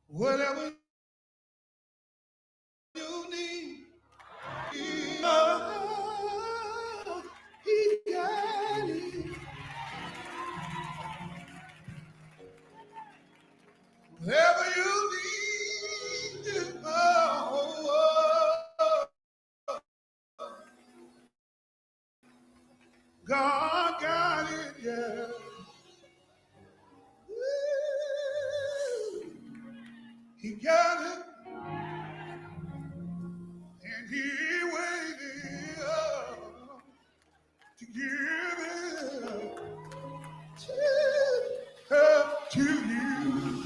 Whatever you need, oh, he got it. Whatever you need, oh, God got it, yeah. He got it, and he waited to give it to you.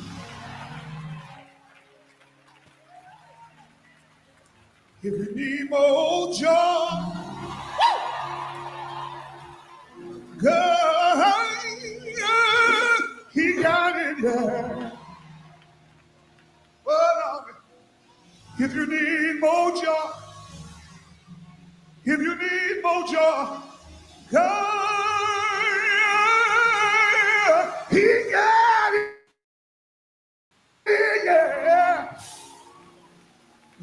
If you need more joy, God, he got it, yeah. Well, if you need more joy, if you need more joy, God, he got it, yeah.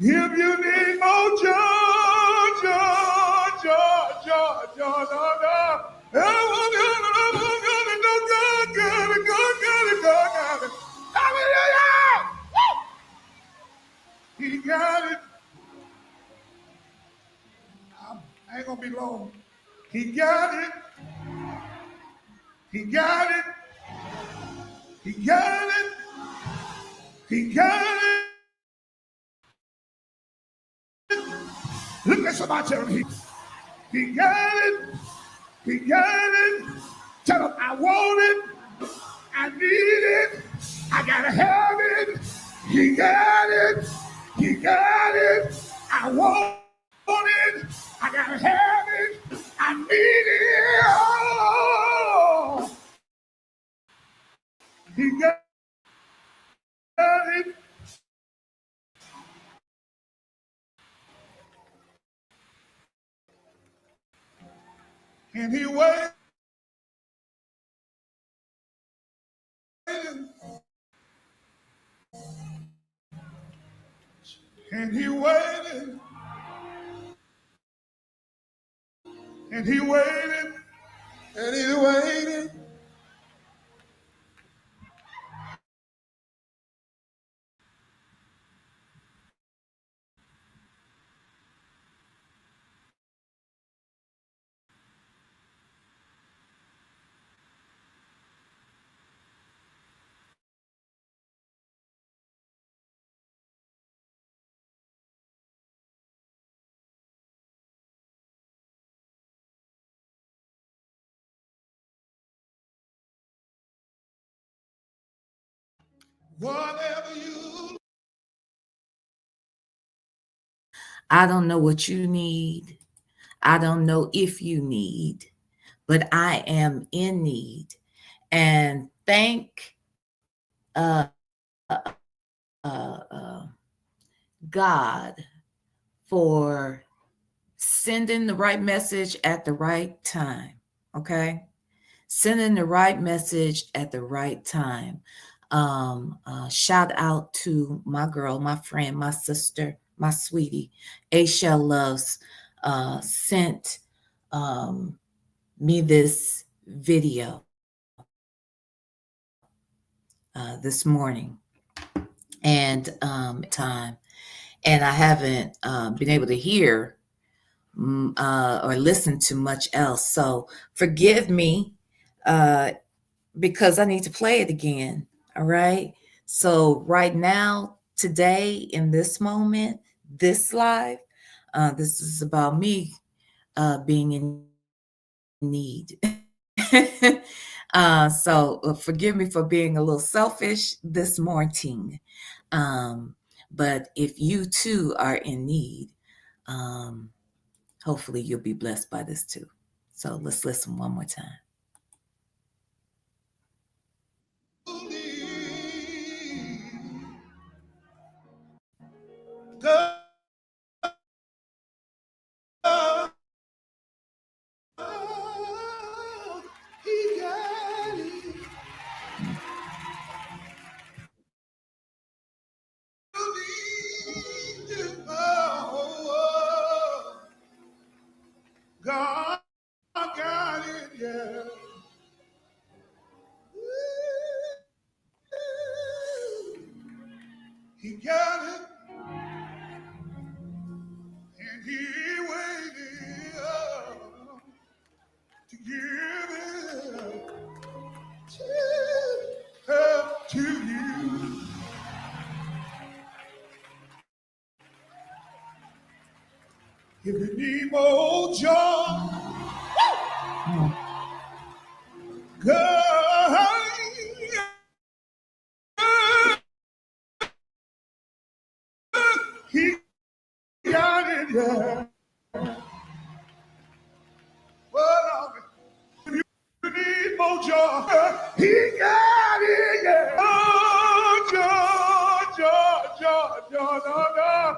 If you need more joy, joy, joy, joy, joy, joy, joy. Hallelujah! He got it. I ain't gonna be long. He got it. He got it. He got it. He got it. Look at somebody tell him he got it. He got it. Tell him I want it. I need it. I gotta have it. He got it. He got it. I want it. I gotta have it. I need it. Oh, he got it. And he waited. And he waited. And he waited. And he waited. Whatever you. I don't know what you need. I don't know if you need, but I am in need. And thank uh, God for sending the right message at the right time. Okay. Sending the right message at the right time. Shout out to my girl, my friend, my sister, my sweetie, Aisha Loves, sent me this video this morning, and time, and I haven't been able to hear or listen to much else. So forgive me because I need to play it again. All right. So right now, today, in this moment, this live, this is about me being in need. So forgive me for being a little selfish this morning. But if you too are in need, um, hopefully you'll be blessed by this too. So let's listen one more time. God, he got it. He got it, and he waited to give it to you. If you need more joy, God, he got it, yeah. Well, if you need more joy, he got it, yeah. Oh, joy, joy, joy, joy, joy, joy.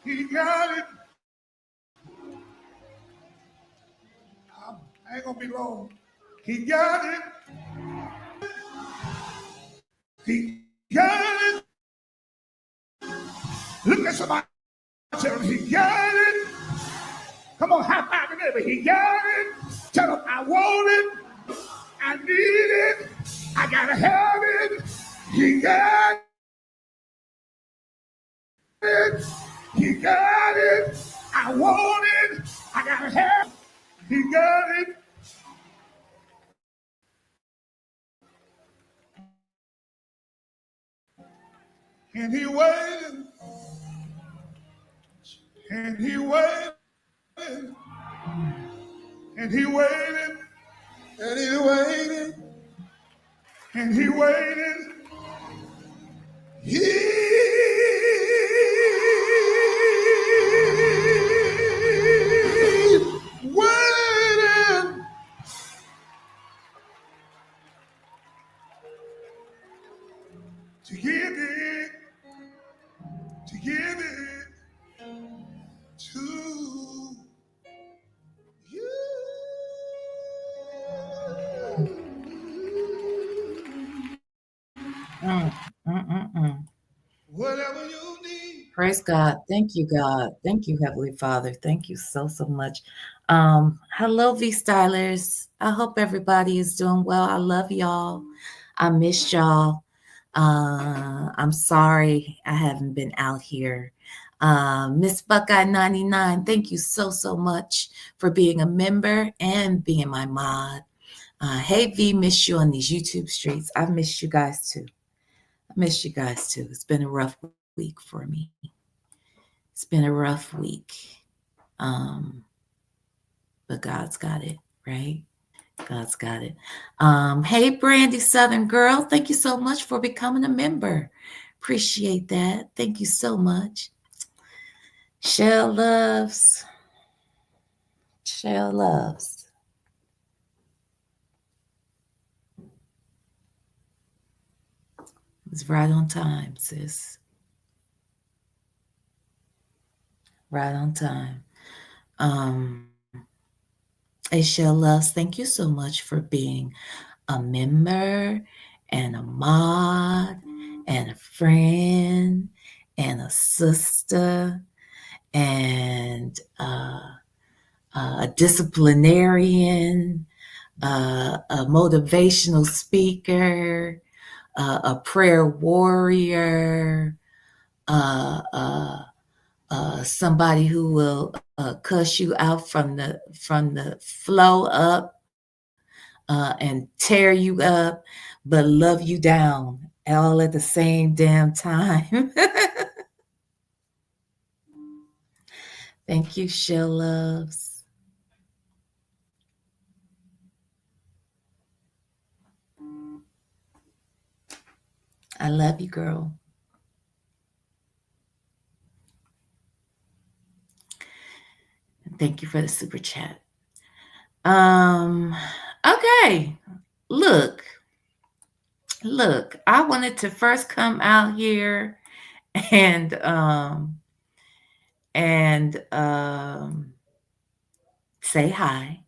He got it. I ain't gonna be long. He got it. He got it. Look at somebody. Tell him he got it. Come on, high five the neighbor. He got it. Tell him I want it. I need it. I gotta have it. He got it. He got it. I want it. I gotta have it. He got it. And he waited. And he waited. And he waited. And he waited. And he waited. He waited to give it, to give it to you. Mm, mm, mm, mm. Whatever you need. Praise God. Thank you, God. Thank you, Heavenly Father. Thank you so, so much. Hello, VStylers. I hope everybody is doing well. I love y'all. I missed y'all. I'm sorry I haven't been out here. Miss Buckeye 99, thank you so, so much for being a member and being my mod. Hey, V, miss you on these YouTube streets. I've missed you guys too. I missed you guys too. It's been a rough week for me. It's been a rough week. Um, but God's got it, right? God's got it. Hey, Brandy Southern Girl, thank you so much for becoming a member. Appreciate that. Thank you so much. Shell loves. Shell loves. It's right on time, sis. Right on time. Shell loves, thank you so much for being a member and a mod and a friend and a sister and a disciplinarian, a motivational speaker, a prayer warrior, somebody who will cuss you out from the flow up and tear you up, but love you down all at the same damn time. Thank you, Shell Loves. I love you, girl. Thank you for the super chat. Okay. Look, I wanted to first come out here and say hi,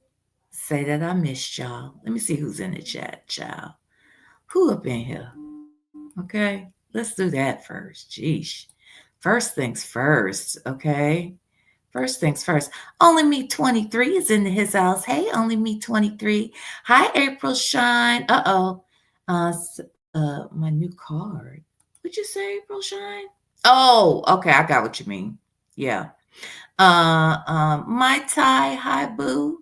say that I missed y'all. Let me see who's in the chat, child. Who up in here? Okay, let's do that first. Jeesh. First things first, okay? First things first. Only Me 23 is in his house. Hey, Only Me 23. Hi, April Shine. Uh-oh. My new card. What'd you say, April Shine? Oh, okay. I got what you mean. Yeah. My Thai. Hi, Boo.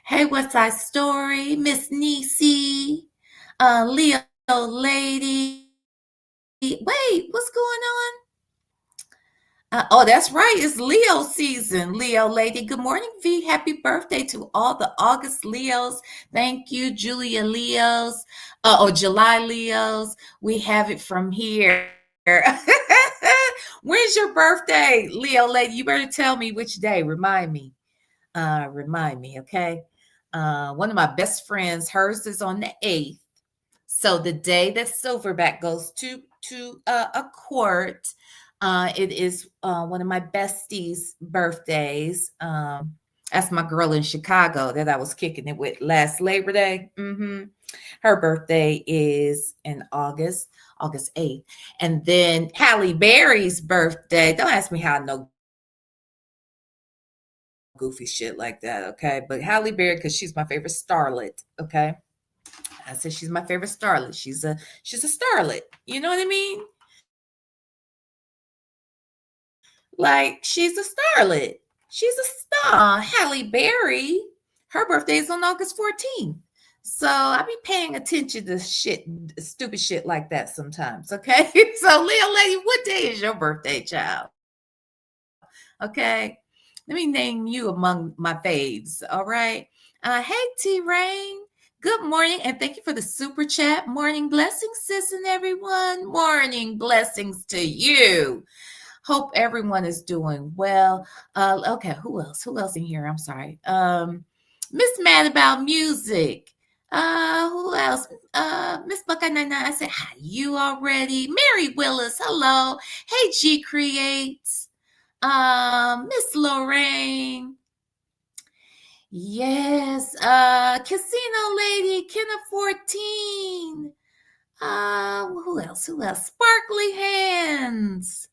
Hey, West Side Story. Miss Niecy. Leo Lady. Wait, what's going on? Oh, that's right. It's Leo season. Leo lady. Good morning, V. Happy birthday to all the August Leos. Thank you, Julia Leos. July Leos. We have it from here. When's your birthday, Leo lady? You better tell me which day. Remind me, okay? One of my best friends, hers is on the 8th. So the day that Silverback goes to a court, it is one of my besties' birthdays. That's my girl in Chicago that I was kicking it with last Labor Day. Her birthday is in August 8th. And then Halle Berry's birthday. Don't ask me how I know goofy shit like that, okay? But Halle Berry, because she's my favorite starlet, okay? I said she's my favorite starlet. She's a starlet. You know what I mean? Like she's a starlet. She's a star. Halle Berry, her birthday is on August 14th. So I be paying attention to stupid shit like that sometimes, okay? So Leo lady, what day is your birthday, child? Okay. Let me name you among my faves, all right? Hey T Rain. Good morning, and thank you for the super chat. Morning blessings, sis, and everyone. Morning blessings to you. Hope everyone is doing well. Okay, who else? Who else in here? I'm sorry. Miss Mad About Music. Who else? Miss Buckeye 99. I said hi you already. Mary Willis. Hello. Hey G Creates. Miss Lorraine. Yes. Casino Lady. Kenna 14. Who else? Who else? Sparkly Hands.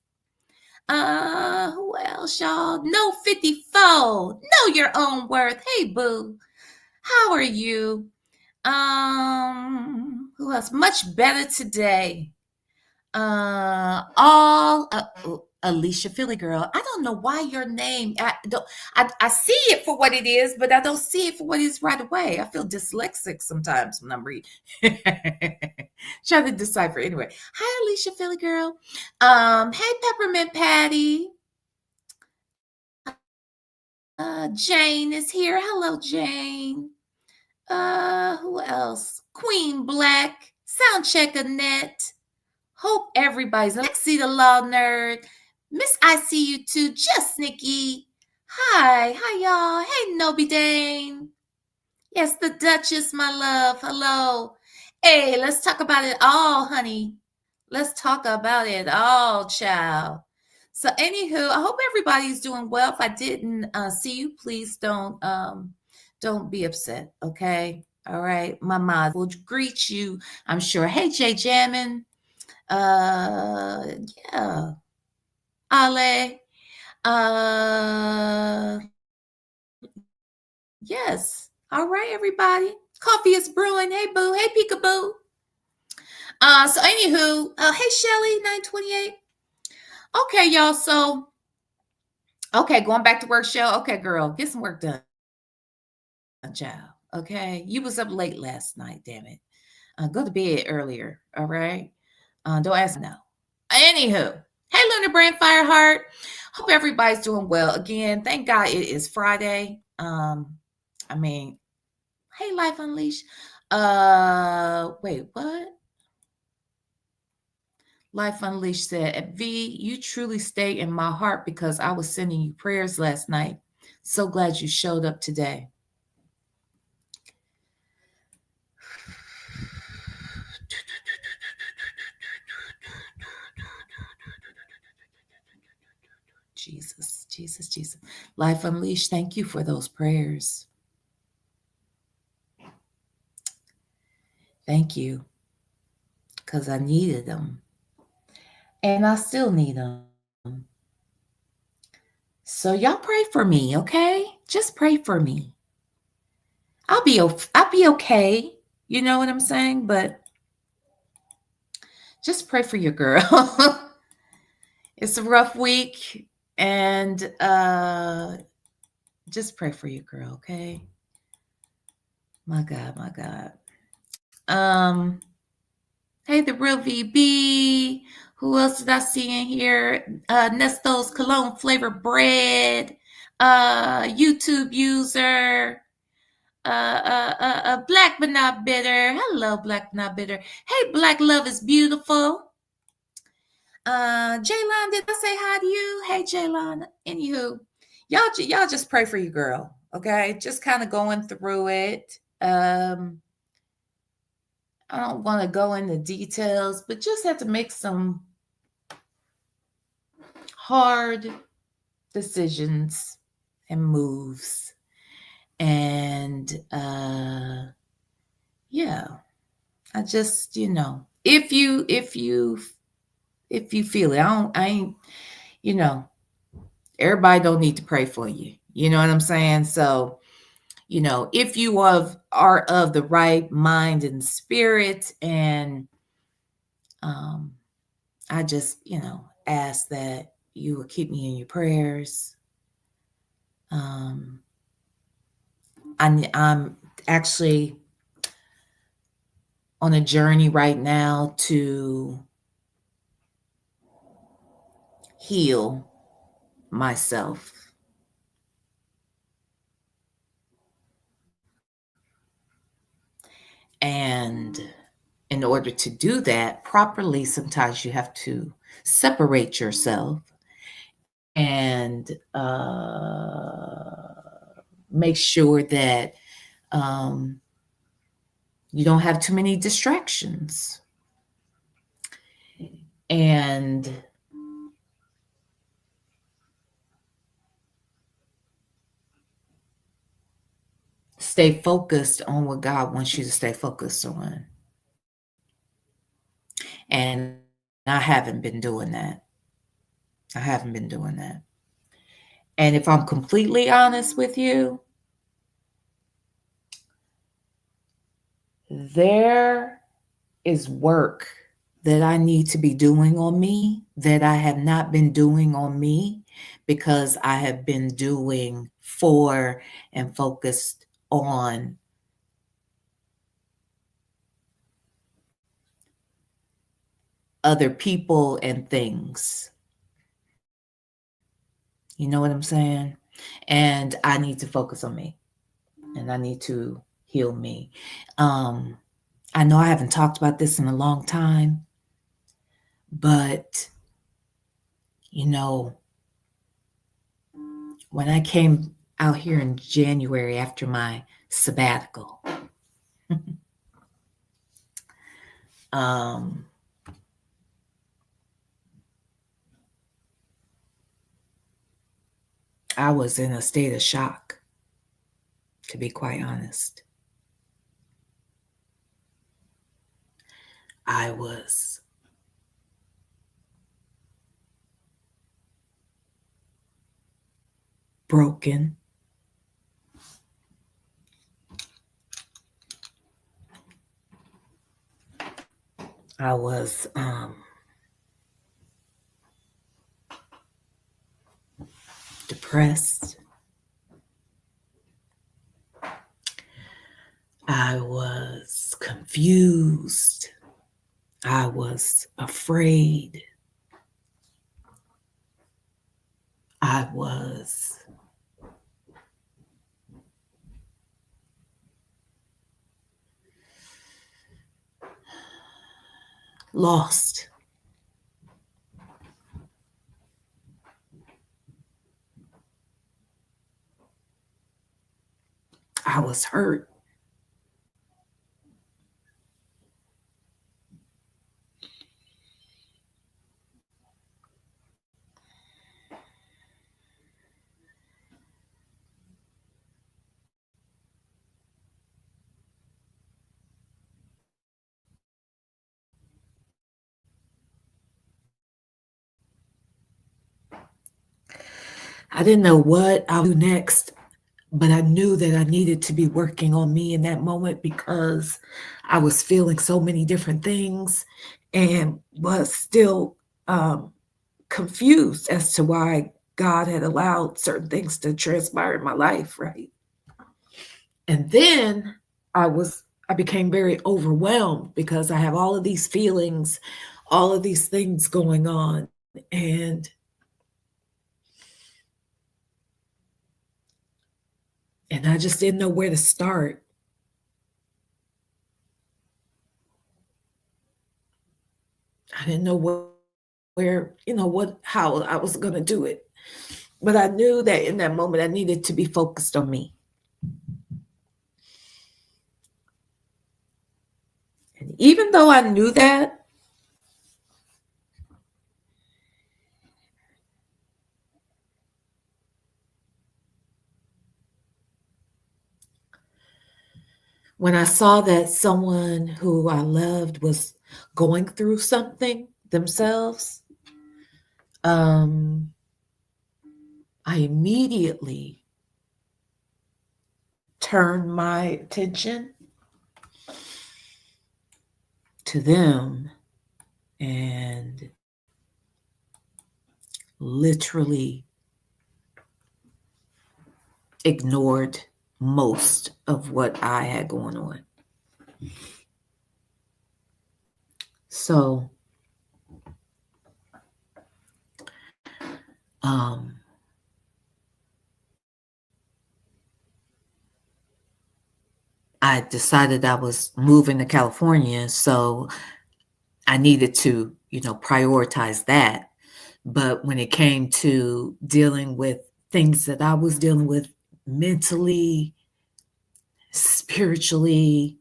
Who else, y'all? No 54. Know your own worth. Hey, boo. How are you? Who else? Much better today. Alicia Philly girl. I don't know why your name. I see it for what it is, but I don't see it for what it is right away. I feel dyslexic sometimes when I'm reading. Trying to decipher anyway. Hi, Alicia Philly girl. Hey, Peppermint Patty. Jane is here. Hello, Jane. Who else? Queen Black. Soundcheck Annette. Hope everybody's Lexi the Law Nerd. Miss I See You Too. Just Nikki. Hi y'all. Hey, Noby Dane. Yes, the Duchess, my love. Hello. Hey, let's talk about it all, honey. Let's talk about it all, child. So, anywho, I hope everybody's doing well. If I didn't see you, please don't be upset. Okay. All right. My mods will greet you, I'm sure. Hey, Jay Jammin. Yeah. Ale. Yes. All right, everybody. Coffee is brewing. Hey, boo. Hey, peekaboo. So anywho, hey, Shelly, 928. Okay, y'all. So, okay, going back to work, Shell. Okay, girl, get some work done, child. Okay, you was up late last night. Damn it. Go to bed earlier. All right. Don't ask me why now. Anywho, hey, Lunar Brand Fireheart. Hope everybody's doing well. Again, thank God it is Friday. I mean, hey, Life Unleashed. Wait, what? Life Unleashed said, V, you truly stay in my heart because I was sending you prayers last night. So glad you showed up today. Jesus, Jesus, Jesus. Life Unleashed, thank you for those prayers. Thank you, because I needed them. And I still need them. So y'all pray for me, okay? Just pray for me. I'll be okay. You know what I'm saying? But just pray for your girl. It's a rough week, and just pray for your girl, okay? My God, my God. Hey, the real VB. Who else did I see in here? Nesto's cologne flavor bread. YouTube user. Black but not bitter. Hello, black but not bitter. Hey, black love is beautiful. Jaylon, did I say hi to you? Hey, Jaylon. Anywho, y'all just pray for your girl, okay? Just kind of going through it. I don't want to go into details, but just have to make some hard decisions and moves. And yeah, I just, if you feel it, I ain't, you know, everybody don't need to pray for you. You know what I'm saying? So, if you are of the right mind and spirit, and I just, ask that you will keep me in your prayers. I'm actually on a journey right now to heal myself. And in order to do that properly, sometimes you have to separate yourself and make sure that um, you don't have too many distractions. And stay focused on what God wants you to stay focused on. And I haven't been doing that. I haven't been doing that. And if I'm completely honest with you, there is work that I need to be doing on me that I have not been doing on me, because I have been doing for and focused on other people and things. You know what I'm saying? And I need to focus on me, and I need to heal me. I know I haven't talked about this in a long time, but when I came out here in January after my sabbatical, um, I was in a state of shock, to be quite honest. I was broken. I was depressed. I was confused. I was afraid. I was lost. I was hurt. I didn't know what I would do next, but I knew that I needed to be working on me in that moment because I was feeling so many different things and was still confused as to why God had allowed certain things to transpire in my life, right? And then I became very overwhelmed because I have all of these feelings, all of these things going on, and I just didn't know where to start. I didn't know where, how I was going to do it. But I knew that in that moment I needed to be focused on me. And even though I knew that, when I saw that someone who I loved was going through something themselves, um, I immediately turned my attention to them and literally ignored most of what I had going on. So, um, I decided I was moving to California, so I needed to, prioritize that. But when it came to dealing with things that I was dealing with mentally, spiritually,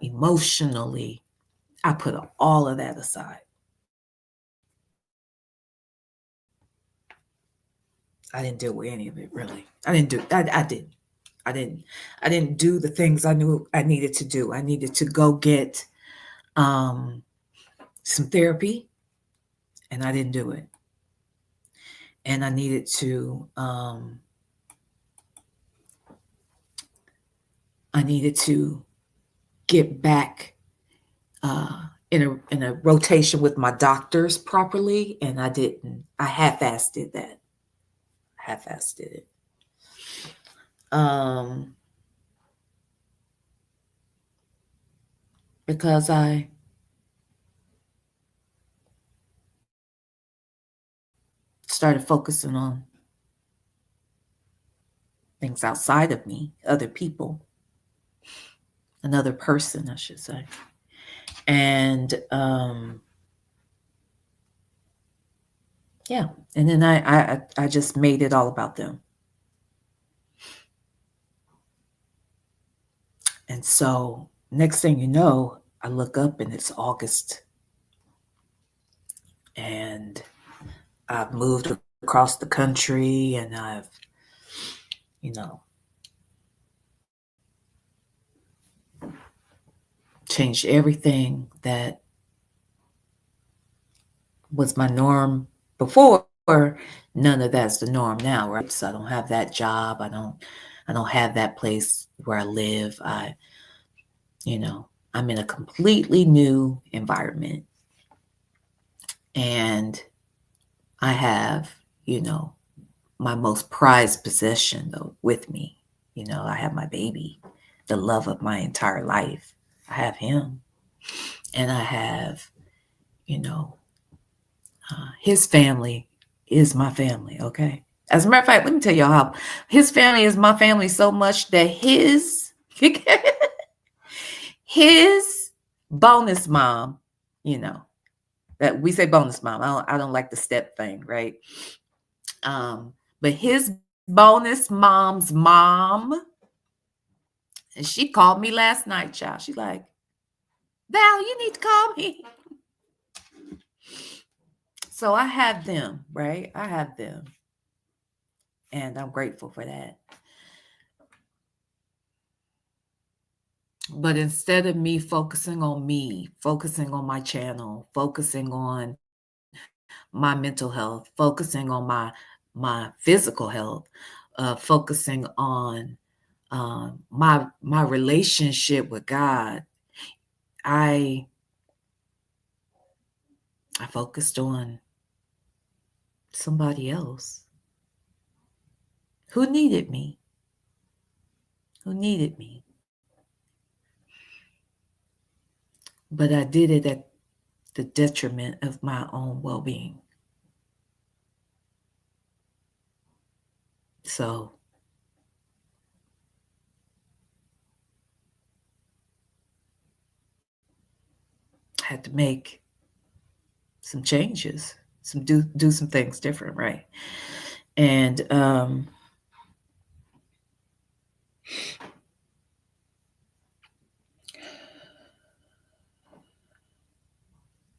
emotionally, I put all of that aside. I didn't deal with any of it really. I didn't do. I didn't. I didn't. I didn't do the things I knew I needed to do. I needed to go get some therapy, and I didn't do it. And I needed to. I needed to get back in a rotation with my doctors properly, and I didn't. I half-assed did that. Half-assed did it. Because I started focusing on things outside of me, other people, another person, I should say. And yeah, and then I just made it all about them. And so next thing you know, I look up and it's August. And I've moved across the country and I've, changed everything that was my norm before. None of that's the norm now, right? So I don't have that job. I don't have that place where I live. I'm in a completely new environment. And I have, my most prized possession though with me. I have my baby, the love of my entire life. I have him. And I have, his family is my family, okay? As a matter of fact, let me tell y'all how his family is my family so much that his bonus mom, that we say bonus mom. I don't like the step thing, right? But his bonus mom's mom, and she called me last night, child. She's like, Val, you need to call me. So I have them, right? I have them. And I'm grateful for that. But instead of me, focusing on my channel, focusing on my mental health, focusing on my my physical health, focusing on my relationship with God. I I focused on somebody else who needed me, who needed me. But I did it at the detriment of my own well-being. So I had to make some changes, do some things different, right? And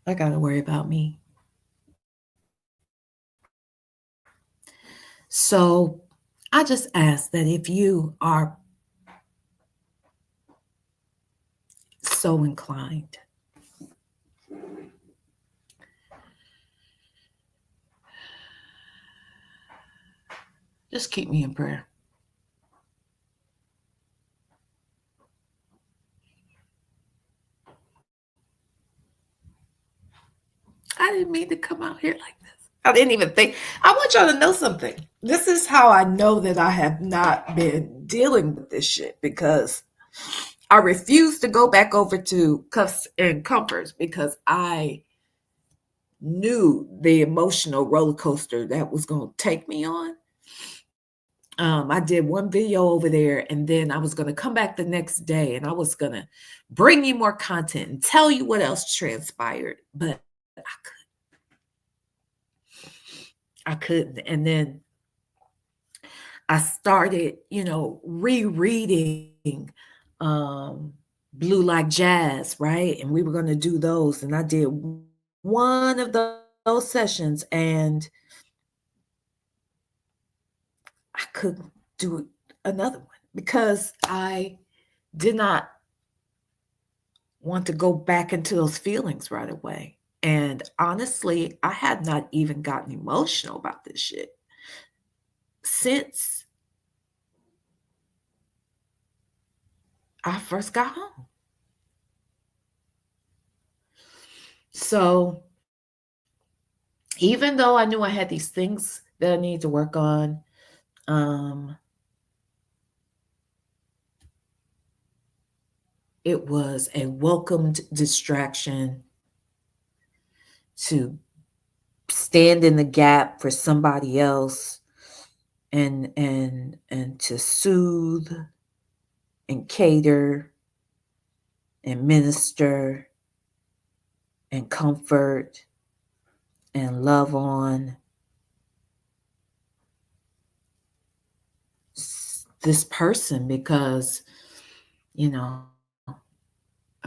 I got to worry about me. So I just ask that if you are so inclined, just keep me in prayer. I didn't mean to come out here like this. I didn't even think. I want y'all to know something. This is how I know that I have not been dealing with this shit, because I refuse to go back over to Cuffs and Comforts because I knew the emotional roller coaster that was going to take me on. I did one video over there, and then I was going to come back the next day, and I was going to bring you more content and tell you what else transpired, but I couldn't. And then I started, rereading um, Blue Like Jazz, right? And we were going to do those, and I did one of those sessions, and I couldn't do another one because I did not want to go back into those feelings right away. And honestly, I had not even gotten emotional about this shit since I first got home. So even though I knew I had these things that I needed to work on, it was a welcomed distraction to stand in the gap for somebody else, and to soothe and cater and minister and comfort and love on this person, because if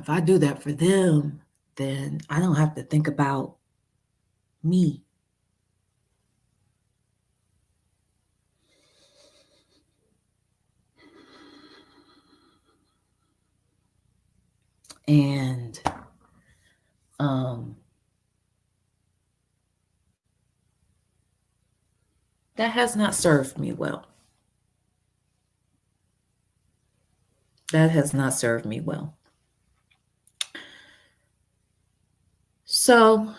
I do that for them, then I don't have to think about me. And that has not served me well. That has not served me well. So,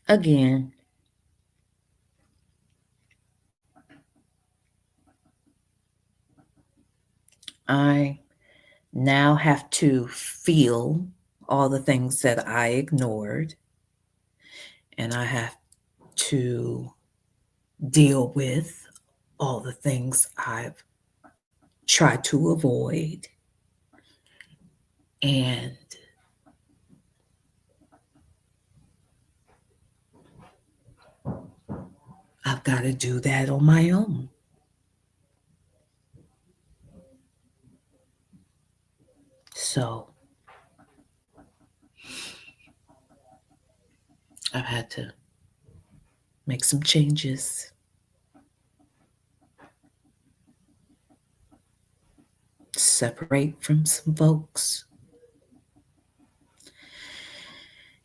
again, I now have to feel all the things that I ignored, and I have to deal with all the things I've tried to avoid. And I've got to do that on my own. So I've had to make some changes, separate from some folks,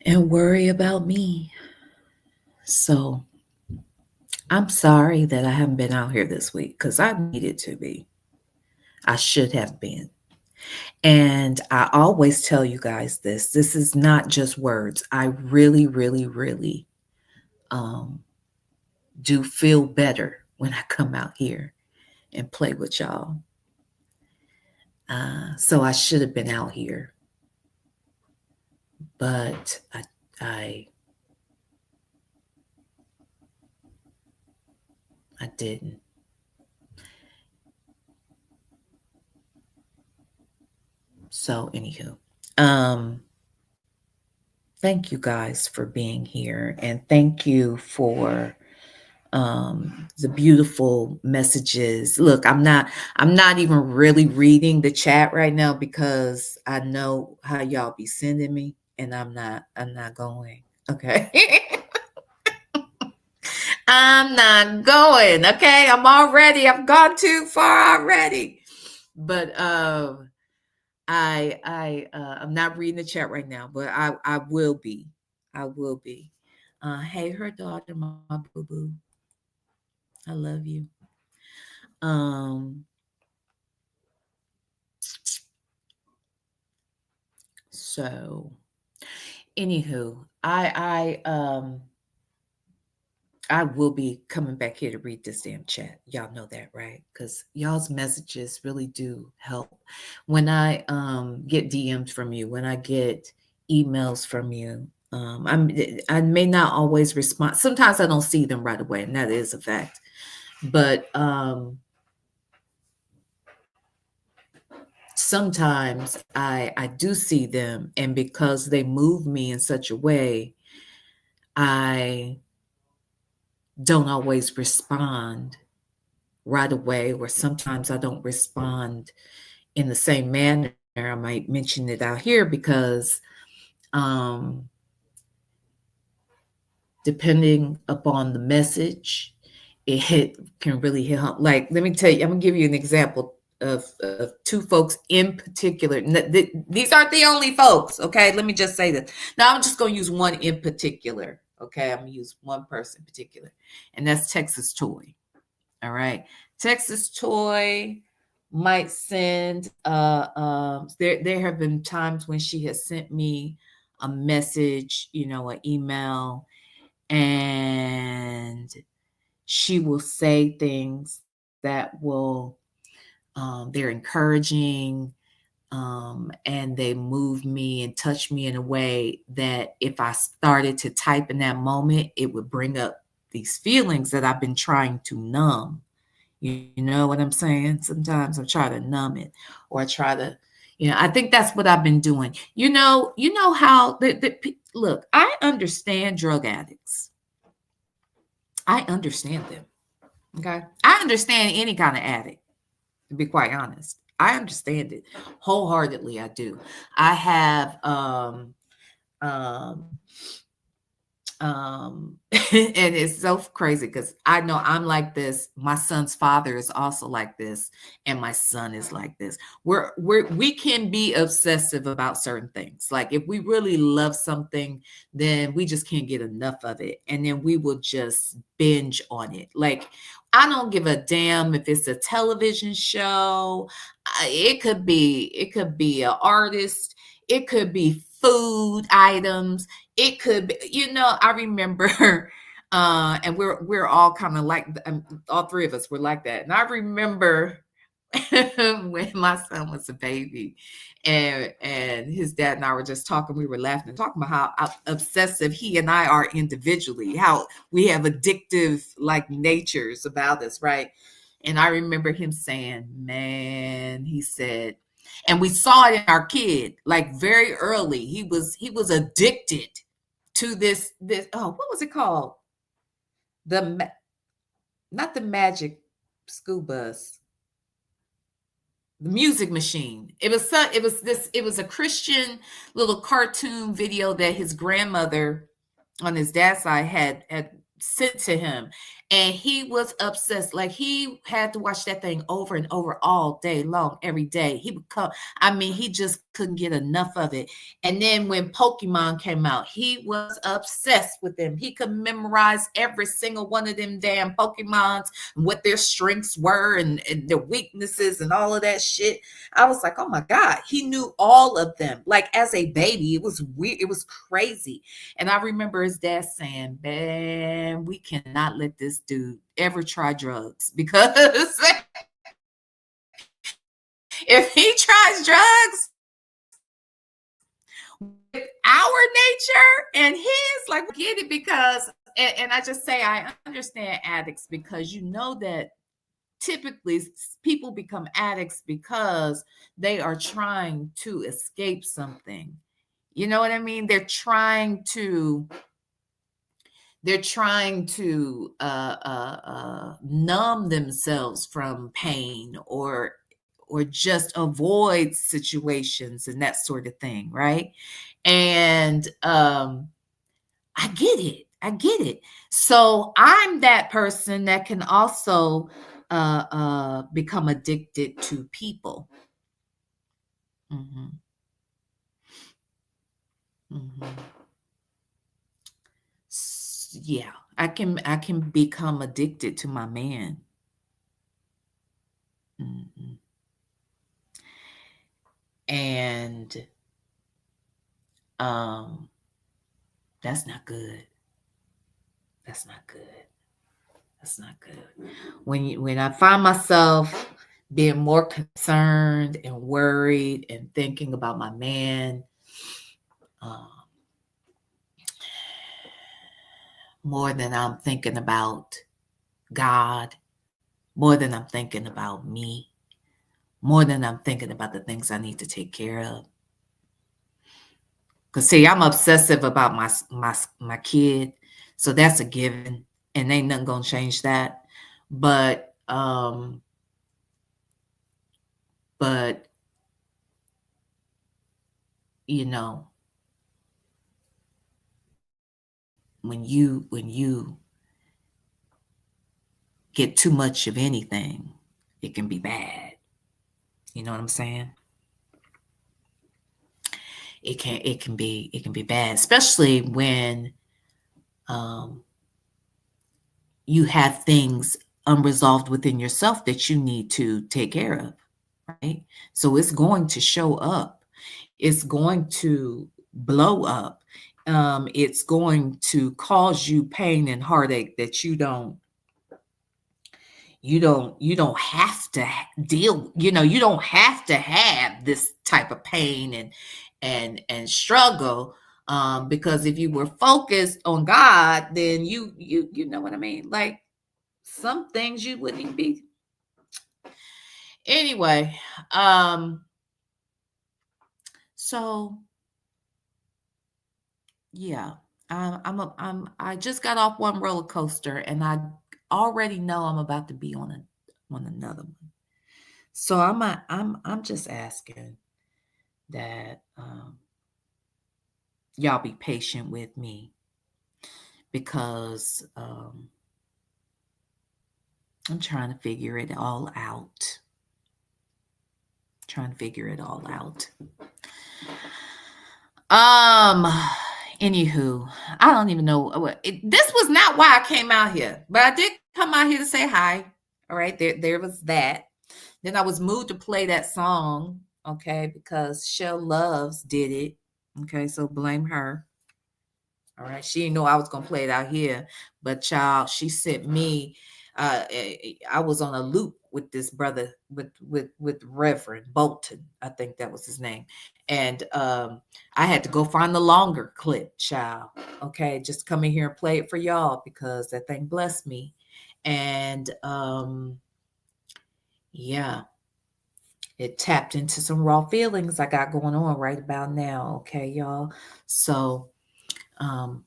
and worry about me. So I'm sorry that I haven't been out here this week because I needed to be. I should have been. And I always tell you guys this. This is not just words. I really, really, really um, do feel better when I come out here and play with y'all. So I should have been out here, but I didn't. So anywho, thank you guys for being here, and thank you for the beautiful messages. Look, I'm not even really reading the chat right now because I know how y'all be sending me, and I'm not going. Okay. I'm not going. Okay. I've gone too far already. But I'm not reading the chat right now, but I will be. I will be. Hey, her daughter, my boo boo. I love you. So anywho, I will be coming back here to read this damn chat. Y'all know that, right? Because y'all's messages really do help. When I get DMs from you, when I get emails from you, I may not always respond. Sometimes I don't see them right away, and that is a fact. But sometimes I do see them, and because they move me in such a way, I don't always respond right away, or sometimes I don't respond in the same manner. I might mention it out here because depending upon the message, it can really help. Like, let me tell you, I'm gonna give you an example of two folks in particular. These aren't the only folks, okay? Let me just say that. Now I'm just gonna use one in particular, okay? I'm gonna use one person in particular, and that's Texas Toy. All right. Texas Toy might send there have been times when she has sent me a message, an email, and she will say things that will they're encouraging, and they move me and touch me in a way that if I started to type in that moment, it would bring up these feelings that I've been trying to numb. You know what I'm saying? Sometimes I try to numb it, or I try to, I think that's what I've been doing. You know how look, I understand drug addicts. I understand them. Okay. I understand any kind of addict, to be quite honest. I understand it wholeheartedly. I do. I have um and it's so crazy because I know I'm like this. My son's father is also like this, and my son is like this. We can be obsessive about certain things. Like, if we really love something, then we just can't get enough of it, and then we will just binge on it. Like, I don't give a damn if it's a television show. It could be an artist. It could be food items. It could be, I remember, and we're all kind of like, all three of us were like that. And I remember when my son was a baby, and his dad and I were just talking. We were laughing and talking about how obsessive he and I are individually, how we have addictive like natures about us, right? And I remember him saying, "Man," he said, and we saw it in our kid, like very early. He was addicted to this what was it called? Not the Magic School Bus, the Music Machine. It was a Christian little cartoon video that his grandmother on his dad's side had sent to him. And he was obsessed. Like he had to watch that thing over and over all day long, every day. He would come. I mean, he just couldn't get enough of it. And then when Pokemon came out, he was obsessed with them. He could memorize every single one of them damn Pokemons, and what their strengths were, and their weaknesses and all of that shit. I was like, oh my God, he knew all of them. Like as a baby, it was weird. It was crazy. And I remember his dad saying, man, we cannot let this dude ever try drugs, because if he tries drugs with our nature and his, like, get it, because, and I just say, I understand addicts, because you know that typically people become addicts because they are trying to escape something. You know what I mean? They're trying to numb themselves from pain, or just avoid situations and that sort of thing, right? And I get it. So I'm that person that can also become addicted to people. Hmm. Hmm. Yeah, I can become addicted to my man. Mhm. And um that's not good. That's not good. That's not good. When I find myself being more concerned and worried and thinking about my man, um, more than I'm thinking about God, more than I'm thinking about me, more than I'm thinking about the things I need to take care of. Cause see, I'm obsessive about my kid, so that's a given, and ain't nothing gonna change that. But but you know, when you get too much of anything, it can be bad. You know what I'm saying? It can be bad, especially when um, you have things unresolved within yourself that you need to take care of, right? So it's going to show up. It's going to blow up. It's going to cause you pain and heartache that you don't have to deal, you don't have to have this type of pain and struggle, because if you were focused on God, then you know what I mean, like some things you wouldn't even be anyway. So yeah, I just got off one roller coaster, and I already know I'm about to be on another one. So I'm just asking that y'all be patient with me, because I'm trying to figure it all out. Trying to figure it all out. Um, Anywho, I don't even know this was not why I came out here, but I did come out here to say hi. All right, there was that. Then I was moved to play that song, okay, because Shell Loves did it. Okay, so blame her. All right. She didn't know I was gonna play it out here, but child, she sent me. I was on a loop with this brother, with Reverend Bolton, I think that was his name, and I had to go find the longer clip, child. Okay, just come in here and play it for y'all, because that thing blessed me, and yeah, it tapped into some raw feelings I got going on right about now. Okay, y'all. So um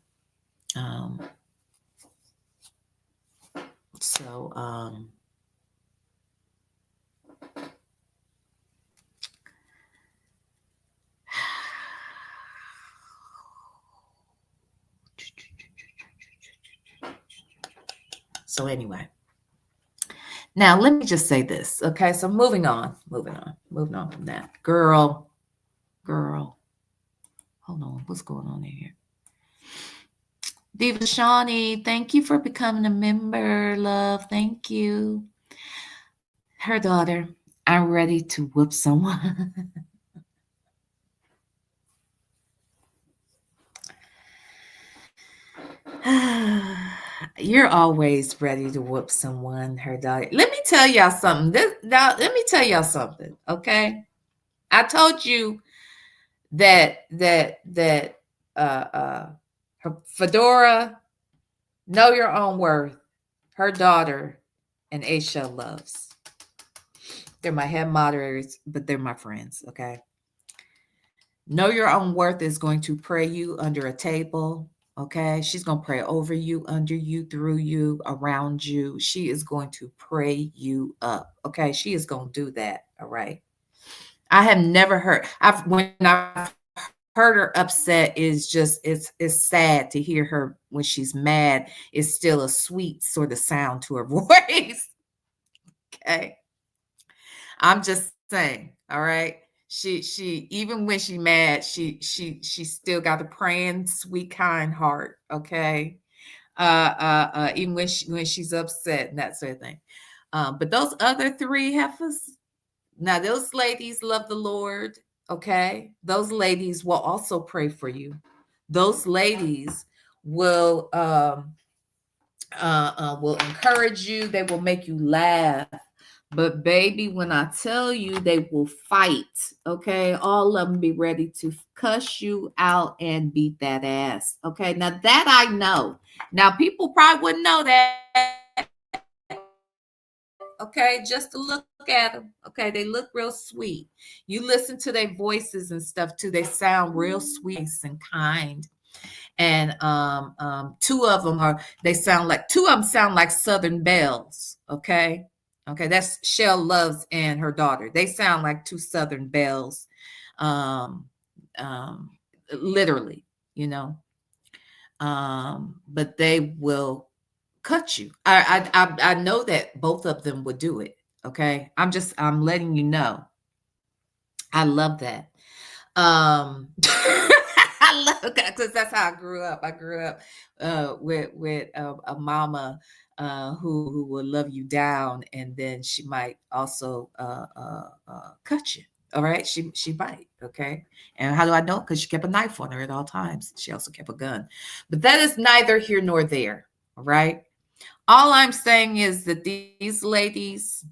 um So, So anyway, now let me just say this. Okay, so moving on from that. Girl, hold on. What's going on in here? Diva Shawnee, thank you for becoming a member, love. Thank you. Her daughter, I'm ready to whoop someone. You're always ready to whoop someone, her daughter. Let me tell y'all something. Let me tell y'all something, okay? I told you that her Fedora, know your own worth, her daughter, and Aisha loves. They're my head moderators, but they're my friends, okay? Know your own worth is going to pray you under a table. Okay. She's going to pray over you, under you, through you, around you. She is going to pray you up. Okay. She is going to do that. All right. I have never heard, when I've heard her upset is just, it's sad to hear her when she's mad. It's still a sweet sort of sound to her voice. Okay. I'm just saying, all right. She even when she mad, she still got a praying, sweet, kind heart. Okay. Even when she's upset and that sort of thing. But those other three heifers, now those ladies love the Lord. Okay. Those ladies will also pray for you. Those ladies will encourage you. They will make you laugh. But baby, when I tell you they will fight, okay, all of them be ready to cuss you out and beat that ass. Okay, now that I know. Now people probably wouldn't know that. Okay, just to look at them. Okay, they look real sweet. You listen to their voices and stuff too. They sound real sweet and kind. And two of them sound like Southern belles. Okay, that's Shell Loves and her daughter. They sound like two Southern belles, um, um, literally, you know. But they will cut you. I know that both of them would do it. Okay, I'm letting you know. I love that. I love that because that's how I grew up. I grew up with a mama who will love you down, and then she might also cut you. All right, she might. Okay, and how do I know? Because she kept a knife on her at all times. She also kept a gun, but that is neither here nor there. All right. All I'm saying is that these ladies,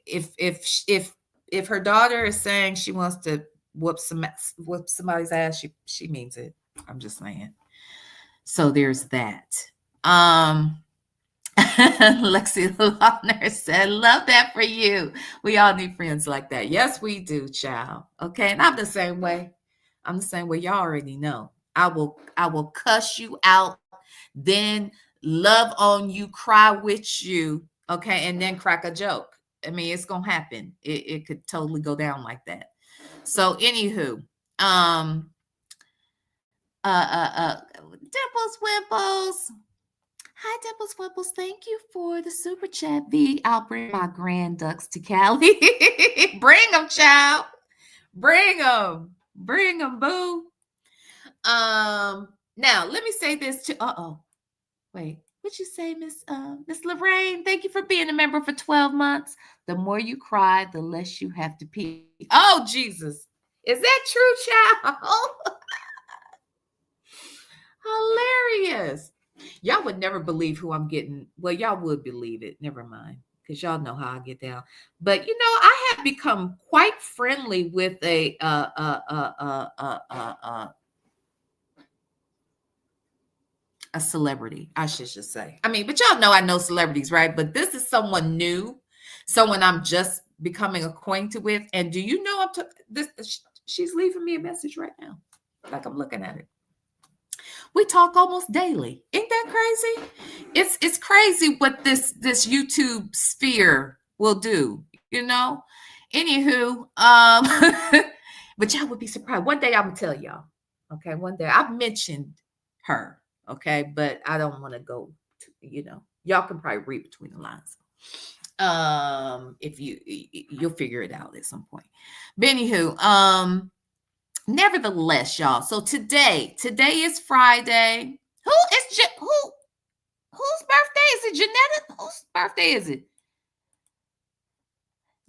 if if her daughter is saying she wants to whoop somebody's ass, she means it. I'm just saying. So there's that. Um Lexi Lautner said, love that for you. We all need friends like that. Yes, we do, child. Okay. And I'm the same way. I'm the same way. Y'all already know. I will cuss you out, then love on you, cry with you, okay, and then crack a joke. I mean, it's gonna happen. It could totally go down like that. So, anywho, um, Dimples Wimples. Hi, Dimples Wimples. Thank you for the super chat. V, I'll bring my grand ducks to Cali. Bring them, child. Bring them. Bring them, boo. Now let me say this to. Wait. What you say, Miss Lorraine? Thank you for being a member for 12 months. The more you cry, the less you have to pee. Oh, Jesus. Is that true, child? Hilarious. Y'all would never believe who I'm getting. Well, y'all would believe it. Never mind. Because y'all know how I get down. But I have become quite friendly with a celebrity, I should just say. I mean, but y'all know I know celebrities, right? But this is someone new, someone I'm just becoming acquainted with. And do you know she's leaving me a message right now. Like I'm looking at it. We talk almost daily. Ain't that crazy? It's crazy what this YouTube sphere will do, Anywho, but y'all would be surprised. One day I'm gonna tell y'all. Okay, one day I've mentioned her. Okay, but I don't want to go, Y'all can probably read between the lines. If you'll figure it out at some point. But anywho, nevertheless, y'all. So today is Friday. Whose birthday is it? Janetta? Whose birthday is it?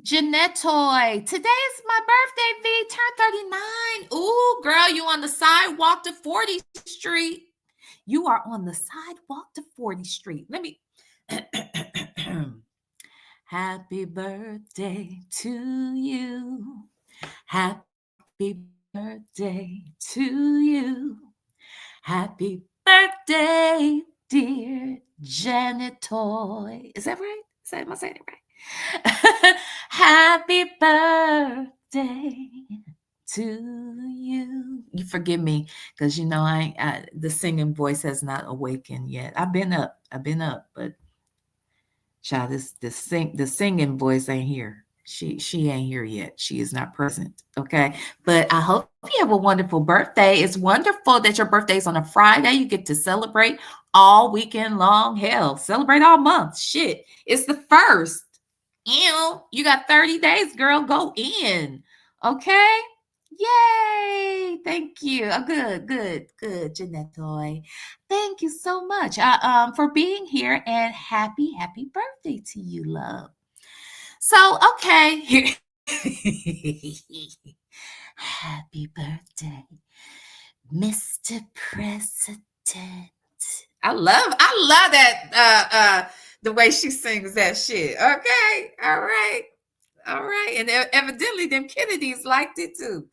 Janetoy. Today is my birthday, V. Turn 39. Ooh, girl, you on the sidewalk to 40th Street. You are on the sidewalk to 40th Street. Let me. Happy birthday to you. Happy birthday to you. Happy birthday, dear Janet Toy. Is that right? Am I saying it right? Happy birthday to you. You forgive me because you know the singing voice has not awakened yet. I've been up, but child, the singing voice ain't here. She ain't here yet. She is not present. Okay. But I hope you have a wonderful birthday. It's wonderful that your birthday is on a Friday. You get to celebrate all weekend long. Hell, celebrate all month. Shit. It's the first. You got 30 days, girl. Go in. Okay. Yay. Thank you. Oh, good, Jeanette Toy. Thank you so much for being here, and happy birthday to you, love. So, okay. Happy birthday, Mr. President. I love that the way she sings that shit. Okay. All right. And evidently them Kennedys liked it too.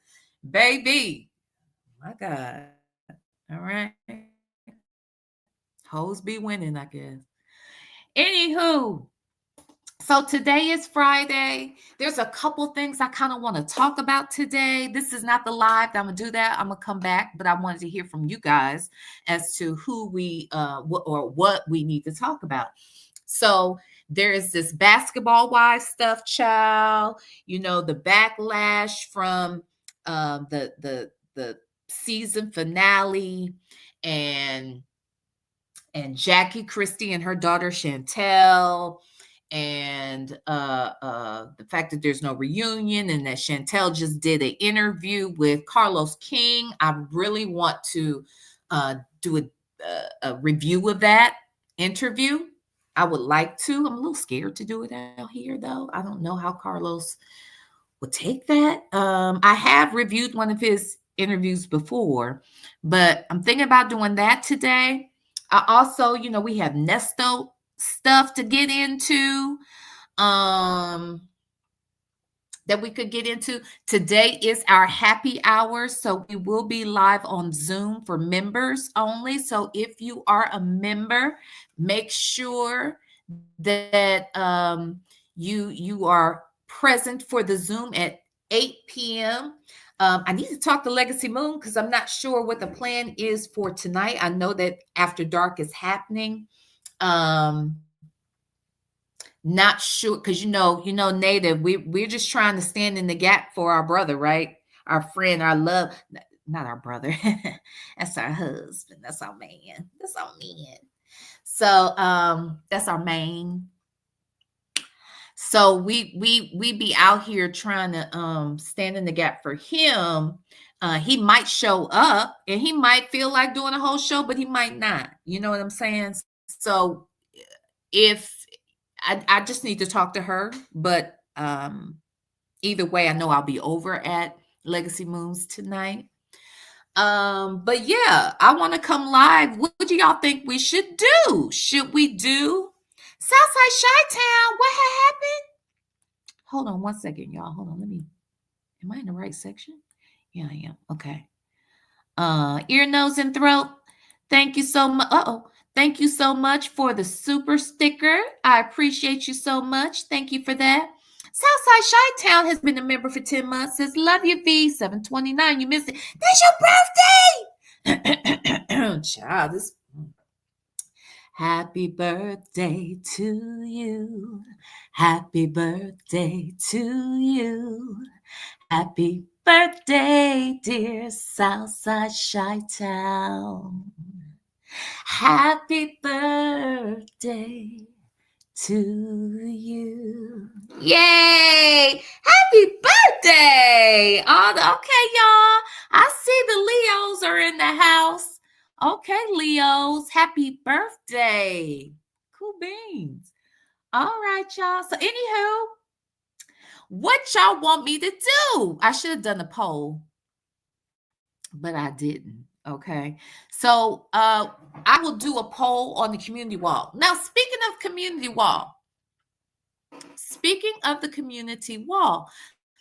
Baby. My God. All right. Hoes be winning, I guess. Anywho, so today is Friday. There's a couple things I kind of want to talk about today. This is not the live. I'm going to do that. I'm going to come back, but I wanted to hear from you guys as to who we what we need to talk about. So there is this basketball wives stuff, child. You know, the backlash from the season finale and Jackie Christie and her daughter Chantel, and the fact that there's no reunion and that Chantel just did an interview with Carlos King. I really want to do a review of that interview. I would like to. I'm a little scared to do it out here, though. I don't know how Carlos would take that. I have reviewed one of his interviews before, but I'm thinking about doing that today. I also, we have Nesto stuff to get into that we could get into. Today is our happy hour, so we will be live on Zoom for members only. So if you are a member, make sure that you are present for the Zoom at 8 p.m. I need to talk to Legacy Moon because I'm not sure what the plan is for tonight. I know that After Dark is happening. Not sure because Native, we're just trying to stand in the gap for our brother, right? Our friend, our love, not our brother. That's our husband. That's our man. So that's our main. So we be out here trying to stand in the gap for him. He might show up and he might feel like doing a whole show, but he might not. You know what I'm saying? So if I just need to talk to her, but either way, I know I'll be over at Legacy Moons tonight. But yeah, I want to come live. What do y'all think we should do? Should we do Southside Chi-Town? What had happened? Hold on 1 second, y'all. Hold on. Am I in the right section? Yeah, I am. Okay. Ear, nose, and throat. Thank you so much. Thank you so much for the super sticker. I appreciate you so much. Thank you for that. Southside Chi-Town has been a member for 10 months. Says, love you, V. 729. You missed it. That's your birthday. Child, this. Happy birthday to you. Happy birthday to you. Happy birthday, dear Southside Chi-Town. Happy birthday birthday to you. Yay! Happy birthday! Okay, y'all. I see the Leos are in the house. Okay, Leos, happy birthday. Cool beans. All right, y'all. So, anywho, what y'all want me to do? I should have done a poll, but I didn't. Okay. So, I will do a poll on the community wall. Now, speaking of the community wall,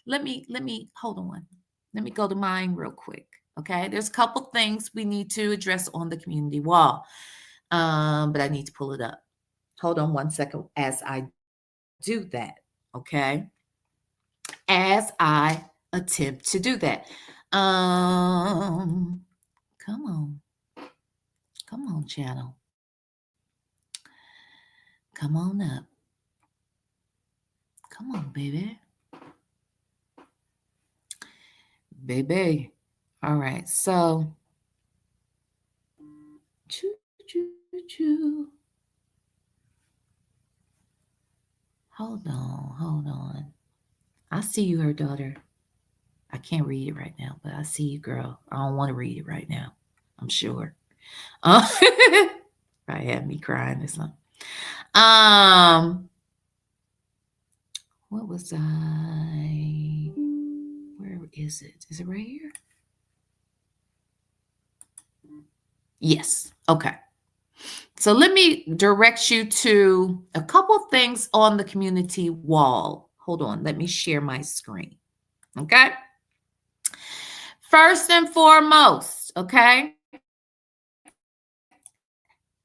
let me hold on. Let me go to mine real quick. Okay. There's a couple things we need to address on the community wall. But I need to pull it up. Hold on one second as I do that. Okay. As I attempt to do that. Come on. Come on, channel. Come on up. Come on, baby. Baby. All right. So, choo, choo, choo. Hold on. I see you, her daughter. I can't read it right now, but I see you, girl. I don't want to read it right now. I'm sure. Probably had me crying or something. What was I? Where is it? Is it right here? Yes. Okay. So let me direct you to a couple things on the community wall. Hold on. Let me share my screen. Okay. First and foremost, okay,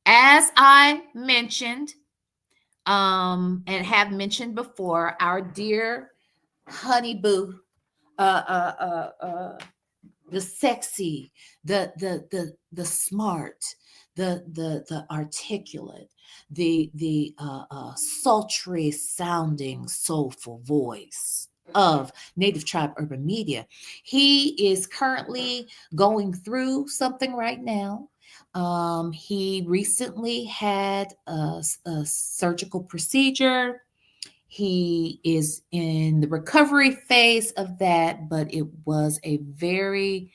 as I mentioned, and have mentioned before, our dear honey boo, the sexy, the smart, the articulate, the sultry sounding soulful voice of Native Tribe Urban Media. He is currently going through something right now. He recently had a surgical procedure. He is in the recovery phase of that, but it was a very,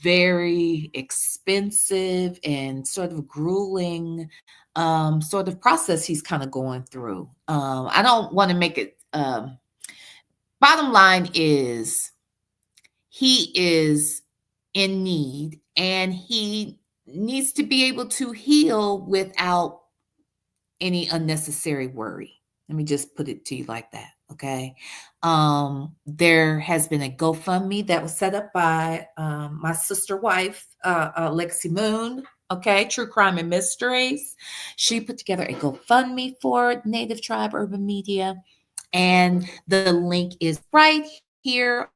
very expensive and sort of grueling sort of process he's kind of going through. I don't want to make it, bottom line is he is in need and he needs to be able to heal without any unnecessary worry. Let me just put it to you like that. Okay. There has been a GoFundMe that was set up by my sister wife, Lexi Moon. Okay. True Crime and Mysteries. She put together a GoFundMe for Native Tribe Urban Media. And the link is right here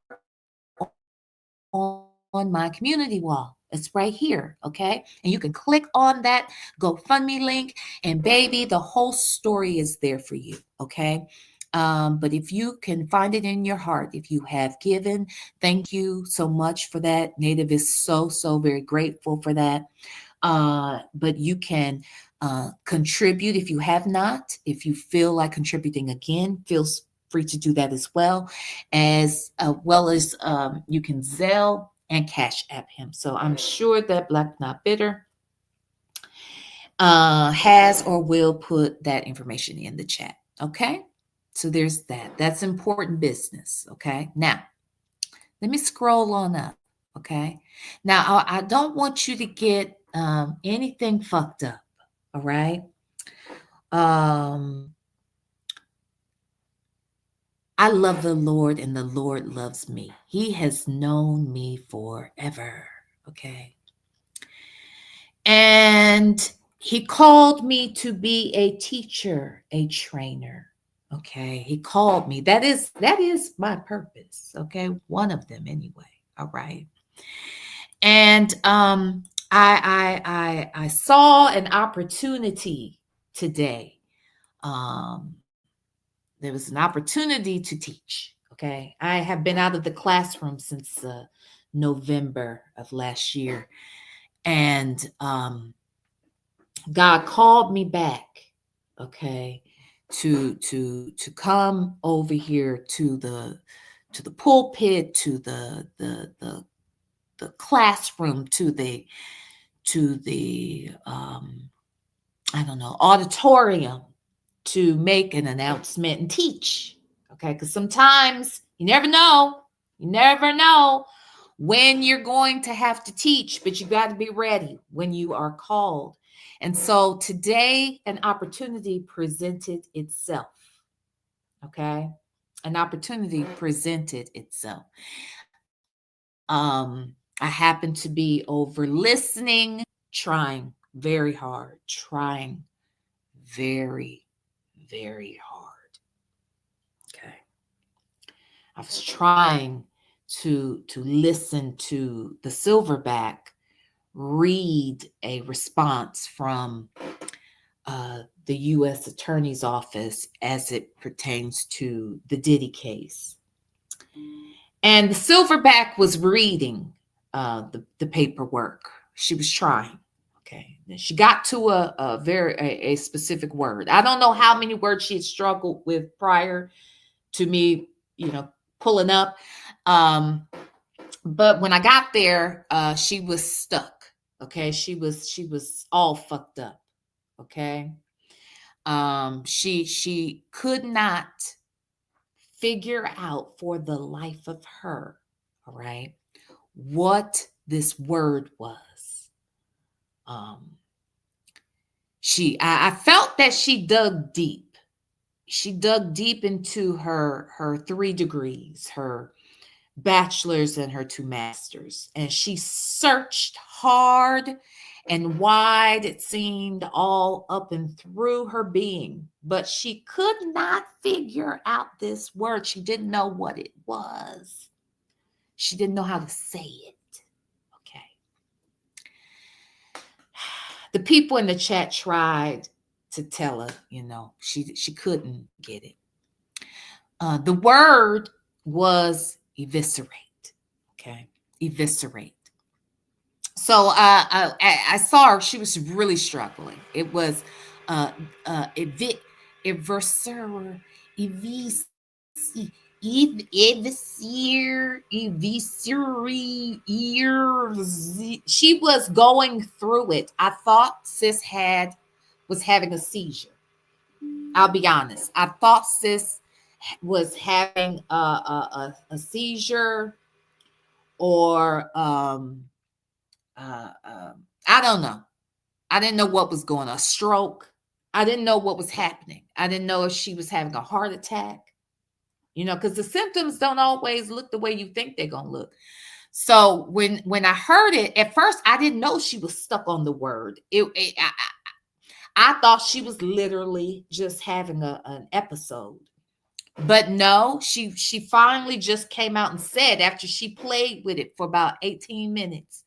on my community wall. It's right here, okay? And you can click on that GoFundMe link, and baby, the whole story is there for you, okay? But if you can find it in your heart, if you have given, thank you so much for that. Native is so very grateful for that. But you can contribute if you have not. If you feel like contributing again, feel free to do that as well as you can Zelle and Cash App him. So I'm sure that Black Not Bitter has or will put that information in the chat. Okay. So there's that. That's important business. Okay. Now, let me scroll on up. Okay. Now, I don't want you to get anything fucked up. All right. I love the Lord and the Lord loves me. He has known me forever. Okay. And he called me to be a teacher, a trainer. Okay. He called me. That is my purpose. Okay. One of them anyway. All right. And I saw an opportunity today. There was an opportunity to teach. Okay. I have been out of the classroom since November of last year. And God called me back okay, to come over here to the pulpit, to the classroom, to the I don't know, auditorium, to make an announcement and teach. Okay, because sometimes you never know when you're going to have to teach, but you got to be ready when you are called. And so today, an opportunity presented itself. Okay, an opportunity presented itself. I happened to be over listening, trying very hard, trying very, very hard. Okay. I was trying to listen to the silverback read a response from the U.S. Attorney's Office as it pertains to the Diddy case. And the silverback was reading the paperwork. She was trying. Okay. And she got to a specific word. I don't know how many words she had struggled with prior to me, pulling up. But when I got there, she was stuck. Okay. She was all fucked up. Okay. She could not figure out for the life of her, all right, what this word was. I felt that she dug deep. She dug deep into her 3 degrees, her bachelor's and her 2 masters, and she searched hard and wide, it seemed, all up and through her being, but she could not figure out this word. She didn't know what it was. She didn't know how to say it. Okay. The people in the chat tried to tell her, she couldn't get it. The word was eviscerate. Okay. Eviscerate. So I saw her. She was really struggling. It was eviscerate, she was going through it. I thought sis was having a seizure. I'll be honest. I thought sis was having a seizure, or I don't know. I didn't know what was going on. A stroke. I didn't know what was happening. I didn't know if she was having a heart attack. Because the symptoms don't always look the way you think they're going to look. So when I heard it, at first, I didn't know she was stuck on the word. I thought she was literally just having an episode. But no, she finally just came out and said, after she played with it for about 18 minutes,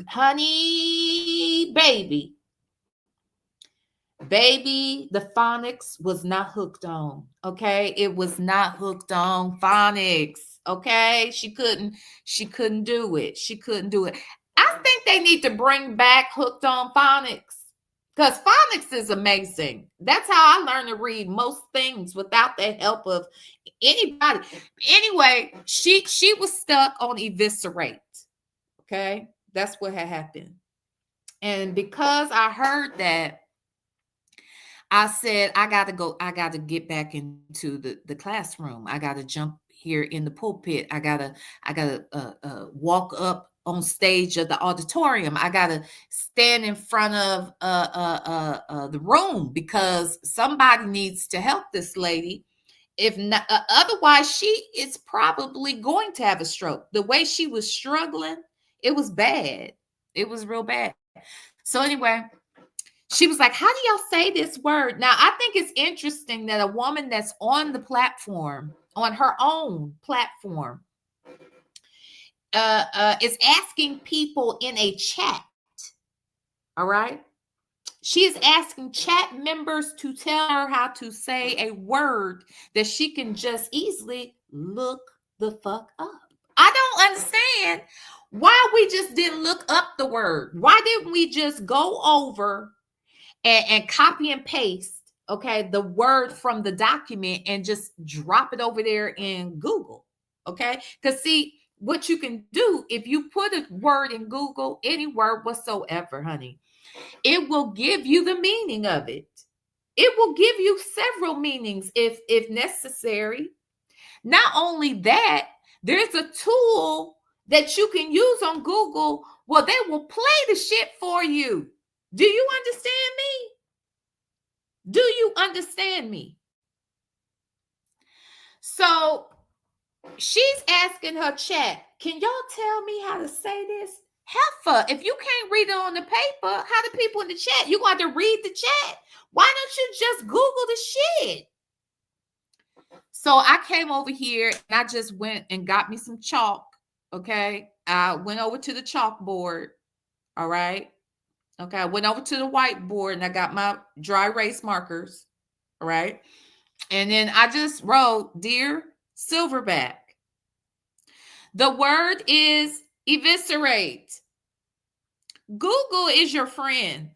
honey, baby, the phonics was not hooked on. Okay, it was not hooked on phonics. Okay, she couldn't do it. She couldn't do it. I think they need to bring back hooked on phonics, because phonics is amazing. That's how I learned to read most things without the help of anybody. Anyway, she was stuck on eviscerate. Okay, that's what had happened. And because I heard that, I said, I got to get back into the classroom. I got to jump here in the pulpit. I got to walk up on stage of the auditorium. I got to stand in front of the room, because somebody needs to help this lady. If not, otherwise she is probably going to have a stroke. The way she was struggling, it was bad. It was real bad. So anyway, she was like, how do y'all say this word? Now, I think it's interesting that a woman that's on the platform, on her own platform, is asking people in a chat. All right. She is asking chat members to tell her how to say a word that she can just easily look the fuck up. I don't understand Why we just didn't look up the word? Why didn't we just go over and copy and paste, okay, the word from the document and just drop it over there in Google, okay? Because see, what you can do if you put a word in Google, any word whatsoever, honey, it will give you the meaning of it. It will give you several meanings if necessary. Not only that, there's a tool that you can use on Google. Well, they will play the shit for you. Do you understand me? Do you understand me? So she's asking her chat, can y'all tell me how to say this? Heifer, if you can't read it on the paper, how do people in the chat? You got to read the chat. Why don't you just Google the shit? So I came over here and I just went and got me some chalk. Okay. I went over to the chalkboard. All right. Okay. I went over to the whiteboard and I got my dry erase markers. All right. And then I just wrote, Dear Silverback. The word is eviscerate. Google is your friend.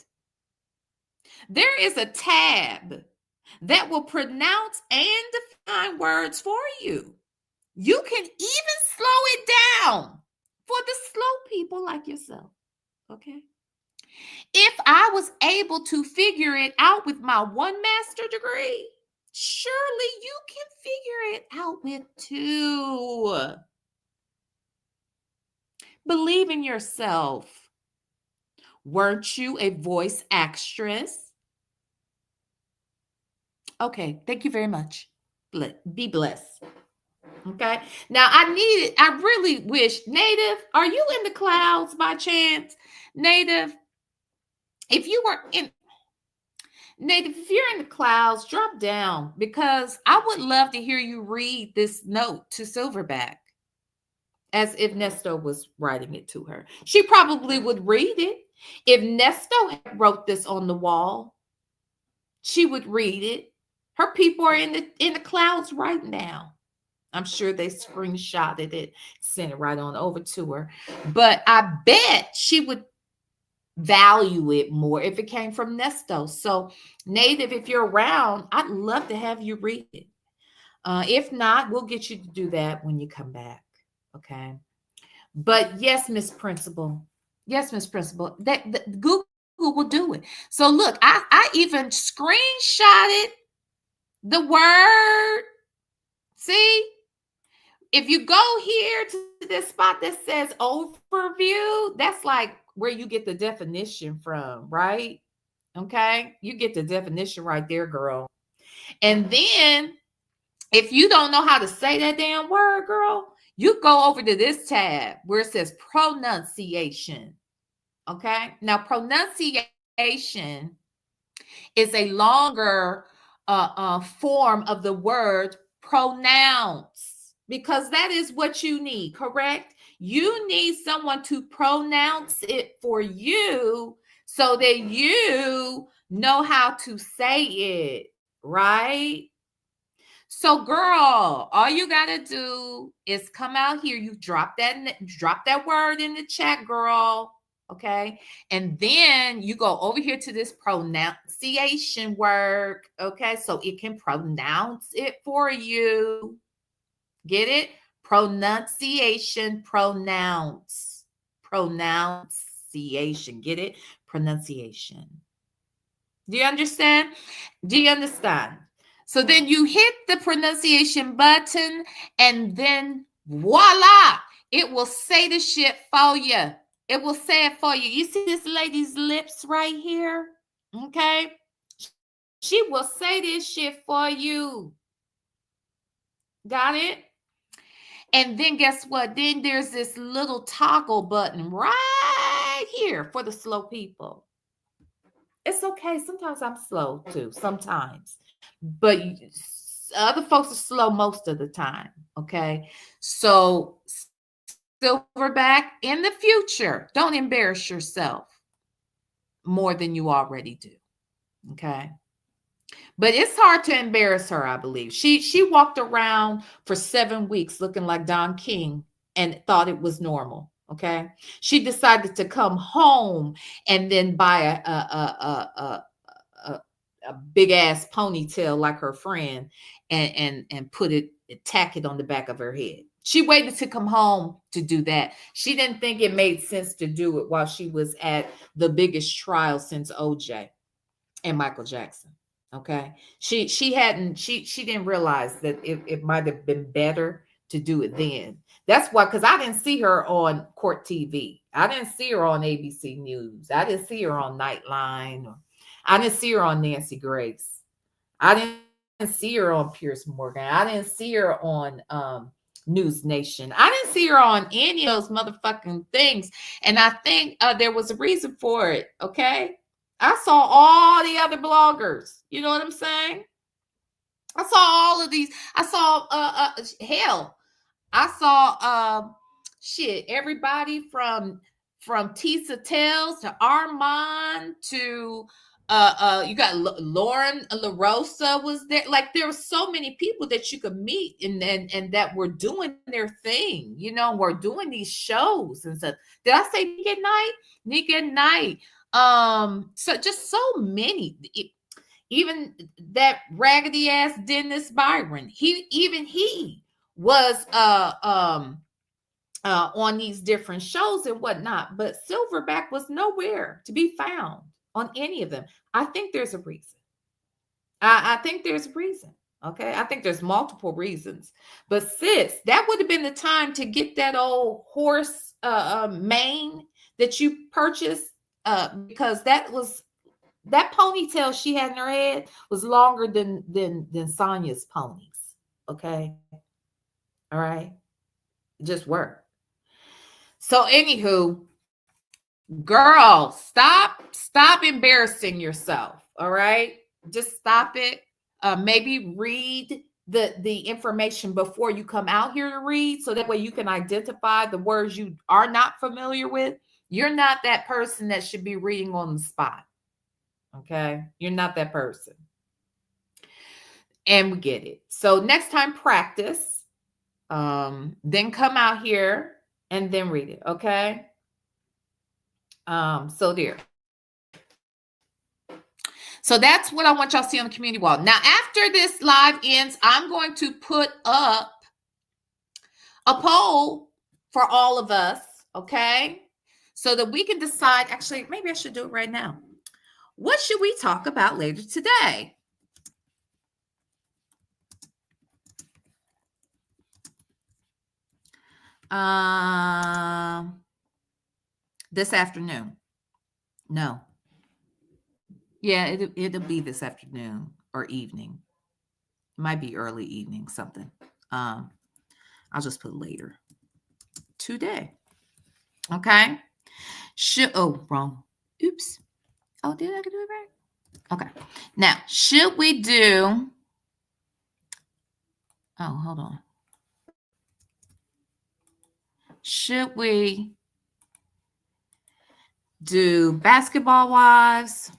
There is a tab that will pronounce and define words for you. You can even slow it down for the slow people like yourself. Okay. If I was able to figure it out with my one master degree, surely you can figure it out with two. Believe in yourself. Weren't you a voice actress? Okay, thank you very much. Be blessed. Okay. Now I really wish, Native, are you in the clouds by chance? Native, if you were in Native, if you're in the clouds, drop down because I would love to hear you read this note to Silverback as if Nesto was writing it to her. She probably would read it. If Nesto wrote this on the wall, she would read it. Her people are in the clouds right now. I'm sure they screenshotted it, sent it right on over to her. But I bet she would value it more if it came from Nesto. So, Native, if you're around, I'd love to have you read it. If not, we'll get you to do that when you come back. Okay. But yes, Miss Principal. Yes, Miss Principal. That Google will do it. So look, I even screenshotted the word. See? If you go here to this spot that says overview, that's like where you get the definition from, right? Okay. You get the definition right there, girl. And then if you don't know how to say that damn word, girl, you go over to this tab where it says pronunciation. Okay. Now, pronunciation is a longer form of the word pronounce, because that is what you need, correct? You need someone to pronounce it for you so that you know how to say it, right? So, girl, all you gotta do is come out here. You drop that word in the chat, girl. Okay. And then you go over here to this pronunciation word. Okay. So it can pronounce it for you. Get it? Pronunciation, pronunciation. Get it? Pronunciation. Do you understand? Do you understand? So then you hit the pronunciation button and then voila, it will say the shit for you. It will say it for you. You see this lady's lips right here? Okay. She will say this shit for you. Got it? And then guess what? Then there's this little toggle button right here for the slow people. It's okay. Sometimes I'm slow too. Sometimes. But other folks are slow most of the time. Okay. So, Silverback, in the future, don't embarrass yourself more than you already do. Okay. But it's hard to embarrass her, I believe. She walked around for 7 weeks looking like Don King and thought it was normal. Okay. She decided to come home and then buy a, a big ass ponytail like her friend and put it, tack it on the back of her head. She waited to come home to do that. She didn't think it made sense to do it while she was at the biggest trial since OJ and Michael Jackson. Okay. She didn't realize that it might have been better to do it then. That's why, because I didn't see her on Court TV. I didn't see her on ABC News. I didn't see her on Nightline, or I didn't see her on Nancy Grace. I didn't see her on Pierce Morgan. I didn't see her on News Nation. I didn't see her on any of those motherfucking things. And I think there was a reason for it. Okay. I saw all the other bloggers. You know what I'm saying? I saw all of these. I saw hell. I saw shit, everybody from Tisa Tells to Armand to you got Lauren LaRosa was there. Like there were so many people that you could meet and that were doing their thing, you know, were doing these shows and stuff. Did I say Nick at Night? Nick at Night. So just so many. Even that raggedy ass Dennis Byron, he was on these different shows and whatnot, but Silverback was nowhere to be found on any of them. I think there's a reason. I think there's a reason. Okay, I think there's multiple reasons, but sis, that would have been the time to get that old horse mane that you purchased, because that ponytail she had in her head was longer than Sonya's ponies. Okay. All right. It just worked. So anywho, girl, stop embarrassing yourself. All right. Just stop it. Maybe read the information before you come out here to read, so that way you can identify the words you are not familiar with. You're not that person that should be reading on the spot. Okay. You're not that person. And we get it. So next time, practice, then come out here and then read it. Okay. So there. So that's what I want y'all to see on the community wall. Now, after this live ends, I'm going to put up a poll for all of us. Okay. So that we can decide. Actually, maybe I should do it right now. What should we talk about later today? This afternoon. No. Yeah, it'll be this afternoon or evening. It might be early evening, something. I'll just put later today. Okay. Wrong. Oops. Oh, did I do it right? Okay. Now, should we do? Oh, hold on. Should we do Basketball Wives?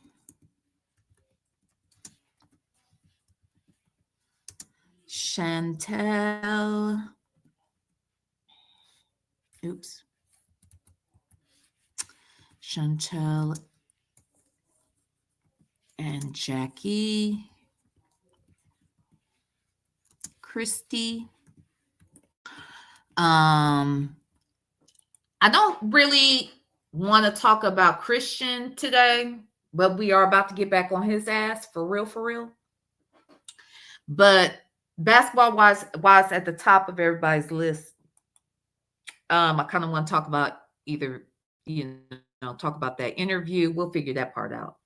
Chantel. Oops. Chantel and Jackie. Christy. I don't really want to talk about Christian today, but we are about to get back on his ass for real. But Basketball Wives at the top of everybody's list. I kind of want to talk about either, talk about that interview. We'll figure that part out.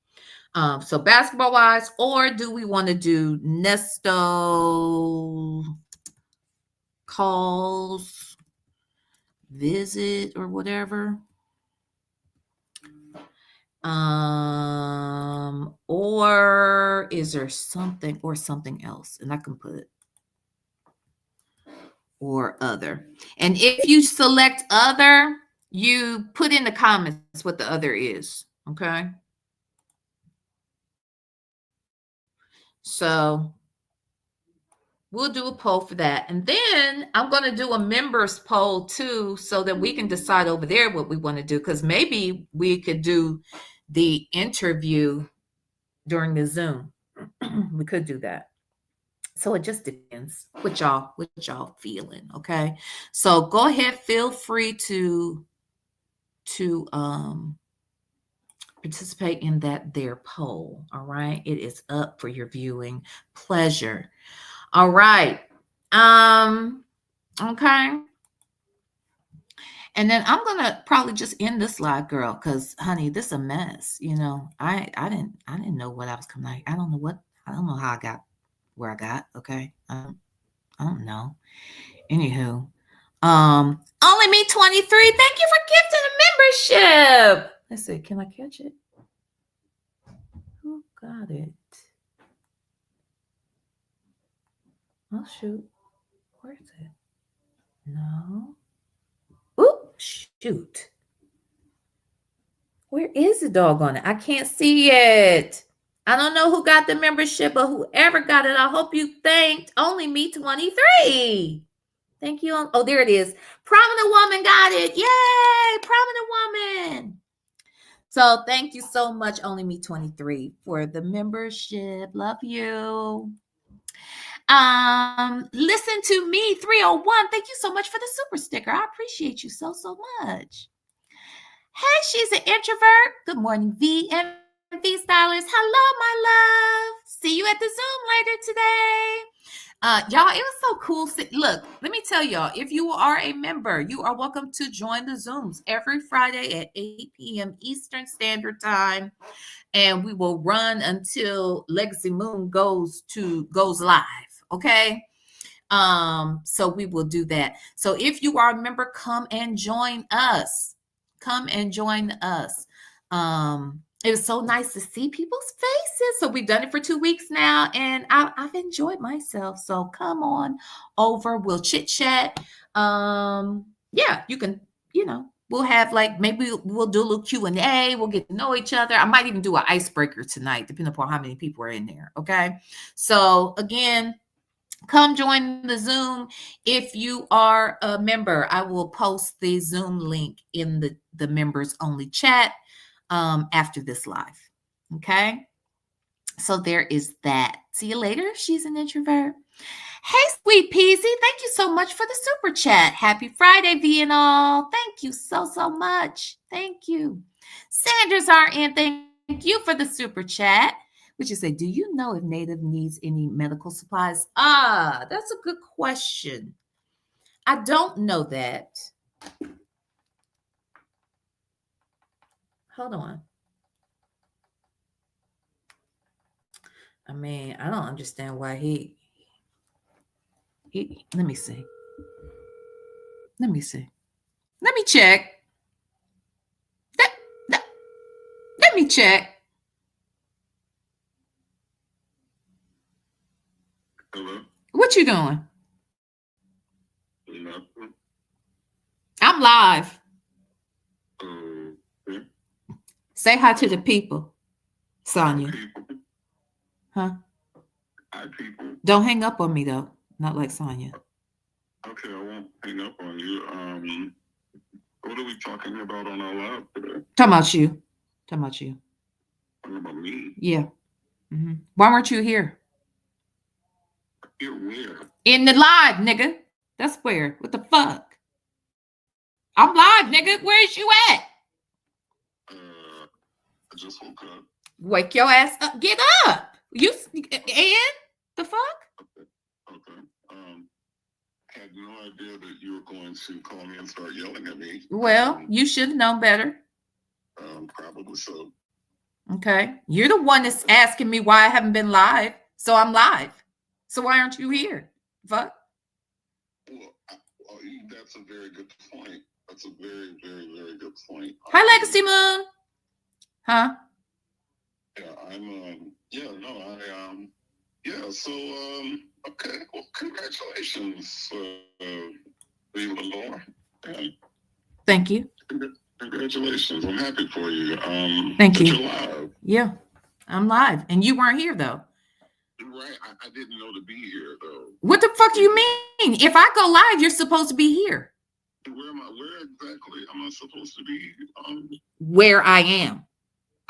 So Basketball Wives, or do we want to do Nesto calls, visit, or whatever? Or is there something or something else? And I can put or other. And if you select other, you put in the comments what the other is. Okay. So We'll do a poll for that. And then I'm going to do a members poll too, so that we can decide over there what we want to do. Because maybe we could do the interview during the Zoom. We could do that. So it just depends what y'all feeling. Okay. So go ahead, feel free to participate in that there poll. All right. It is up for your viewing pleasure. All right. Okay. And then I'm gonna probably just end this live, girl, because honey, this a mess. I didn't know what I was coming. I don't know how I got where I got. Okay. I don't know. Anywho, only me 23. Thank you for gifting a membership. Let's see. Can I catch it? Who got it? Oh shoot. Where is it? No. Oop, shoot. Where is the dog on it? I can't see it. I don't know who got the membership, but whoever got it, I hope you thanked only me 23. Thank you. Oh, there it is. Prominent woman got it. Yay! Prominent woman. So thank you so much, only me 23, for the membership. Love you. Listen to me 301. Thank you so much for the super sticker. I appreciate you so much. Hey, she's an introvert. Good morning, V and VStylers. Hello, my love. See you at the Zoom later today. Y'all, it was so cool. Look, let me tell y'all, if you are a member, you are welcome to join the Zooms every Friday at 8 p.m. Eastern Standard Time. And we will run until Legacy Moon goes live. Okay. So we will do that. So if you are a member, come and join us. It was so nice to see people's faces. So we've done it for 2 weeks now, and I've enjoyed myself. So come on over. We'll chit chat. Yeah, you can, we'll have maybe we'll do a little Q&A. We'll get to know each other. I might even do an icebreaker tonight, depending upon how many people are in there. Okay. So again, come join the Zoom. If you are a member, I will post the Zoom link in the members only chat after this live. Okay. So there is that. See you later. She's an introvert. Hey, Sweet Peasy. Thank you so much for the super chat. Happy Friday, V and all. Thank you so much. Thank you. Sanders RN, thank you for the super chat. Which is say, do you know if Native needs any medical supplies? That's a good question. I don't know that. Hold on. I mean, I don't understand why he let me see. Let me check. Let me check. Hello? What you doing? Nothing. I'm live. Okay. Say hi to the people, Sonia. People. Huh? Hi, people. Don't hang up on me, though. Not like Sonia. Okay, I won't hang up on you. What are we talking about on our live today? Talking about you. Talking about me? Yeah. Mm-hmm. Why weren't you here? Here where? In the live, nigga. That's where. What the fuck? I'm live, nigga. Where's you at? I just woke up. Wake your ass up. Get up. You and the fuck? Okay. I had no idea that you were going to call me and start yelling at me. Well, you should have known better. Probably so. Okay. You're the one that's asking me why I haven't been live. So I'm live. So why aren't you here? Fuck. Well, that's a very good point. That's a very, very, very good point. Hi, Legacy Moon. Huh? Yeah, so, okay, well, congratulations, Laura. Thank you. Congratulations. I'm happy for you. Thank you. You're live. Yeah, I'm live. And you weren't here, though. Right. I didn't know to be here though. What the fuck do you mean? If I go live, you're supposed to be here. Where am I? Where exactly am I supposed to be? Where I am.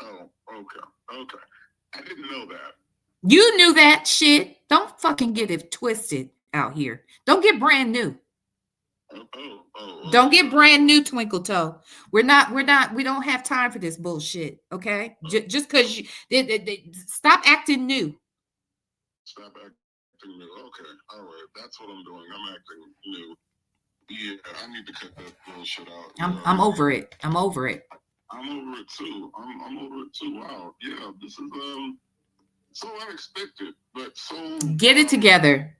Oh, okay. Okay. I didn't know that. You knew that shit. Don't fucking get it twisted out here. Don't get brand new. Don't get brand new, Twinkle Toe. We don't have time for this bullshit. Okay, just because stop acting new. Stop acting new. Okay, all right. That's what I'm doing. I'm acting new. Yeah, I need to cut that bullshit out. I'm over it. I'm over it. I'm over it too. I'm over it too. Wow. Yeah, this is so unexpected, but so get it together.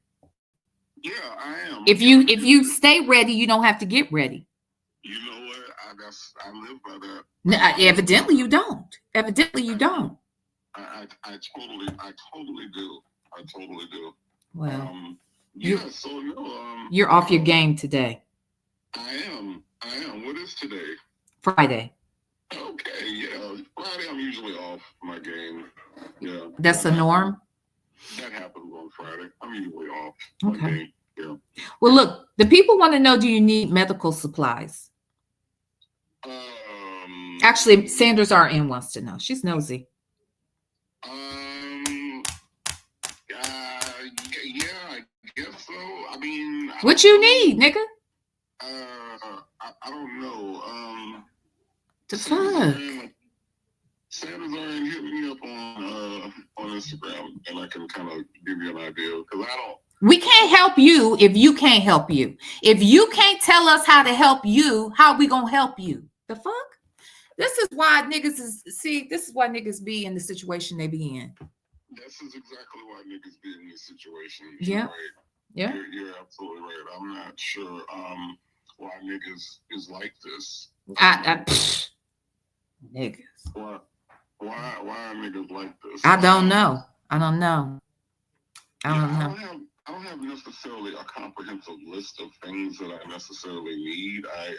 Yeah, I am. If you stay ready, you don't have to get ready. You know what? I live by that. No, evidently you don't. Evidently you don't. I totally do. I totally do. Well, so no. You're off your game today. I am. What is today? Friday. Okay, yeah. Friday I'm usually off my game. Yeah. That's the norm? That happens on Friday. I'm usually off. Okay. Yeah. Well, look, the people want to know, do you need medical supplies? Actually, Sanders RN wants to know. She's nosy. Yeah, I guess so. I mean, what you need, nigga? I don't know. The fuck? Sanders RN hit me up on Instagram, and I can kind of give you an idea because I don't. We can't help you if you can't help you. If you can't tell us how to help you, how are we gonna help you? The fuck? This is why niggas be in the situation they be in. This is exactly why niggas be in this situation. Yeah. Right. Yeah. You're absolutely right. I'm not sure why niggas is like this. Niggas. Why are niggas like this? I don't know. I don't know. I don't have necessarily a comprehensive list of things that I necessarily need. I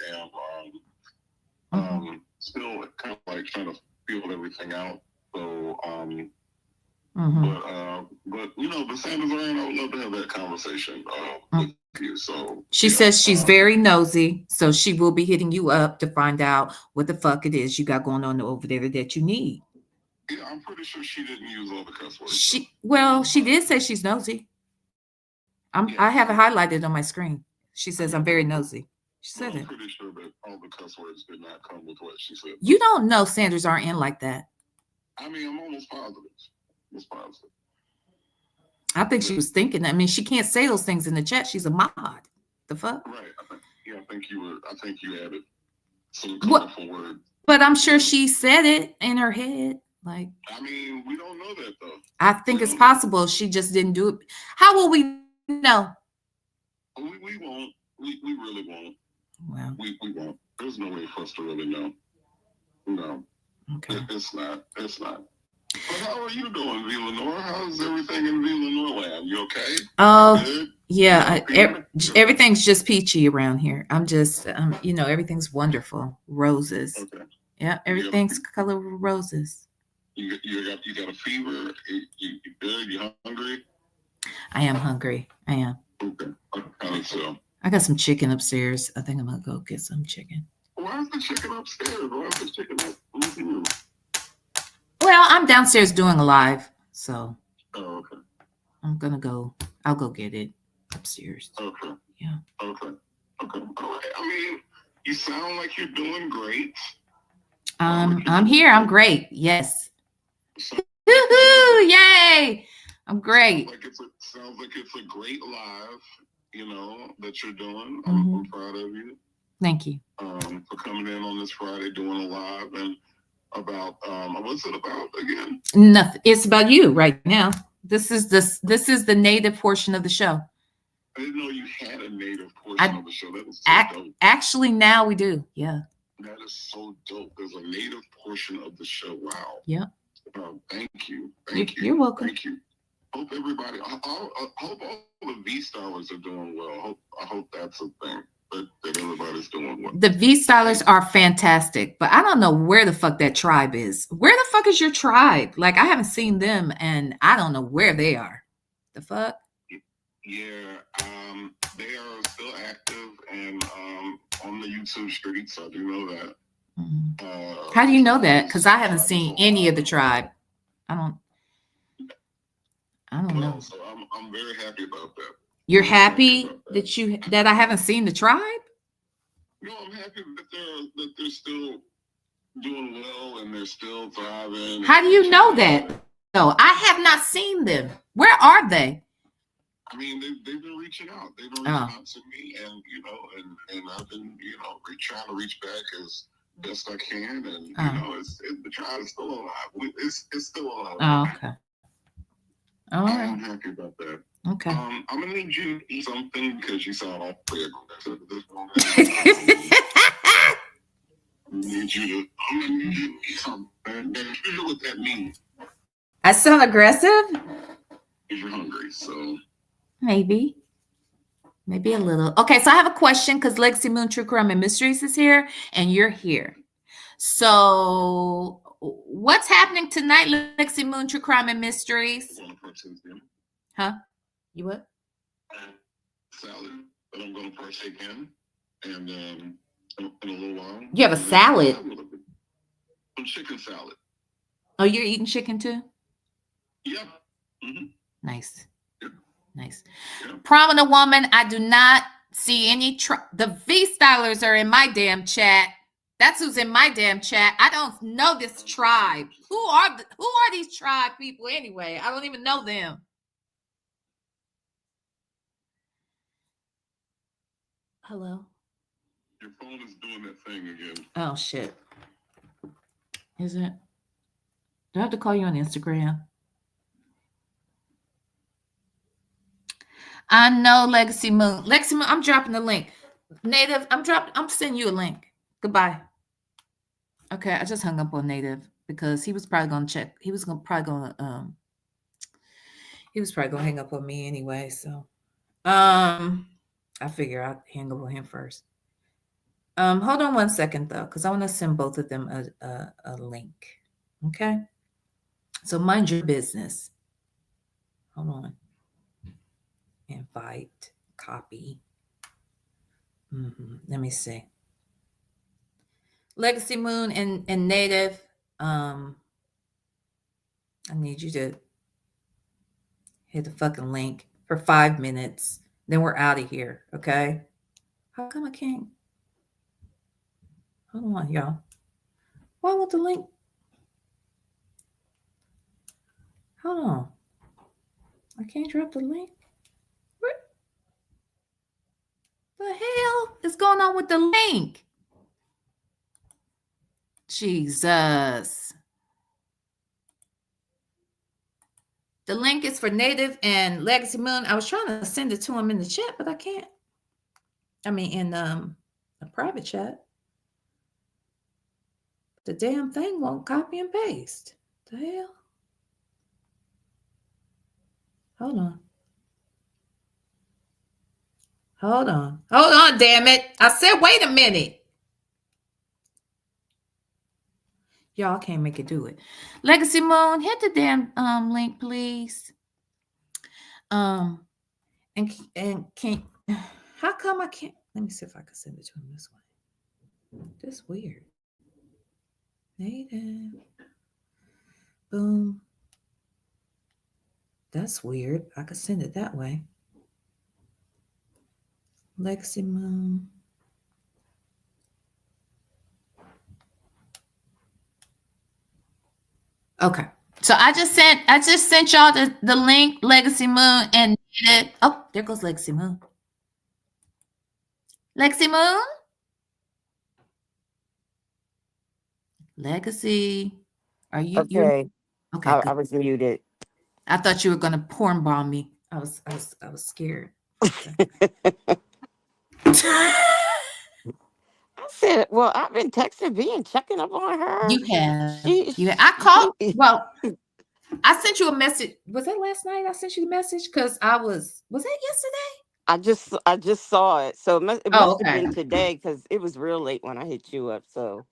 am still kind of like trying to feel everything out. So but you know, the Sanders RN, I would love to have that conversation with you. So she says she's very nosy, so she will be hitting you up to find out what the fuck it is you got going on over there that you need. Yeah, I'm pretty sure she didn't use all the cuss words. She did say she's nosy. I have it highlighted on my screen. She says I'm very nosy. She said it. I'm pretty sure that all the cuss words did not come with what she said. You don't know Sanders RN like that. I mean, I'm almost positive. I think she was thinking. I mean, she can't say those things in the chat. She's a mod. The fuck? Right. I think you added some colorful words. But I'm sure she said it in her head. Like, I mean, we don't know that though. I think it's possible she just didn't do it. How will we know? We won't. We really won't. Well, we won't. There's no way for us to really know. No. Okay. It's not. But how are you doing, V. Lenore? How's everything in V. Lenore land? You okay? Oh, yeah. Everything's just peachy around here. I'm just, everything's wonderful. Roses. Okay. Yeah, everything's color roses. You got a fever? You good? You hungry? I am hungry. I am. Okay. So. I got some chicken upstairs. I think I'm gonna go get some chicken. Why is the chicken upstairs? Why is the chicken up with you? Well, I'm downstairs doing a live, so. Oh, okay. I'll go get it upstairs. Okay. Yeah. Okay. All right. I mean, you sound like you're doing great. I'm here. I'm great. Yes. Woohoo! Yay! I'm great. Sounds like it's a great live, that you're doing. I'm proud of you. Thank you. For coming in on this Friday doing a live and about what's it about again? Nothing. It's about you right now. This is the native portion of the show. I didn't know you had a native portion of the show. That was so dope. Actually, now we do. Yeah. That is so dope. There's a native portion of the show. Wow. Yeah. Thank you. You're welcome. Thank you. Hope everybody. I hope all the VStylers are doing well. I hope that's a thing. that everybody's doing well. The VStylers are fantastic, but I don't know where the fuck that tribe is. Where the fuck is your tribe? Like, I haven't seen them, and I don't know where they are. The fuck? Yeah, they are still active and on the YouTube streets. I do know that. Mm-hmm. How do you know that? Because I haven't seen any of the tribe. I don't know. So I'm very happy about that. You're happy that I haven't seen the tribe? No, I'm happy that they're still doing well and they're still thriving. How do you know that? No, I have not seen them. Where are they? I mean, they've been reaching out. They've been reaching out to me, and and I've been trying to reach back as best I can, and the tribe is still alive. It's still alive. Oh, okay. All right. I'm happy about that. Okay. I'm gonna need you to eat something because you sound awfully aggressive at this moment. I'm gonna need you to eat something. And you know what that means. I sound aggressive? If you're hungry, so. Maybe a little. Okay, so I have a question because Legacy Moon True Crime and Mysteries is here and you're here. So what's happening tonight, Legacy Moon True Crime and Mysteries? Huh? You what? Salad that I'm going to partake in, and in a little while. You have a salad? Some chicken salad. Oh, you're eating chicken too? Yeah. Mm-hmm. Nice. Yep. Nice. Yep. Prominent woman, I do not see any. The VStylers are in my damn chat. That's who's in my damn chat. I don't know this tribe. Who are these tribe people anyway? I don't even know them. Hello? Your phone is doing that thing again. Oh, shit. Is it? Do I have to call you on Instagram? I know, Legacy Moon. Legacy Moon, I'm dropping the link. Native, I'm sending you a link. Goodbye. Okay, I just hung up on Native because he was probably going to check. He was probably going to hang up on me anyway. So, I figure I'd hang up on him first. Hold on one second though, because I want to send both of them a link. Okay. So mind your business. Hold on. Invite, copy. Let me see. Legacy Moon and Native. I need you to hit the fucking link for 5 minutes. Then we're out of here. Okay. How come I can't? Hold on, y'all. Why won't the link? Hold on. I can't drop the link. What the hell is going on with the link? Jesus. The link is for Native and Legacy Moon. I was trying to send it to him in the chat, but I can't. I mean, in a private chat. The damn thing won't copy and paste. The hell? Hold on. Hold on, damn it. I said, wait a minute. Y'all can't make it do it. Legacy Moon, hit the damn link, please. And can't, how come I can't? Let me see if I can send it to him this way. That's weird. Native. Boom. That's weird. I could send it that way. Legacy Moon. Okay. So I just sent y'all the link, Legacy Moon, and oh, there goes Legacy Moon. Legacy Moon? Legacy. Are you okay? Okay. I was muted. I thought you were gonna porn bomb me. I was scared. I said, well, I've been texting V and checking up on her. You have. I called. Well, I sent you a message. Was that last night? I sent you the message because was that yesterday? I just saw it. So it Oh, must have okay. been today because it was real late when I hit you up. So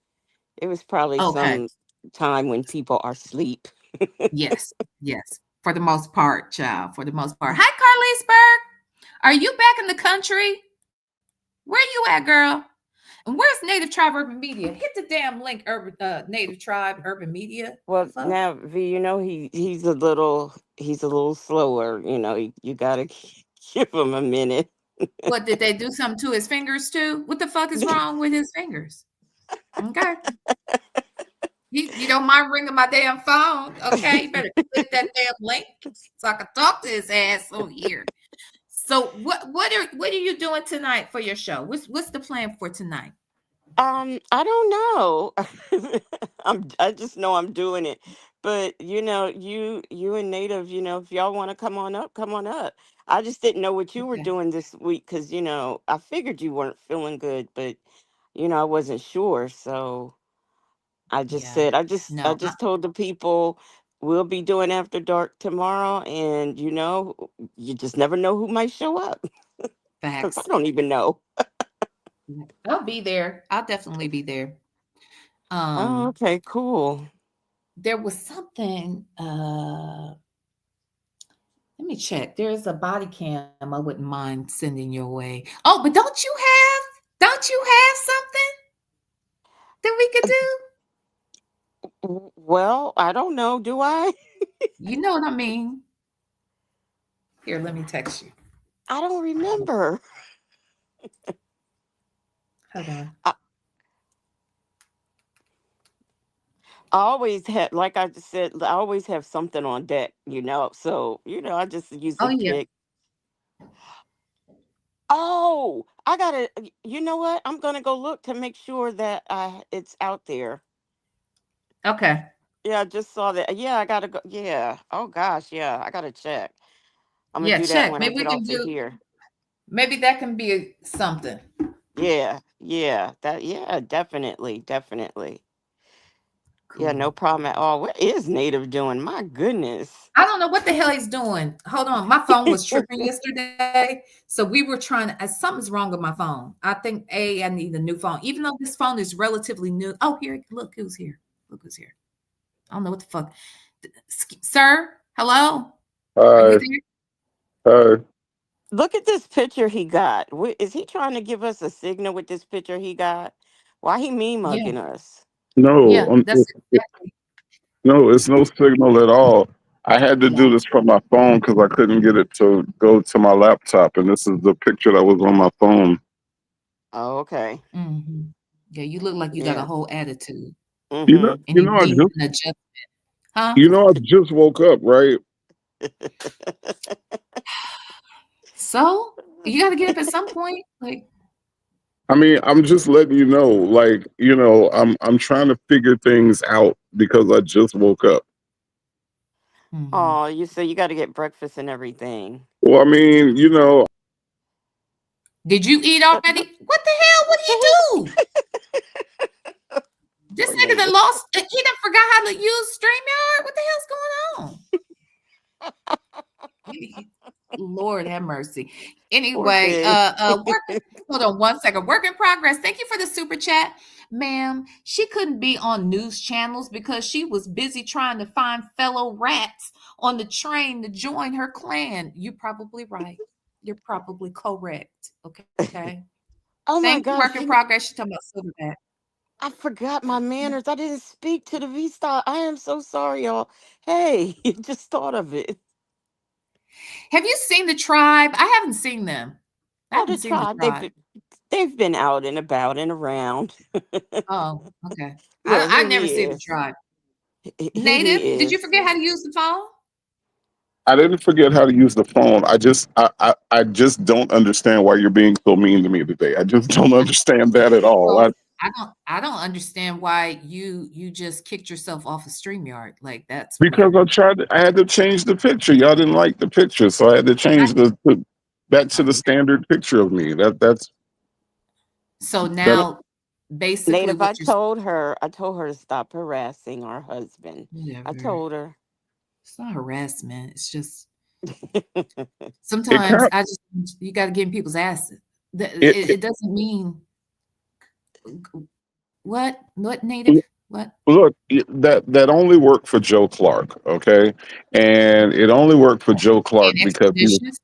it was probably Okay. some time when people are asleep. Yes. Yes. For the most part, child. For the most part. Hi, Carlisberg. Are you back in the country? Where you at, girl? And where's Native Tribe Urban Media? Hit the damn link, Urban Native Tribe Urban Media. The Well, fuck? now V, he's a little slower. You gotta give him a minute. What did they do something to his fingers too? What the fuck is wrong with his fingers? Okay. You don't mind ringing my damn phone. Okay. You better click that damn link so I can talk to his ass on here. So what are you doing tonight for your show? What's the plan for tonight? I don't know. I just know I'm doing it. But you and Native, if y'all want to come on up, come on up. I just didn't know what you were Okay. doing this week because I figured you weren't feeling good, but I wasn't sure. So I just Yeah. said I No, just told the people we'll be doing after dark tomorrow, and you just never know who might show up because I facts. don't even know. I'll be there. I'll definitely be there. Oh, Um, okay, cool. there was something, let me check. There's a body cam I wouldn't mind sending your way. Oh, but don't you have something that we could do? Well, I don't know. Do I? You know what I mean? Here, let me text you. I don't remember. Hold on. I, I always had, like I just said, I always have something on deck. So I just Oh usually yeah. pick. Oh, I gotta. You know what? I'm gonna go look to make sure that it's out there. Okay. Yeah, I just saw that. Yeah, I gotta go. Yeah. Oh gosh. Yeah, I gotta check. I'm gonna Yeah, do that check. when I Maybe we get can off of do. here. Maybe that can be something. Yeah. Yeah. That. Yeah. Definitely. Definitely. Yeah. Cool. No problem at all. What is Native doing? My goodness. I don't know what the hell he's doing. Hold on. My phone was tripping yesterday. So we were trying to, something's wrong with my phone. I think I need a new phone. Even though this phone is relatively new. Oh, here, look who's here. Look who's here. I don't know what the fuck. Sir, hello? Are you Hi, there? hi. Look at this picture he got. Is he trying to give us a signal with this picture he got? Why he mean Yeah. mugging us? No, Yeah. That's exactly. no, it's no signal at all. I had to Yeah. do this from my phone because I couldn't get it to go to my laptop, and this is the picture that was on my phone. Oh, okay. Mhm. Yeah, you look like you got a Yeah. whole attitude Mm-hmm. and you need an adjustment. Huh? I just woke up, right? So you got to get up at some point. Like, I mean, I'm just letting you know, like, I'm trying to figure things out because I just woke up. mhm. Oh, you say you got to get breakfast and everything. Well, I mean, Did you eat What already? What the hell? What do the you hell? do? This Poor nigga done Native. lost. He done forgot how to use StreamYard. What the hell's going on? Lord have mercy. Poor Anyway, thing. work. Hold on one second. Work in progress. Thank you for the super chat, ma'am. She couldn't be on news channels because she was busy trying to find fellow rats on the train to join her clan. You're probably right. You're probably correct. Okay. Oh Thank my you, work in gosh. progress. She's talking about silverback. I forgot my manners. I didn't speak to the V Star. I am so sorry, y'all. Hey, just thought of it. Have you seen the tribe? I haven't seen them. I Oh, haven't the seen the tribe. They've tribe. been, they've been out and about and around. Oh, okay. Yeah, I here never he see the is. tribe. Here he Native, did you is. forget how to use the phone? I didn't forget how to use the phone. I just don't understand why you're being so mean to me today. I just don't understand that at all. Well, I don't understand why you just kicked yourself off of StreamYard. Like that's Because weird. I had to change the picture. Y'all didn't like the picture, so I had to I, change back to the standard picture of me. so That. now basically Native, what you're I told her to stop harassing our husband. I whatever. told her. It's not harassment. It's just It sometimes kind I just You got to get in people's asses. It, It doesn't mean what native it what look that only worked for Joe Clark, okay, and it only worked for Joe Clark being expeditious.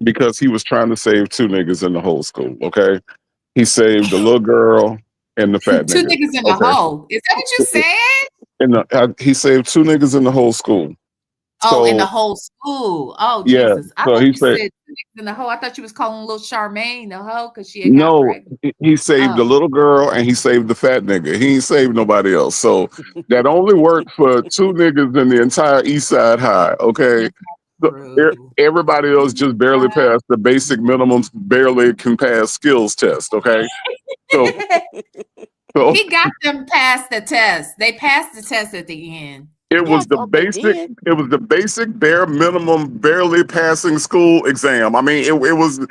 because he was trying to save two niggas in the whole school, okay. He saved the little girl and the fat Two nigga, niggas in a okay. hole. Is that what you said? And he saved two niggas in the whole school. Oh, in the So whole school. Oh, yeah, Jesus. I so thought he you said said two niggas in the hole. I thought you was calling little Charmaine the hoe because she had got no. pregnant. He saved the Oh, little girl and he saved the fat nigga. He ain't saved nobody else. So that only worked for two niggas in the entire East Side High. Okay, that's so true. everybody else just barely passed the basic minimums, barely can pass skills test. Okay, so so He got them past the test. They passed the test at the end. it Yeah, I was the thought they basic. did. It was the basic bare minimum, barely passing school exam. I mean, it was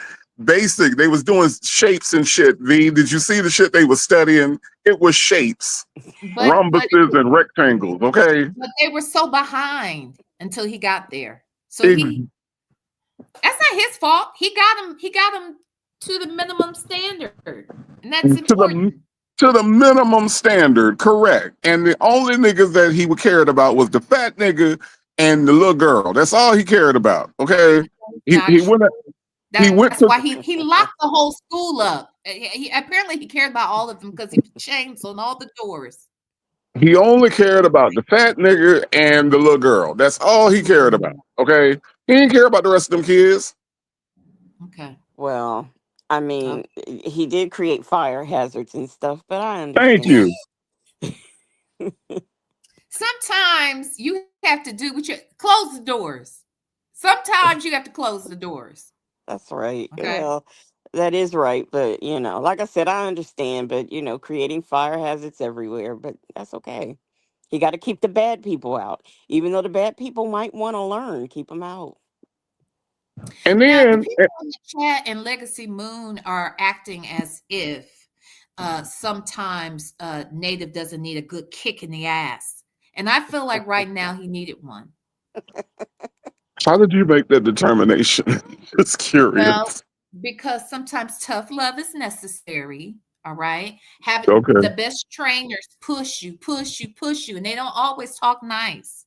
basic. They was doing shapes and shit. V, did you see the shit they was studying? It was shapes, But rhombuses, and rectangles. Okay, but they were so behind until he got there. So Ex- that's not his fault. He got him to the minimum standard. And that's to the important. to the minimum standard, correct. And the only niggas that he cared about was the fat nigga and the little girl. That's all he cared about. Okay, he Not he true. went he That's went why to he locked the whole school up. Apparently he cared about all of them because he put chains on all the doors. He only cared about the fat nigga and the little girl. That's all he cared about. Okay, he didn't care about the rest of them kids. Okay. Well, I Okay. mean, he did create fire hazards and stuff, but I Thank understand. you. Sometimes you have to do what you close the doors. Sometimes you have to close the doors. That's right. Okay. Well, that is right. But, like I said, I understand. But, creating fire hazards everywhere, but that's okay. You got to keep the bad people out. Even though the bad people might want to learn, keep them out. And Now, the then people in the chat and Legacy Moon are acting as if sometimes Native doesn't need a good kick in the ass. And I feel like right now he needed one. how did you make that determination? Just Well, curious. because sometimes tough love is necessary. All right. Have Okay. the best trainers push you, push you, push you, and they don't always talk nice.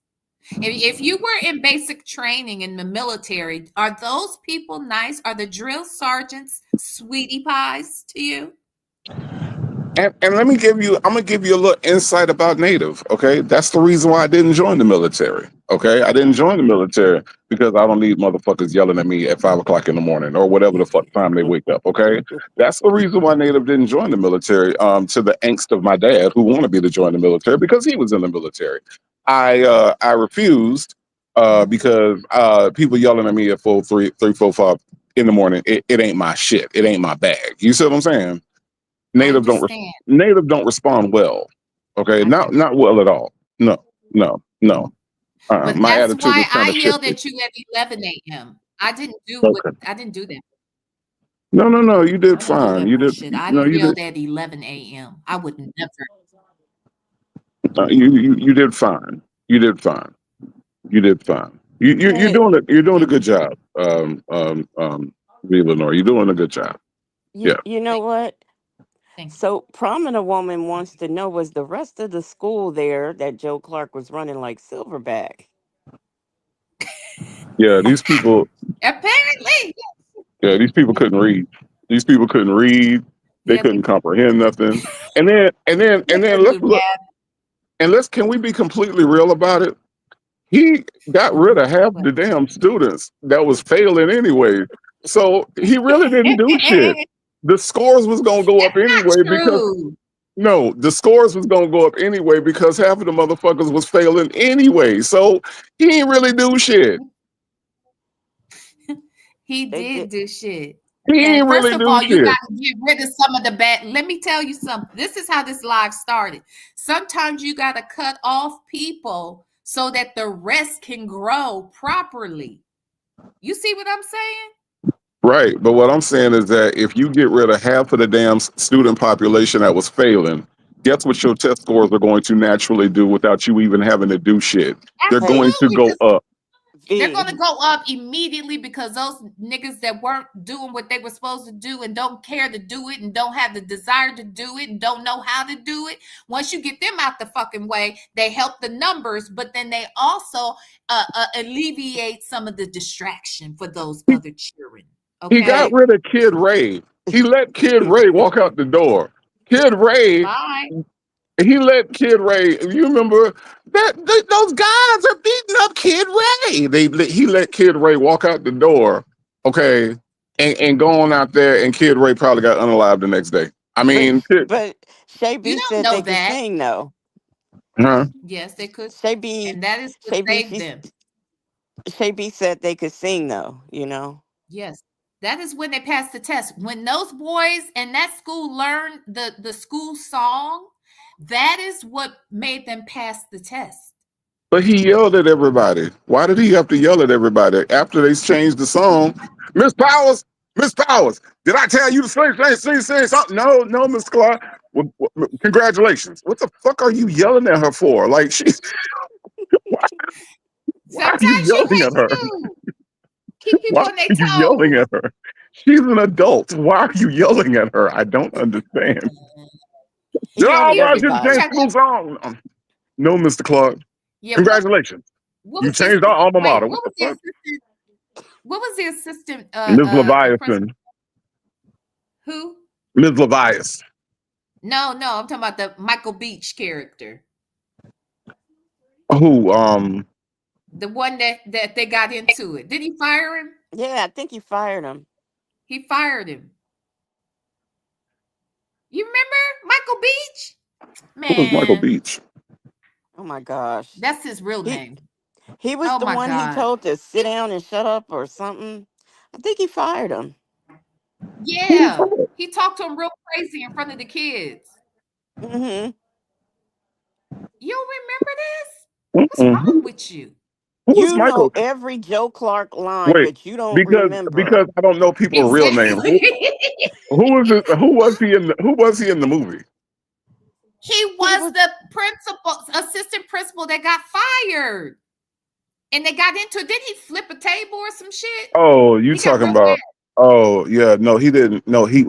If you were in basic training in the military, are those people nice? Are the drill sergeants sweetie pies to you? And let me I'm gonna give you a little insight about Native. Okay, that's the reason why I didn't join the military. Okay, I didn't join the military because I don't need motherfuckers yelling at me at 5 o'clock in the morning or whatever the fuck time they wake up. Okay, that's the reason why Native didn't join the military. To the angst of my dad, who wanted me to join the military because he was in the military. I refused because people yelling at me at 4, 3, 3, 4, 5 in the morning. It ain't my shit. It ain't my bag. You see what I'm saying? I Native don't understand. native don't respond well. Okay, I got not you. well at all. No, no, no. But My that's attitude why is kind I of yelled shifted. at you at 11 a.m. Okay. I didn't do that. No, no, no. You I did didn't do fine. that You did. bullshit. I No, you did. yelled at 11 a.m. I would never. You did fine. You did fine. You did fine. You're Hey, doing it. You're doing a Thank good you. job. Lenore, you're doing a good job. you, Yeah. you know Thank what? thank you. So, Prominent Woman wants to know, was the rest of the school there that Joe Clark was running like Silverback? Yeah. These people. Apparently, Yeah. These people couldn't read. These people couldn't read. They yeah, couldn't comprehend nothing. And they then couldn't let's do look. math. And let's. Can we be completely real about it? He got rid of half Well, the damn students that was failing anyway. So he really didn't do shit. that's The scores was gonna go up not anyway because true. no, the scores was gonna go up anyway because half of the motherfuckers was failing anyway. So he ain't really do shit. He They did did. do shit. He Okay. ain't First really of do all, you got shit. to get rid of some of the bad. Let me tell you something. This is how this live started. Sometimes you got to cut off people so that the rest can grow properly. You see what I'm saying? Right. But what I'm saying is that if you get rid of half of the damn student population that was failing, guess what your test scores are going to naturally do without you even having to do shit? They're Hey, going to Absolutely. go up. They're going to V. go up immediately because those niggas that weren't doing what they were supposed to do and don't care to do it and don't have the desire to do it and don't know how to do it. Once you get them out the fucking way, they help the numbers, but then they also alleviate some of the distraction for those He, other children. he got Okay. rid of Kid Ray. He let Kid Ray walk out the door. Kid Ray, Bye. he let Kid Ray. You remember that those guys are beating up Kid Ray. He let Kid Ray walk out the door. Okay, and go on out there, and Kid Ray probably got unalived the next day. I But mean, but Shay You B don't said know they could that. sing though. huh? Yes, they could. Shay B And that is what Shay B saved she, them. Shay B said they could sing though. You know. Yes. That is when they passed the test. When those boys in that school learned the school song, that is what made them pass the test. But he yelled at everybody. Why did he have to yell at everybody after they changed the song? Miss Powers, Miss Powers, did I tell you to sing something? No, no, Miss Clark. Congratulations. What the fuck are you yelling at her for? Like, why, why are you Sometimes you yelling at have her? to keep Why people on their are you yelling toes. at her? She's an adult. Why are you yelling at her? I don't understand. He No, yelled He at but I was should have changed everybody. school song. No, Mr. Clark. yeah, Congratulations. what You was the changed our alma wait, mater. What the fuck? what was the assistant Ms. the principal Leviathan. who? Ms. Leviathan. No, I'm talking about the Michael Beach character. Who? The one that they got into it. Did he fire him? Yeah, I think he fired him. He fired him. You remember Michael Beach? What was Michael Man, Beach? Oh my gosh. that's his real He name. he was Oh the my one he God. told to sit down and shut up or something. I think he fired him. Who was Yeah. that? He talked to him real crazy in front of the kids. Hmm. You don't remember this? What's Mm-mm. wrong with you? Who was You know Michael? every Joe Clark line, Wait, but you don't because remember. because I don't know people's real name. Exactly. Who was it? Who was he in the movie? He He was was the assistant principal that got fired. And they got into it. Did he flip a table or some shit? Oh, you He got talking real about? mad. Oh, yeah. No, he didn't. No, he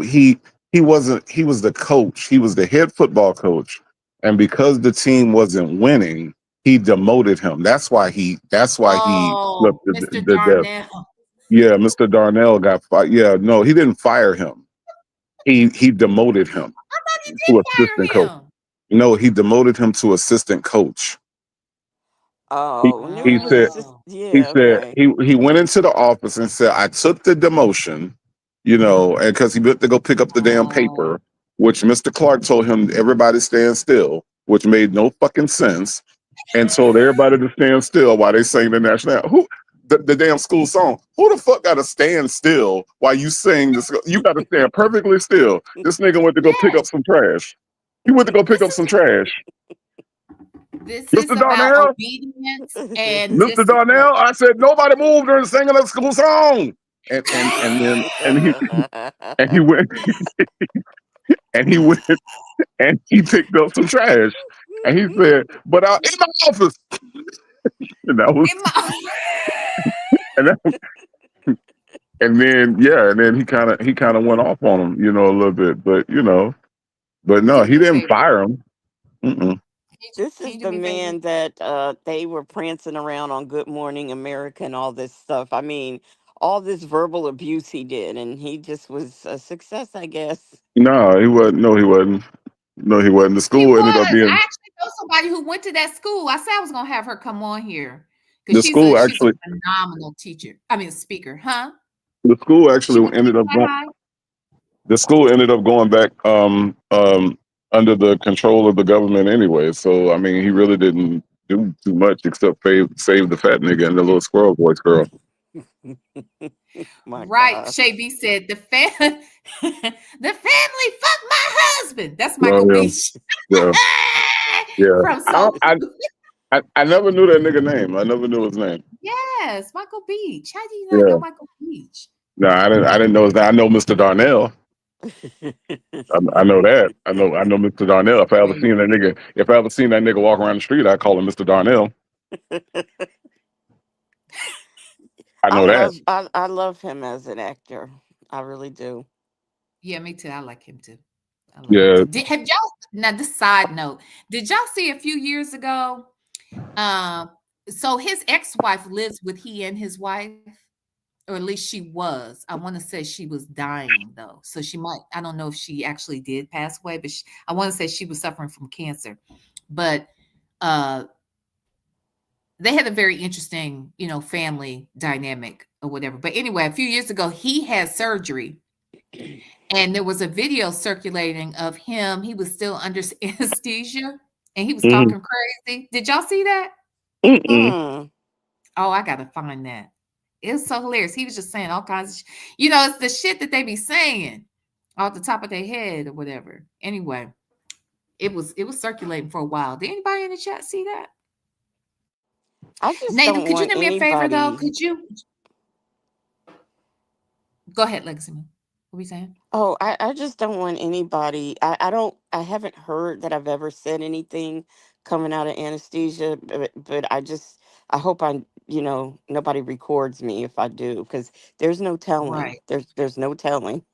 wasn't. He was the coach. He was the head football coach, and because the team wasn't winning, he demoted him. That's why he Oh, flipped Mr. the desk. Darnell. Yeah, Mr. Darnell got fired. Yeah, no, he didn't fire him. He demoted him I thought he to did assistant coach. fire him. No, he demoted him to assistant coach. He oh no, he he was said assist. Oh. he Yeah, said okay. he went into the office and said, I took the demotion, you know, and because he went to go pick up the damn Oh. paper, which Mr. Clark told him everybody stand still, which made no fucking sense, and told everybody to stand still while they sang the national who the damn school song. Who the fuck got to stand still while you sing this? You got to stand perfectly still. This nigga went to go pick Yes. up some trash. He went to go pick This up is some trash. this is Mr. about Darnell, obedience and Mr. discipline. Darnell, I said nobody moved during singing the school song. And he went and he went and he picked up some trash. And he said, but in my office. And that was In my- and that, and then yeah, and then he kinda went off on him, you know, a little bit. But but no, do he me a didn't favor. fire him. Mm-mm. This Can is you do the me a favor? man that they were prancing around on Good Morning America and all this stuff. I mean, all this verbal abuse he did, and he just was a success, I guess. No, he wasn't. No, he wasn't. No, he wasn't. The He school ended up was. I being actually know somebody who went to that school. I said I was gonna have her come on here because the school she's a actually phenomenal teacher. I mean speaker, huh? the school She actually went to ended up Eastside going High. the school ended up going back under the control of the government anyway. So I mean, he really didn't do too much except save the fat nigga and the little squirrel voice girl. My Right. God. Shay B said the family fucked my husband. That's Oh Michael yeah, Beach. yeah, yeah. From I don't, Soul I, Food. I never knew that nigga name. I never knew his name. Yes, Michael Beach. How do you not know Yeah, Michael Beach? no, I didn't know his name. I know Mr. Darnell. I know that. I know Mr. Darnell. If I ever Crazy. seen that nigga, if I ever seen that nigga walk around the street, I call him Mr. Darnell. I know that. I love him as an actor. I really do. Yeah, me too. I like him too. I like him Yeah. too. Have y'all now this side note, did y'all see a few years ago? Um, so his ex-wife lives with he and his wife, or at least she was. I want to say she was dying though. So she might, I don't know if she actually did pass away, but I want to say she was suffering from cancer. But uh they had a very interesting, family dynamic or whatever. But anyway, a few years ago, he had surgery, and there was a video circulating of him. He was still under anesthesia, and he was Mm-hmm. talking crazy. Did y'all see that? Mm-mm. Hmm. Oh, I gotta find that. It was so hilarious. He was just saying all kinds of, it's the shit that they be saying off the top of their head or whatever. Anyway, it was circulating for a while. Did anybody in the chat see that? I just Nathan, don't could you want do me a favor though? anybody. Could you go ahead, Legacy? What were we saying? Oh, I just don't want anybody. I don't. I haven't heard that I've ever said anything coming out of anesthesia, but I hope nobody records me if I do, because there's no telling. Right, There's no telling.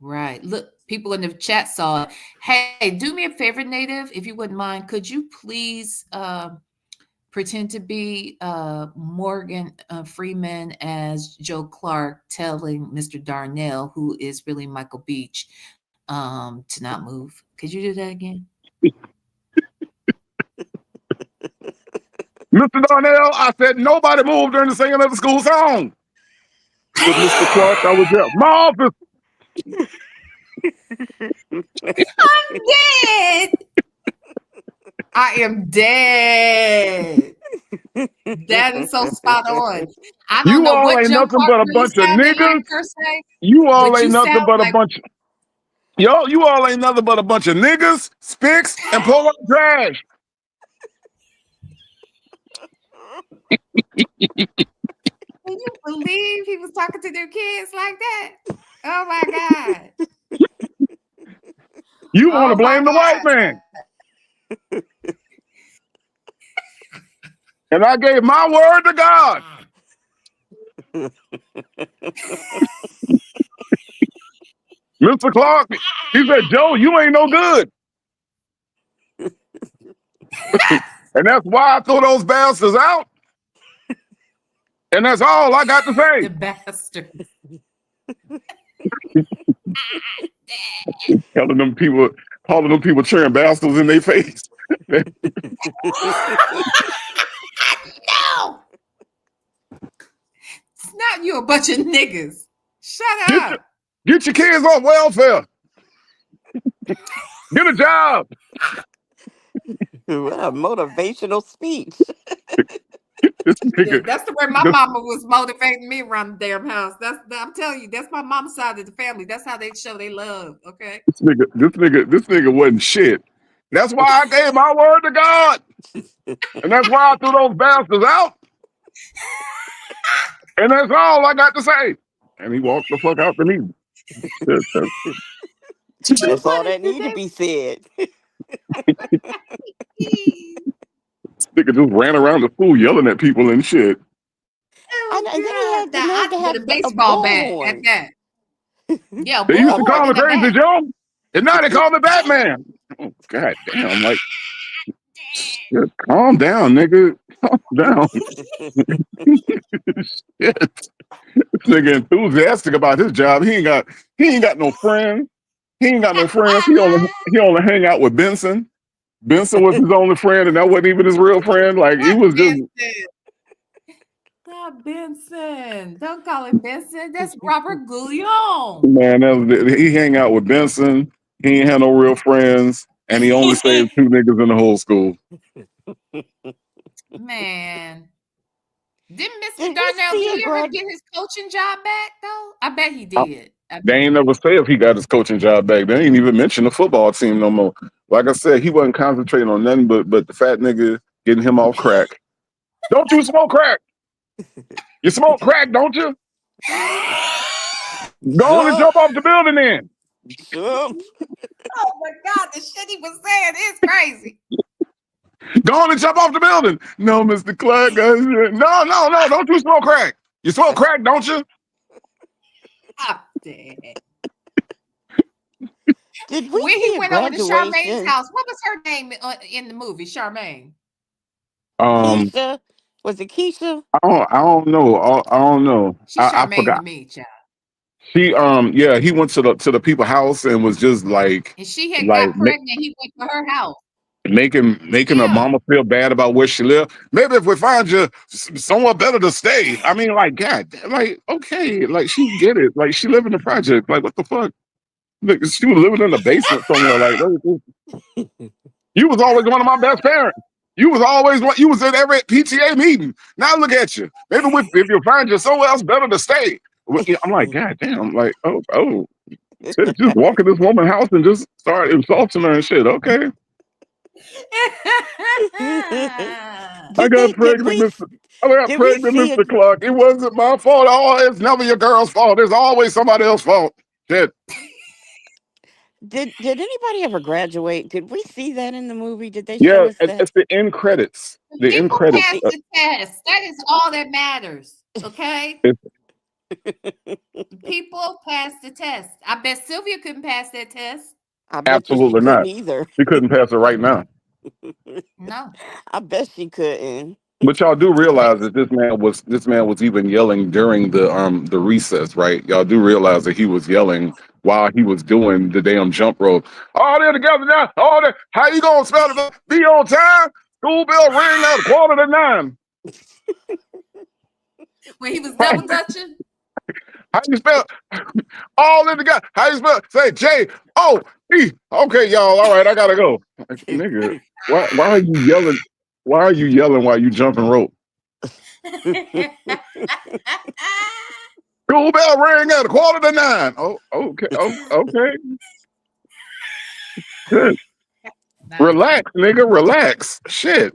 right. Look, people in the chat saw it. Hey, do me a favor, Native, if you wouldn't mind. Could you please pretend to be Morgan Freeman as Joe Clark telling Mr. Darnell, who is really Michael Beach, to not move? Could you do that again? Mr. Darnell, I said nobody moved during the singing of the school song. With Mr. Clark, I was there. My office. Dead. I am dead. That is so spot on. I don't You know all what ain't Joe nothing Clark but a really bunch of sounded like niggas. per se, You all but ain't you nothing sound but a like bunch. Yo, you all ain't nothing but a bunch of niggas, spicks, and pull up trash. can you believe he was talking to their kids like that? Oh my God. You want to Oh my blame the white God. man. And I gave my word to God. Mr. Clark, he said, Joe, you ain't no good. And that's why I threw those bastards out. And that's all I got to The say. bastard. Telling them people, calling them people cheering bastards in their face. No, it's not you a bunch of niggas. Shut Get your, up. get your kids off welfare. Get a job. What a motivational speech. This nigga, That's the way my this, mama was motivating me around the damn house. I'm telling you, that's my mom's side of the family. That's how they show they love. Okay. this nigga wasn't shit. That's why I gave my word to God. And that's why I threw those bastards out. And that's all I got to say. And he walked the fuck out to me. That's all What that did need to they? be said. Nigga just ran around the school yelling at people and shit. Oh And then he God! had the nerve to With have a a baseball bat at bullhorn. that. Yeah, a They used to bullhorn call me and a Crazy bat. Joe. And now they call me Batman. Oh, God damn. I'm like, shit, calm down, nigga. Calm down. Shit. This nigga enthusiastic about his job. He ain't got no friends. He ain't got no friends. He only hang out with Benson. Benson was his only friend, and that wasn't even his real friend. Like he What was just Benson? Not Benson. Don't call him Benson. That's Robert Gouillon. man. He hang out with Benson. He ain't had no real friends, and he only saved two niggas in the whole school. Man. Didn't Mr. Did we Darnell, see did a he ever grad? get his coaching job back though? I bet he I- did. I They bet he ain't never did. say if he got his coaching job back. They ain't even mention the football team no more. Like I said, he wasn't concentrating on nothing but the fat nigga getting him off crack. Don't you smoke crack? You smoke crack, don't you? Go on and Jump, jump off the building then. jump. Oh my God, the shit he was saying is crazy. Go on and jump off the building. No, Mr. Clark. No, don't you smoke crack. You smoke crack, don't you? Stop that. Did we When he see a went over to Charmaine's graduation? house, what was her name in the movie? Charmaine. Um, Keisha? Was it Keisha? I don't know. I don't know. She's I Charmaine to forgot. me, child. She yeah, he went to the people house and was just And she had like got pregnant. He went to her house. making a Yeah. mama feel bad about where she lived. Maybe if we find you somewhere better to stay. I mean, like, God, like, okay, like she get it. Like she lived in the project. Like, what the fuck? Like, she was living in the basement somewhere. Like, you was always one of my best parents. You was always one. You was at every PTA meeting. Now look at you. Maybe if you find you somewhere else better to stay. I'm like, God damn. I'm like, oh, just walk in this woman's house and just start insulting her and shit. Okay. I got pregnant, Mr. I got did we pregnant, see a Mr. Clark. It wasn't my fault. Oh, it's never your girl's fault. It's always somebody else's fault. Shit. did anybody ever graduate? Did we see that in the movie? Did they show Yeah, us that? it's the end credits. The end People credits. pass the test. That is all that matters. Okay. It's People pass the test. I bet Sylvia couldn't pass that test. I bet you she absolutely couldn't not. either. She couldn't pass it right now. No. I bet she couldn't. But y'all do realize that this man was even yelling during the recess, right? Y'all do realize that he was yelling while he was doing the damn jump rope. All there together now. All there. How you gonna spell it? Be on time. School bell ring at 8:45. When he was double dutching. How you spell all in together? How you spell? Say J-O-E. Okay, y'all. All right, I gotta go. Like, nigga, why are you yelling? Why are you yelling while you jumping rope? School bell ring at 8:45. Oh, okay. Oh, okay. Good. Nice. Relax, nigga. Relax. Shit.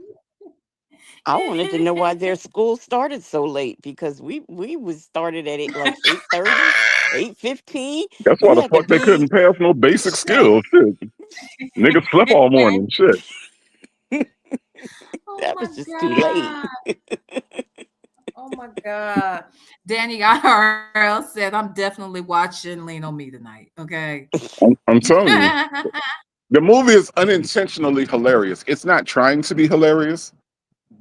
I wanted to know why their school started so late because we was started at like 8:30, 8:15. That's why You the had to fuck they be couldn't pass no basic skills. Shit. Niggas slept all morning. Shit. Oh that my was just too late. God. Oh my God. Danny IRL said, I'm definitely watching Lean on Me tonight. Okay. I'm telling you. The movie is unintentionally hilarious. It's not trying to be hilarious,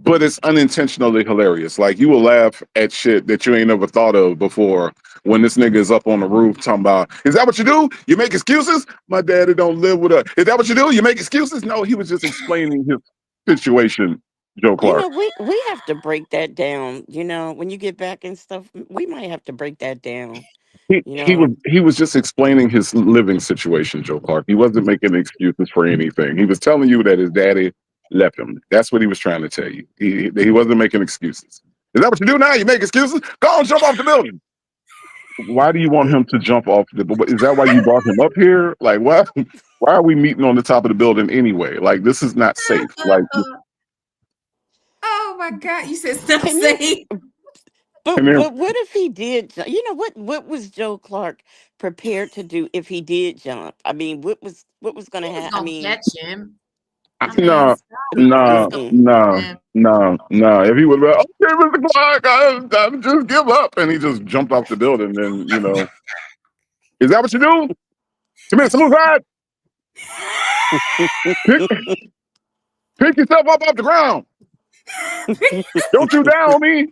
but it's unintentionally hilarious. Like you will laugh at shit that you ain't never thought of before when this nigga is up on the roof talking about, is that what you do? You make excuses? My daddy don't live with us. Is that what you do? You make excuses? No, he was just explaining his situation, Joe You Clark. know, we have to break that down. You know, when you get back and stuff, we might have to break that down. He, You he was know, he was just explaining his living situation, Joe Clark. He wasn't making excuses for anything. He was telling you that his daddy left him. That's what he was trying to tell you. He wasn't making excuses. Is that what you do now? You make excuses? Go on, jump off the building. Why do you want him to jump off the? Is that why you brought him up here? Like, why? Why are we meeting on the top of the building anyway? Like, this is not safe. Like, Oh my God. You said stop can you? saying. and then But what if he did? You know what was Joe Clark prepared to do if he did jump? I mean, what was going to He was happen? I gonna mean, catch him. I mean, stop. He was gonna mm-mm. catch him. no. If he would have, okay, Mr. Clark, I just give up, and he just jumped off the building, then is that what you do? Commit suicide? Pick, pick yourself up off the ground. Don't you down me.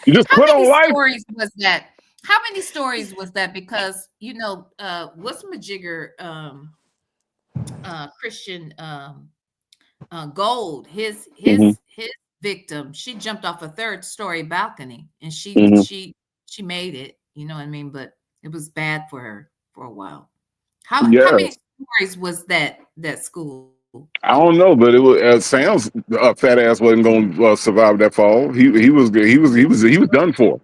You just How put many on life. stories was that? How many stories was that? Because what's Majigger Christian Gold, his Hmm. his his victim, she jumped off a third story balcony and she Hmm. she she made it, you know what I mean? But it was bad for her for a while. How Yeah, many stories was that school? I don't know, but it was Sam's fat ass wasn't going to survive that fall. He was done for.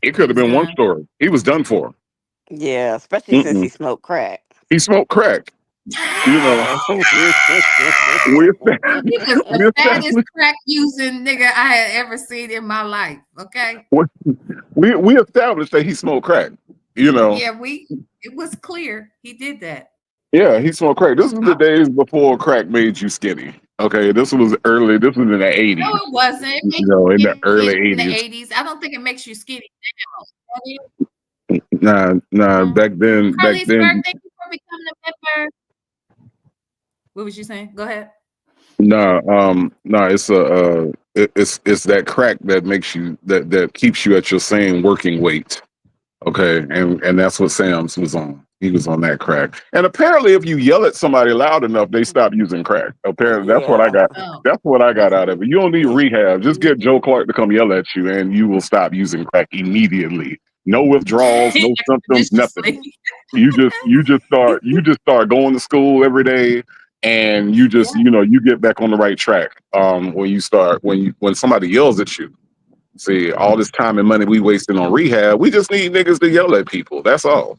It He could have was been one done. story. He was done for. Yeah, especially since he Mm-mm. smoked crack. He smoked crack. You know, we He was the we fattest established crack using nigga I had ever seen in my life. Okay. we established that he smoked crack. You know, Yeah, it was clear he did that. yeah, he smoked crack. This is I, the days before crack made you skinny. Okay, this was early. This was in the No, '80s. it wasn't. It You made know, in you the early skinny in the '80s. 80s. I don't think it makes you skinny now. Nah. Back Carlise then, Burke, thank you for becoming a member. What was you saying? Go ahead. nah. It's that crack that makes you that keeps you at your same working weight. Okay, and that's what Sam's was on. He was on that crack. And apparently, if you yell at somebody loud enough, they stop using crack. Apparently, that's what I Yeah. got. Oh, That's what I got out of it. You don't need rehab. Just get Joe Clark to come yell at you, and you will stop using crack immediately. No withdrawals, no symptoms, nothing. expeditiously. You just start going to school every day, and you just you get back on the right track. When somebody yells at you. See, all this time and money we wasting on rehab, we just need niggas to yell at people. That's all.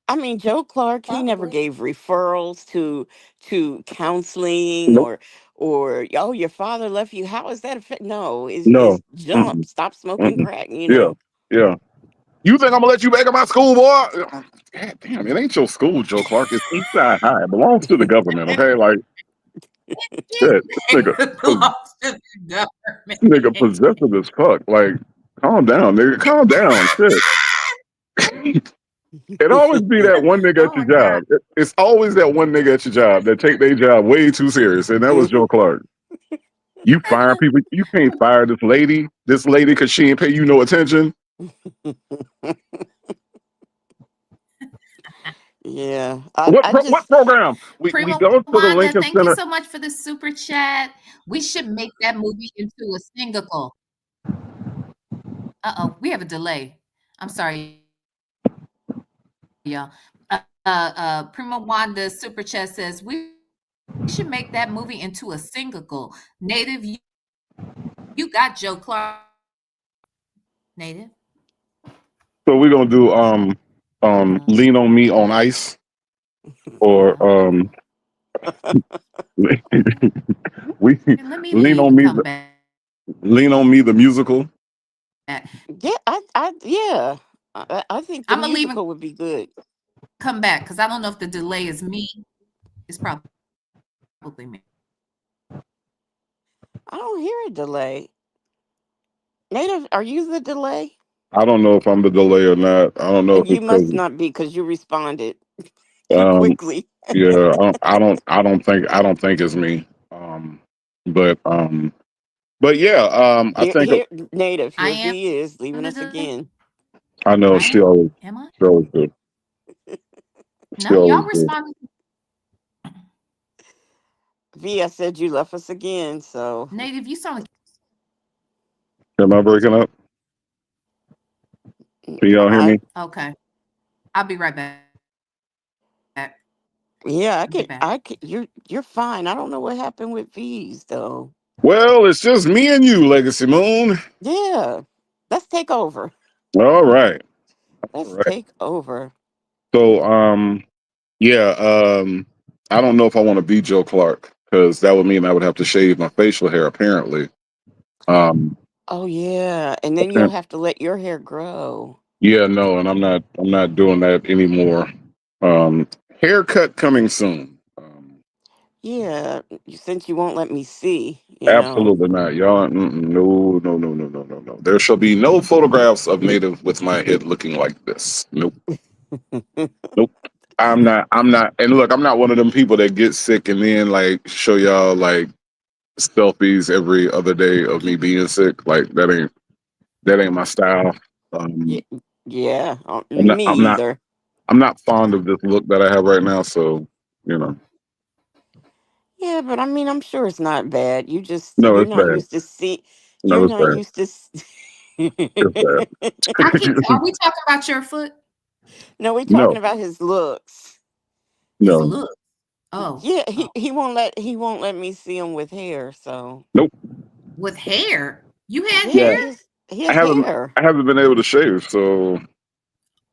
I mean, Joe Clark, he never Probably. gave referrals to counseling Nope. or oh, your father left you. How is that affect? No, No. is jump, Mm-mm. stop smoking Mm-mm. crack. Yeah. Yeah. You think I'm gonna let you back in my school, boy? God damn, it ain't your school, Joe Clark. It's Eastside High. It belongs to the government, okay? Like shit. It belongs to the This nigga government. possessive as fuck. Like, calm down, nigga. Calm down. Shit. It always be that one nigga Oh at your my God. job. It's always that one nigga at your job that take their job way too serious, and that was Joe Clark. You fire people. You can't fire this lady. This lady because she ain't pay you no attention. Yeah, What program? We Prima go to the Wanda, Lincoln thank you Center. so much for the super chat. We should make that movie into a single. Uh-oh, we have a delay. I'm sorry, y'all. Prima Wanda super chat says we should make that movie into a single. Native, you got Joe Clark. Native. So we're gonna do lean on me on ice or we And let me lean leave on and me come back. lean on me the musical. yeah, yeah. I think the I'm gonna leave and musical would be good. come back because I don't know if the delay is me. It's probably me. I don't hear a delay. Native, are you the delay? I don't know if I'm the delay or not. I don't know if You it's must because not be because you responded too um quickly. yeah I don't think it's me. But yeah I Here, think here, Native. I Here am V is leaving the us delay. again. I know I she am. always Am I? she always do. She No, y'all always do. responded. V, I said you left us again. So Native, you sound like Am I breaking up? Can y'all hear me? okay. I'll be right back. yeah, I'll be back. I could. You're fine. I don't know what happened with V's though. Well, it's just me and you, Legacy Moon. Yeah, let's take over. All right. All Let's right. take over. So yeah, I don't know if I want to be Joe Clark because that would mean I would have to shave my facial hair apparently. Um Oh yeah, and then you'll apparent- have to let your hair grow. yeah, no, and I'm not doing that anymore. Um Haircut coming soon. Yeah, since you won't let me see, Absolutely not. Y'all, no, no, no, no, no, no, no. There shall be no photographs of native with my head looking like this. Nope. Nope. I'm not and look, I'm not one of them people that get sick and then like show y'all like selfies every other day of me being sick. Like that ain't my style. yeah, yeah, I'm not me I'm not either. I'm not fond of this look that I have right now, so you know. Yeah, but I mean, I'm sure it's not bad. No, You're it's not bad. used to see. You're No, it's not bad. used to. It's I keep. bad. Are we talking about your foot? No, we're talking No, about his looks. His no, look. Oh, Yeah, oh, he won't let me see him with hair. So nope. with hair. You had yeah, Yeah. hair? he I has haven't hair. I haven't been able to shave, so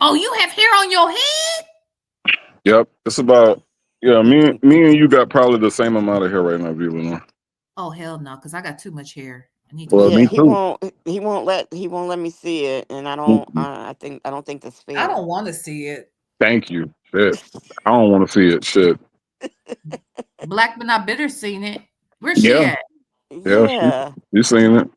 Oh, you have hair on your head? yep. It's about yeah, me and you got probably the same amount of hair right now, Lenore. Oh hell no, because I got too much hair. I need to Well, cut Yeah, it me off. too. he won't let me see it, and I don't. Mm-mm. I don't think that's I fair. don't want to see it. Thank you. Shit. I don't want to see it. Shit. Black but not bitter seen it. Where's she Yeah, at? yeah, Yeah. you seen it.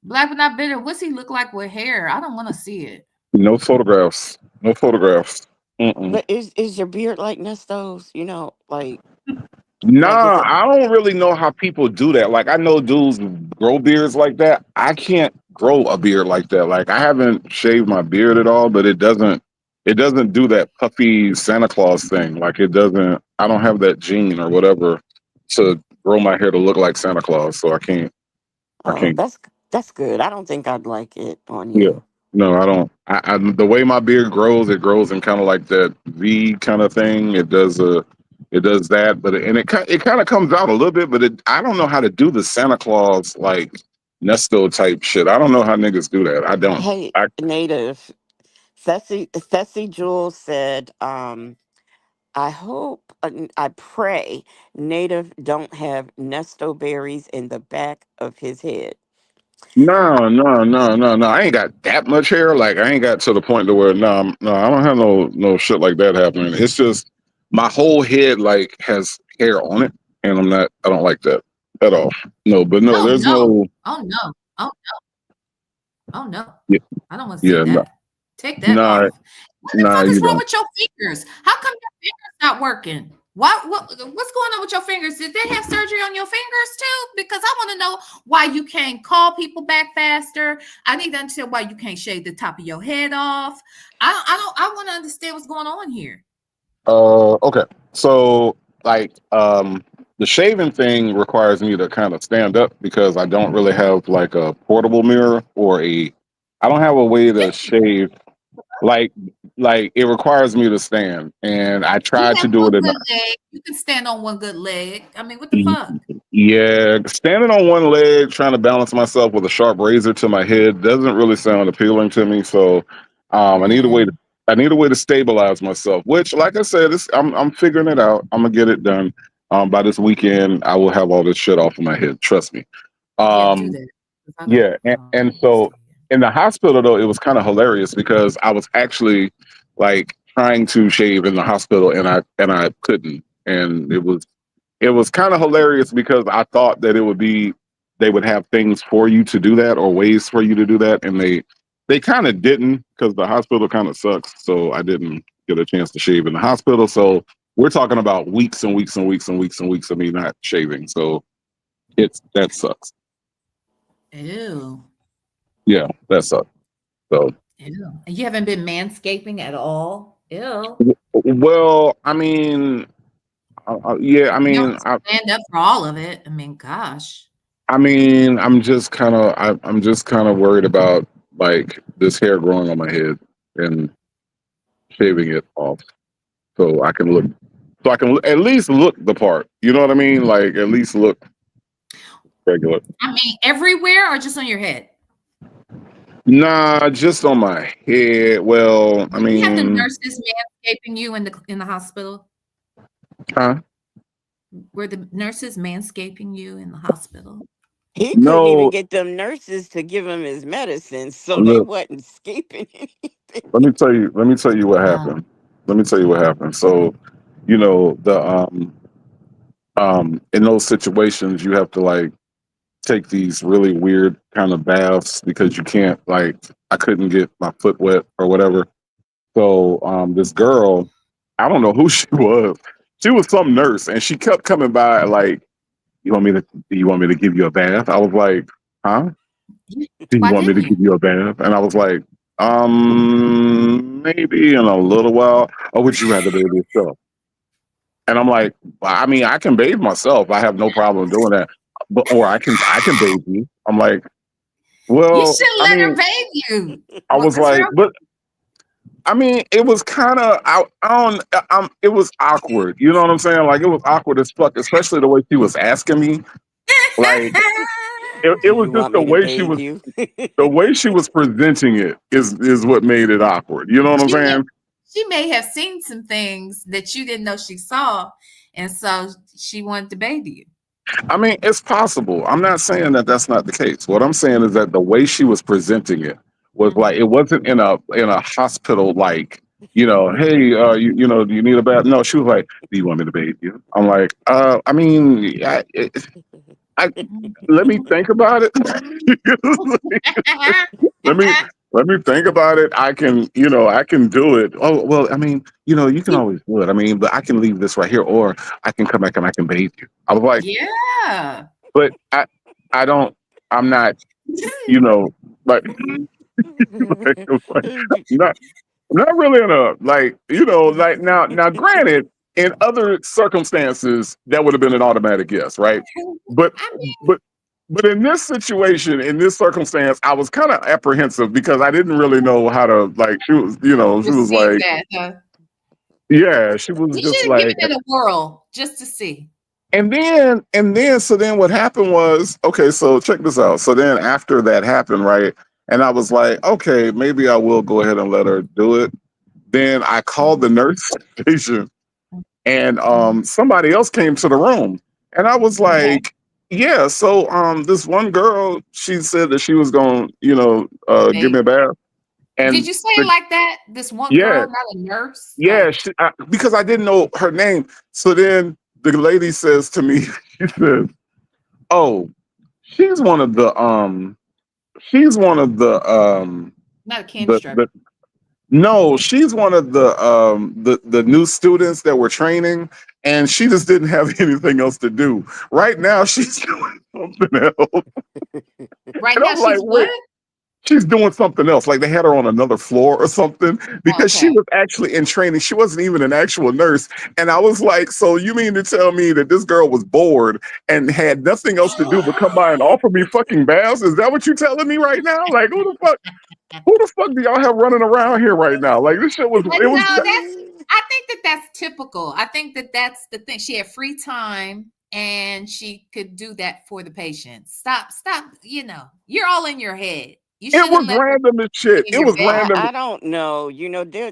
Black but not bitter. What's he look like with hair? I don't want to see it. No photographs. No photographs. Mm-mm. But is your beard like Nesto's? You know, like is Nah, it? I don't really know how people do that. Like I know dudes grow beards like that. I can't grow a beard like that. Like I haven't shaved my beard at all, but it doesn't do that puffy Santa Claus thing. Like it doesn't I don't have that gene or whatever to grow my hair to look like Santa Claus. So I Oh, can't that's good. I don't think I'd like it on yeah. you. No, I don't. The way my beard grows, it grows in kind of like that V kind of thing. It does that, but it kind of comes out a little bit, but I don't know how to do the Santa Claus like Nesto type shit. I don't know how niggas do that. I don't. Hey, I native. Thessy Jules said, I hope, I pray native don't have Nesto berries in the back of his head. No, no, no, no, no. I ain't got that much hair. Like I ain't got to the point to where no, no, I don't have no shit like that happening. It's just my whole head like has hair on it, and I don't like that at all. No, but no, Oh there's no. no. Oh no. Oh oh no. Yeah, I don't want to see yeah, no, that. Take that nah, off. What the nah, fuck is you wrong don't. with your fingers? How come your fingers not working? What's going on with your fingers? Did they have surgery on your fingers too? Because I want to know why you can't call people back faster. I need to understand why you can't shave the top of your head off. I want to understand what's going on here. Okay. So like the shaving thing requires me to kind of stand up because I don't really have like a portable mirror or I don't have a way to shave like it requires me to stand and I You tried to have do one it in good leg. You can stand on one good leg. I mean, what the the fuck? yeah, standing on one leg trying to balance myself with a sharp razor to my head doesn't really sound appealing to me. So I need a way to Man. stabilize myself, which like I said, I'm figuring it out. I'm gonna get it done. By this weekend, I will have all this shit off of my head. Trust me. Yeah, do Um, that. 'Cause yeah, and I don't want to so see it. in the hospital though, it was kind of hilarious because I was actually like trying to shave in the hospital and I couldn't, and it was kind of hilarious because I thought that they would have things for you to do that or ways for you to do that, and they kind of didn't because the hospital kind of sucks. So I didn't get a chance to shave in the hospital. So we're talking about weeks and weeks and weeks and weeks and weeks of me not shaving. So that sucks. Ew. Yeah, that sucks. So Ew. And you haven't been manscaping at all? Ew. well, I mean, yeah, You don't have to stand up for all of it. I mean, gosh. I'm just kind of worried about like this hair growing on my head and shaving it off so I can at least look the part. You know what I mean? Like at least look regular. I mean, everywhere or just on your head? Nah, just on my head. Well, I Did you have the mean, nurses manscaping you in the hospital? huh? Were the nurses manscaping you in the hospital? He couldn't even No. get them nurses to give him his medicine, so they Look, wasn't escaping anything. let me tell you. Let me tell you what Wow. happened. Let me tell you what happened. So, the in those situations, you have to like take these really weird kind of baths because you can't like I couldn't get my foot wet or whatever. So this girl, I don't know who she was. She was some nurse and she kept coming by like, you want me to give you a bath? I was like, huh? Do you Why want me didn't to you? give you a bath? And I was like, maybe in a little while. Or would you rather bathe yourself? And I'm like, well, I mean, I can bathe myself. I have no problem doing that. But or I can bathe you. I'm like, You well, should I let her mean, bathe you. I was What's like, wrong? but I mean, it was kind of, I don't, it was awkward. You know what I'm saying? Like, it was awkward as fuck, especially the way she was asking me. Like, Do it was you just want me to bathe you? the way she was presenting it is what made it awkward. You know what I'm she may saying? she may have seen some things that you didn't know she saw, and so she wanted to bathe you. I mean, it's possible. I'm not saying that that's not the case. What I'm saying is that the way she was presenting it was like Mhm. it wasn't in a hospital like hey, do you need a bath? No, she was like, do you want me to bathe you? I'm like, I mean, yeah, I let me think about it. let me let me think about it. I can, I can do it. Oh well, I mean, you can always do it. I mean, but I can leave this right here, or I can come back and I can bathe you. I was like, Yeah. but I don't. I'm not. You know, like, like, not not really in a like. Like now. Granted, in other circumstances, that would have been an automatic yes, right? But I mean, but but in this situation, in this circumstance, I was kind of apprehensive because I didn't really know how to like. She was receive like, that. Huh? yeah, she was You just should have given like, it a whirl just to see. so then what happened was, okay, so check this out. So then after that happened, right? And I was like, okay, maybe I will go ahead and let her do it. Then I called the nurse station and Mhm. somebody else came to the room. And I was Okay. like, yeah, so this one girl, she said that she was going to, give me They, a bath. did And you say it the, like that? This one yeah, girl, not a nurse? yeah, because I didn't know her name. So then the lady says to me, she says, "Oh, she's one of the she's one of Not a candy the striper. no, she's one of the new students that we're training, and she just didn't have anything else to do. Right now, she's doing something else." Right And now, I'm like, she's wait, what? she's doing something else. Like they had her on another floor or something Oh, because she okay. was actually in training. She wasn't even an actual nurse. And I was like, so you mean to tell me that this girl was bored and had nothing else to do but come by and offer me fucking baths? Is that what you're telling me right now? Like who the fuck? Who the fuck do y'all have running around here right now? Like this shit was But it was no, that's. I think that that's typical. I think that that's the thing. She had free time and she could do that for the patient. Stop. You're all in your head. You it should have was let her random as be shit. in It your was bed. random. I don't know.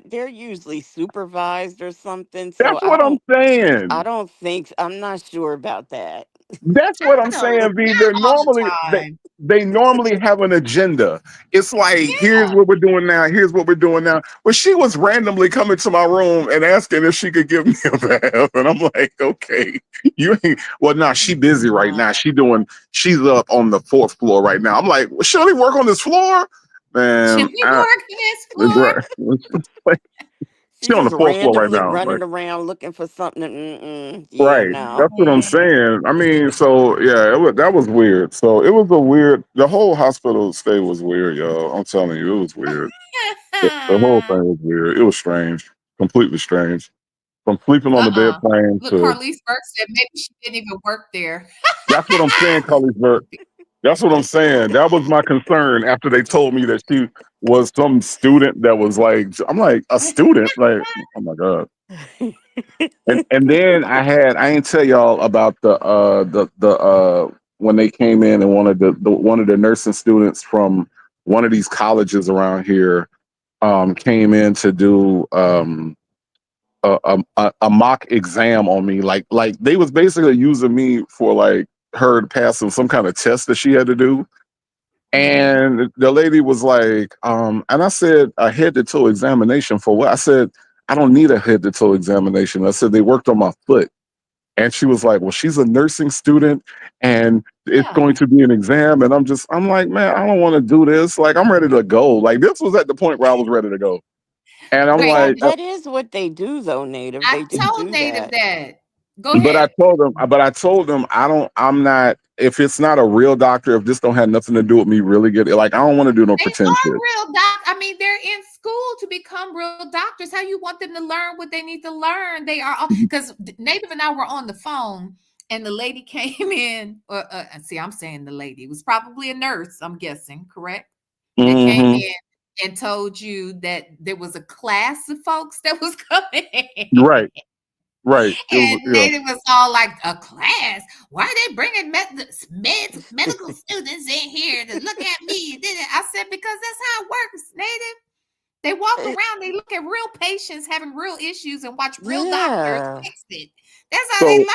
They're usually supervised or something. So That's what I'm I saying. don't think I'm not sure about that. That's I what I'm don't know. saying, V. Not all the time. They normally have an agenda. It's like, here's Yeah. what we're doing now, here's what we're doing now. But she was randomly coming to my room and asking if she could give me a bath. And I'm like, okay, you ain't well nah, she busy right now. No. She's up on the fourth floor right now. I'm like, well, she only work on this floor? Should Man, we work this floor? She's she on the just fourth floor right randomly now. Like, running around looking for something. Yeah, right. no. That's what I'm saying. I mean, so yeah, that was weird. So it was the whole hospital stay was weird, y'all. I'm telling you, it was weird. The whole thing was weird. It was strange. Completely strange. From sleeping on the bed Uh-uh. plane Look, to Carlise Burke said maybe she didn't even work there. that's what I'm saying, Carly Burke. That's what I'm saying. That was my concern after they told me that she was some student that was like I'm like a student? Like, oh my God. And then I didn't tell y'all about the when they came in and one of the nursing students from one of these colleges around here came in to do a mock exam on me like they was basically using me for like her passing some kind of test that she had to do. Mhm. And the lady was like, and I said, a head to toe examination for what? I said, I don't need a head to toe examination. I said, they worked on my foot. And she was like, well, she's a nursing student and it's Yeah. going to be an exam. And I'm like, man, I don't want to do this. Like, I'm ready to go. Like, this was at the point where I was ready to go. And I'm Wait, like, That is what they do, though, Native. I They do told Native that. that. Go but ahead. I told them, I'm not, if it's not a real doctor, if this don't have nothing to do with me really good, like, I don't want to do no They pretend are shit. real I mean, they're in school to become real doctors. How you want them to learn what they need to learn? They are all because Native and I were on the phone, and the lady came in. See, I'm saying the lady, it was probably a nurse. I'm guessing, correct? That came Hmm. in and told you that there was a class of folks that was coming. Right. Right. It was, And Native was all like, a class? Why are they bringing medical students in here to look at me? I said, because that's how it works, Native. They walk Uh, around, they look at real patients having real issues and watch real doctors Yeah. fix it. That's how they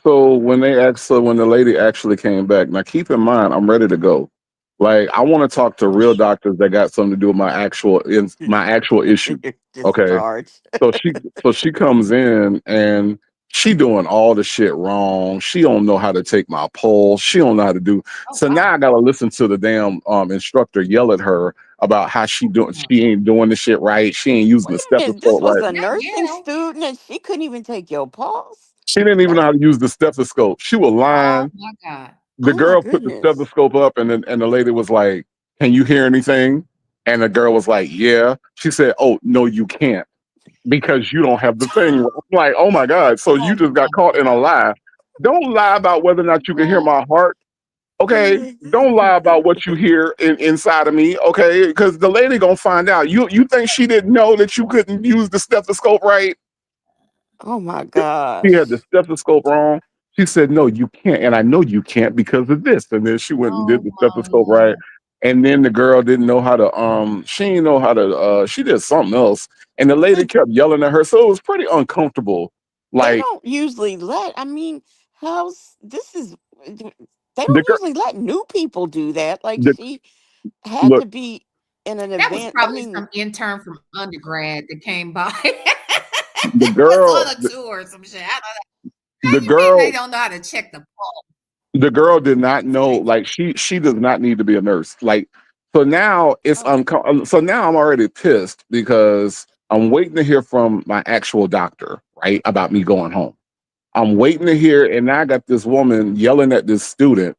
so learn. when the lady actually came back, now keep in mind, I'm ready to go. Like, I want to talk to real doctors that got something to do with my actual issue. Okay. Discharge. So she comes in and she doing all the shit wrong. She don't know how to take my pulse. She don't know how to do. Oh So now wow. I gotta listen to the damn instructor yell at her about how Mm. she ain't doing the shit right. She ain't using Wait the a minute, this stethoscope was right. a Not nursing yell. student and she couldn't even take your pulse? She didn't even know That how to use the stethoscope. She was Oh lying. my God. The oh my girl put the goodness. stethoscope up, and the lady was like, "Can you hear anything?" And the girl was like, "Yeah." She said, "Oh no, you can't because you don't have the thing." I'm like, "Oh my god!" So you Oh just got my caught in a God. lie. Don't lie about whether or not you can hear Oh, my heart. Okay, don't lie about what you hear inside of me. Okay, because the lady gonna find out. You think she didn't know that you couldn't use the stethoscope right? Oh my She had the gosh. stethoscope wrong. She said, "No, you can't." And I know you can't because of this. And then she went and did oh the stethoscope right. my. And then the girl didn't know how to she didn't know how to she did something else. And the lady kept yelling at her. So it was pretty uncomfortable. They Like don't usually let, I mean, how's this is they the don't girl usually let new people do that. Like the she had look, to be in an That was event. I probably mean, some intern from undergrad that came by. the Was girl on a tour or some shit. I don't know. How the you mean they girl don't know how to check the pulse? the girl did not That's know, crazy. like she does not need to be a nurse. Like so now Oh, so now I'm already pissed because I'm waiting to hear from my actual doctor, right, about me going home. I'm waiting to mhm, hear, and now I got this woman yelling at this student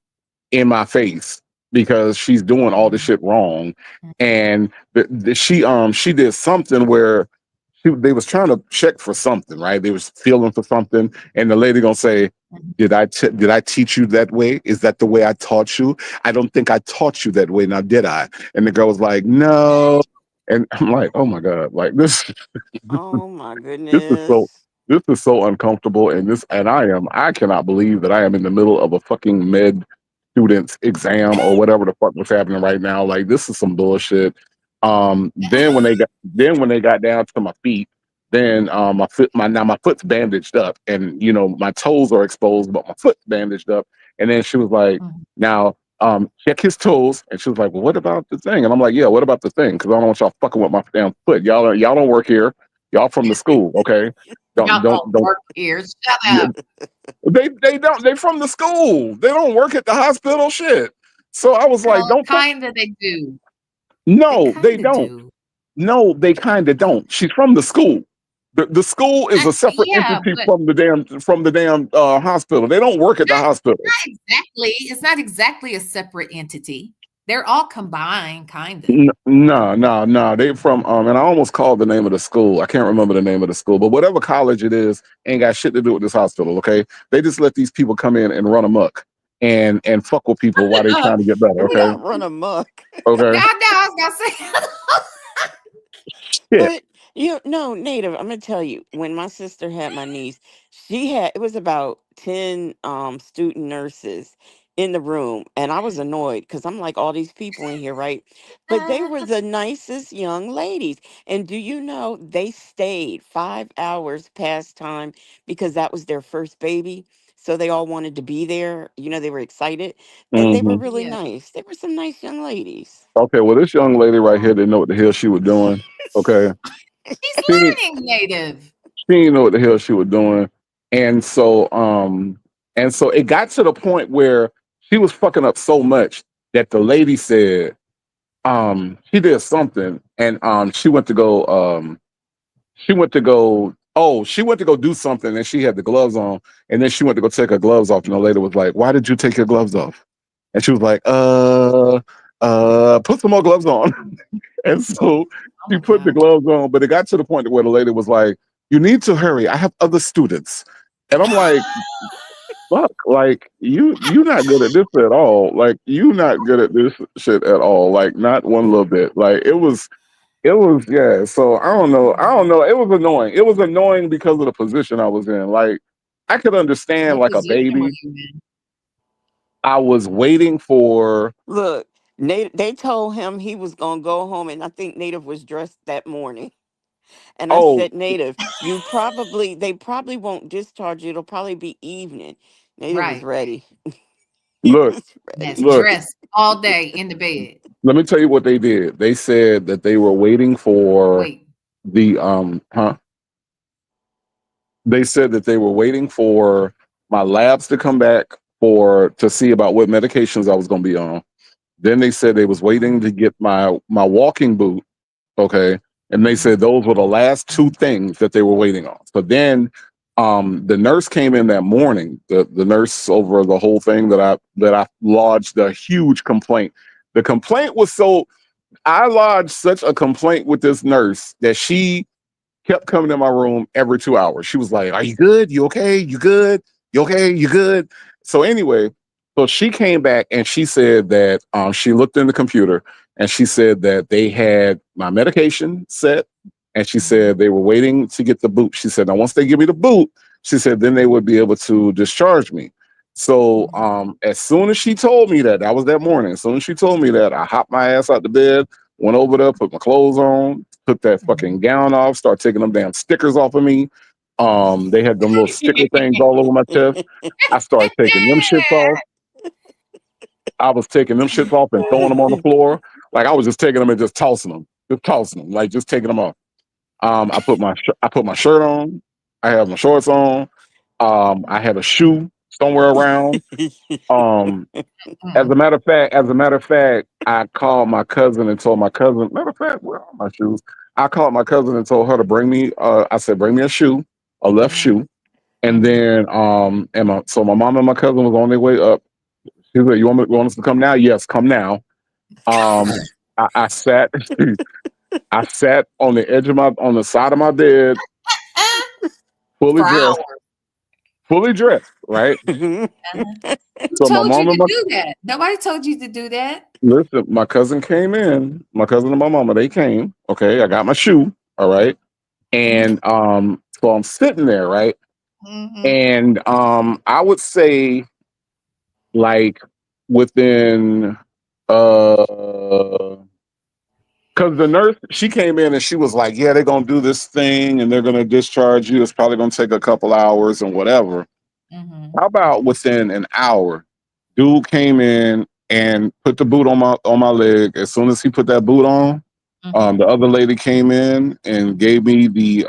in my face because she's doing all the mhm, shit wrong. mhm, And she did something where they was trying to check for something, right? They was feeling for something, and the lady gonna say, mhm. did I teach you that way? Is that the way I taught you? I don't think I taught you that way. Now did I?" And the girl was like, "No." And I'm like, "Oh my god!" Like this oh my this is so goodness. this is so uncomfortable, and I cannot believe that I am in the middle of a fucking med student's exam or whatever the fuck was happening right now. Like this is some bullshit. Then when they got down to my feet, then my foot's bandaged up, and my toes are exposed, but my foot's bandaged up. And then she was like, Mhm. "Now check his toes." And she was like, "Well, what about the thing?" And I'm like, "Yeah, what about the thing? Because I don't want y'all fucking with my damn foot. Y'all don't work here. Y'all from the school, okay? Y'all don't Don't work here. Shut yeah, up. they don't. They from the school. They don't work at the hospital. Shit." So I was like, Well, "Don't fuck." kinda they do. They No, they kinda don't. do. No, they kind of don't. She's from the school. The school is a separate Yeah, entity but from the damn hospital. They don't work at the not hospital. exactly. It's not exactly a separate entity. They're all combined, kinda. No, no, no. They from and I almost called the name of the school. I can't remember the name of the school, but whatever college it is, ain't got shit to do with this hospital. Okay, they just let these people come in and run amok and fuck with people while they trying to get better. Okay, Not run amok. okay. I know, I was gonna say. Shit. But no, Native, I'm gonna tell you, when my sister had my niece, it was about 10 student nurses in the room, and I was annoyed because I'm like, all these people in here, right? But they were the nicest young ladies. And do you know they stayed 5 hours past time because that was their first baby. So they all wanted to be there. They were excited. And they were Hmm. really Yeah. nice. They were some nice young ladies. Okay, well, this young lady right here Oh. didn't know what the hell she was doing. Okay, She's she learning native. she didn't know what the hell she was doing, and so it got to the point where she was fucking up so much that the lady said she did something, and she went to go do something, and she had the gloves on, and then she went to go take her gloves off, and the lady was like, "Why did you take your gloves off?" And she was like, put some more gloves on." And so Oh she my put the God. gloves on, but it got to the point where the lady was like, "You need to hurry. I have other students." And I'm like, "Fuck, like you not good at this at all. Like you not good at this shit at all. Like not one little bit. Like it was yeah. So I don't know. I don't Mm. know. It was annoying. It was annoying because of the position I was in. Like I could understand What like a position were baby. you in? I was waiting for Look, they told him he was gonna go home, and I think Native was dressed that morning. And I oh said, Native, they probably won't discharge you. It'll probably be evening. Native was Right. ready. He look was That's ready. look. dressed all day in the bed. Let me tell you what they did. They said that they were waiting for Wait. the huh they said that they were waiting for my labs to come back to see about what medications I was going to be on. Then they said they was waiting to get my walking boot. Okay. And they said those were the last two things that they were waiting on. So then the nurse came in that morning, the nurse over the whole thing that I lodged a huge complaint. The complaint was I lodged such a complaint with this nurse that she kept coming in my room every 2 hours. She was like, "Are you good? You okay? You good? You okay? You good?" So anyway, so she came back and she said that she looked in the computer and she said that they had my medication set, and she said they were waiting to get the boot. She said, now once they give me the boot, she said then they would be able to discharge me. So as soon as she told me that was that morning. As soon as she told me that, I hopped my ass out the bed, went over there, put my clothes on, took that fucking gown off, started taking them damn stickers off of me. They had them little sticker things all over my chest. I started taking them shits off. I was taking them shits off and throwing them on the floor. Like I was just taking them and just tossing them, like just taking them off. I put my shirt on. I have my shorts on. I had a shoe somewhere around. As a matter of fact, I called my cousin and told my cousin. Matter of fact, where are my shoes? I called my cousin and told her to bring me. I said, bring me a shoe, a left shoe, and then so my mom and my cousin was on their way up. She said, "You want us to come now?" Yes, come now. I sat. I sat on the edge of on the side of my bed, fully dressed. Fully dressed, right? Who So my told mom you and to do that? Nobody told you to do that. listen, my cousin came in. My cousin and my mama, they came. Okay, I got my shoe. All right, and so I'm sitting there, right, and I would say like within because the nurse, she came in and she was like, yeah, they're gonna do this thing and they're gonna discharge you. It's probably gonna take a couple hours and whatever. How about within an hour, dude came in and put the boot on my leg. As soon as he put that boot on, the other lady came in and gave me the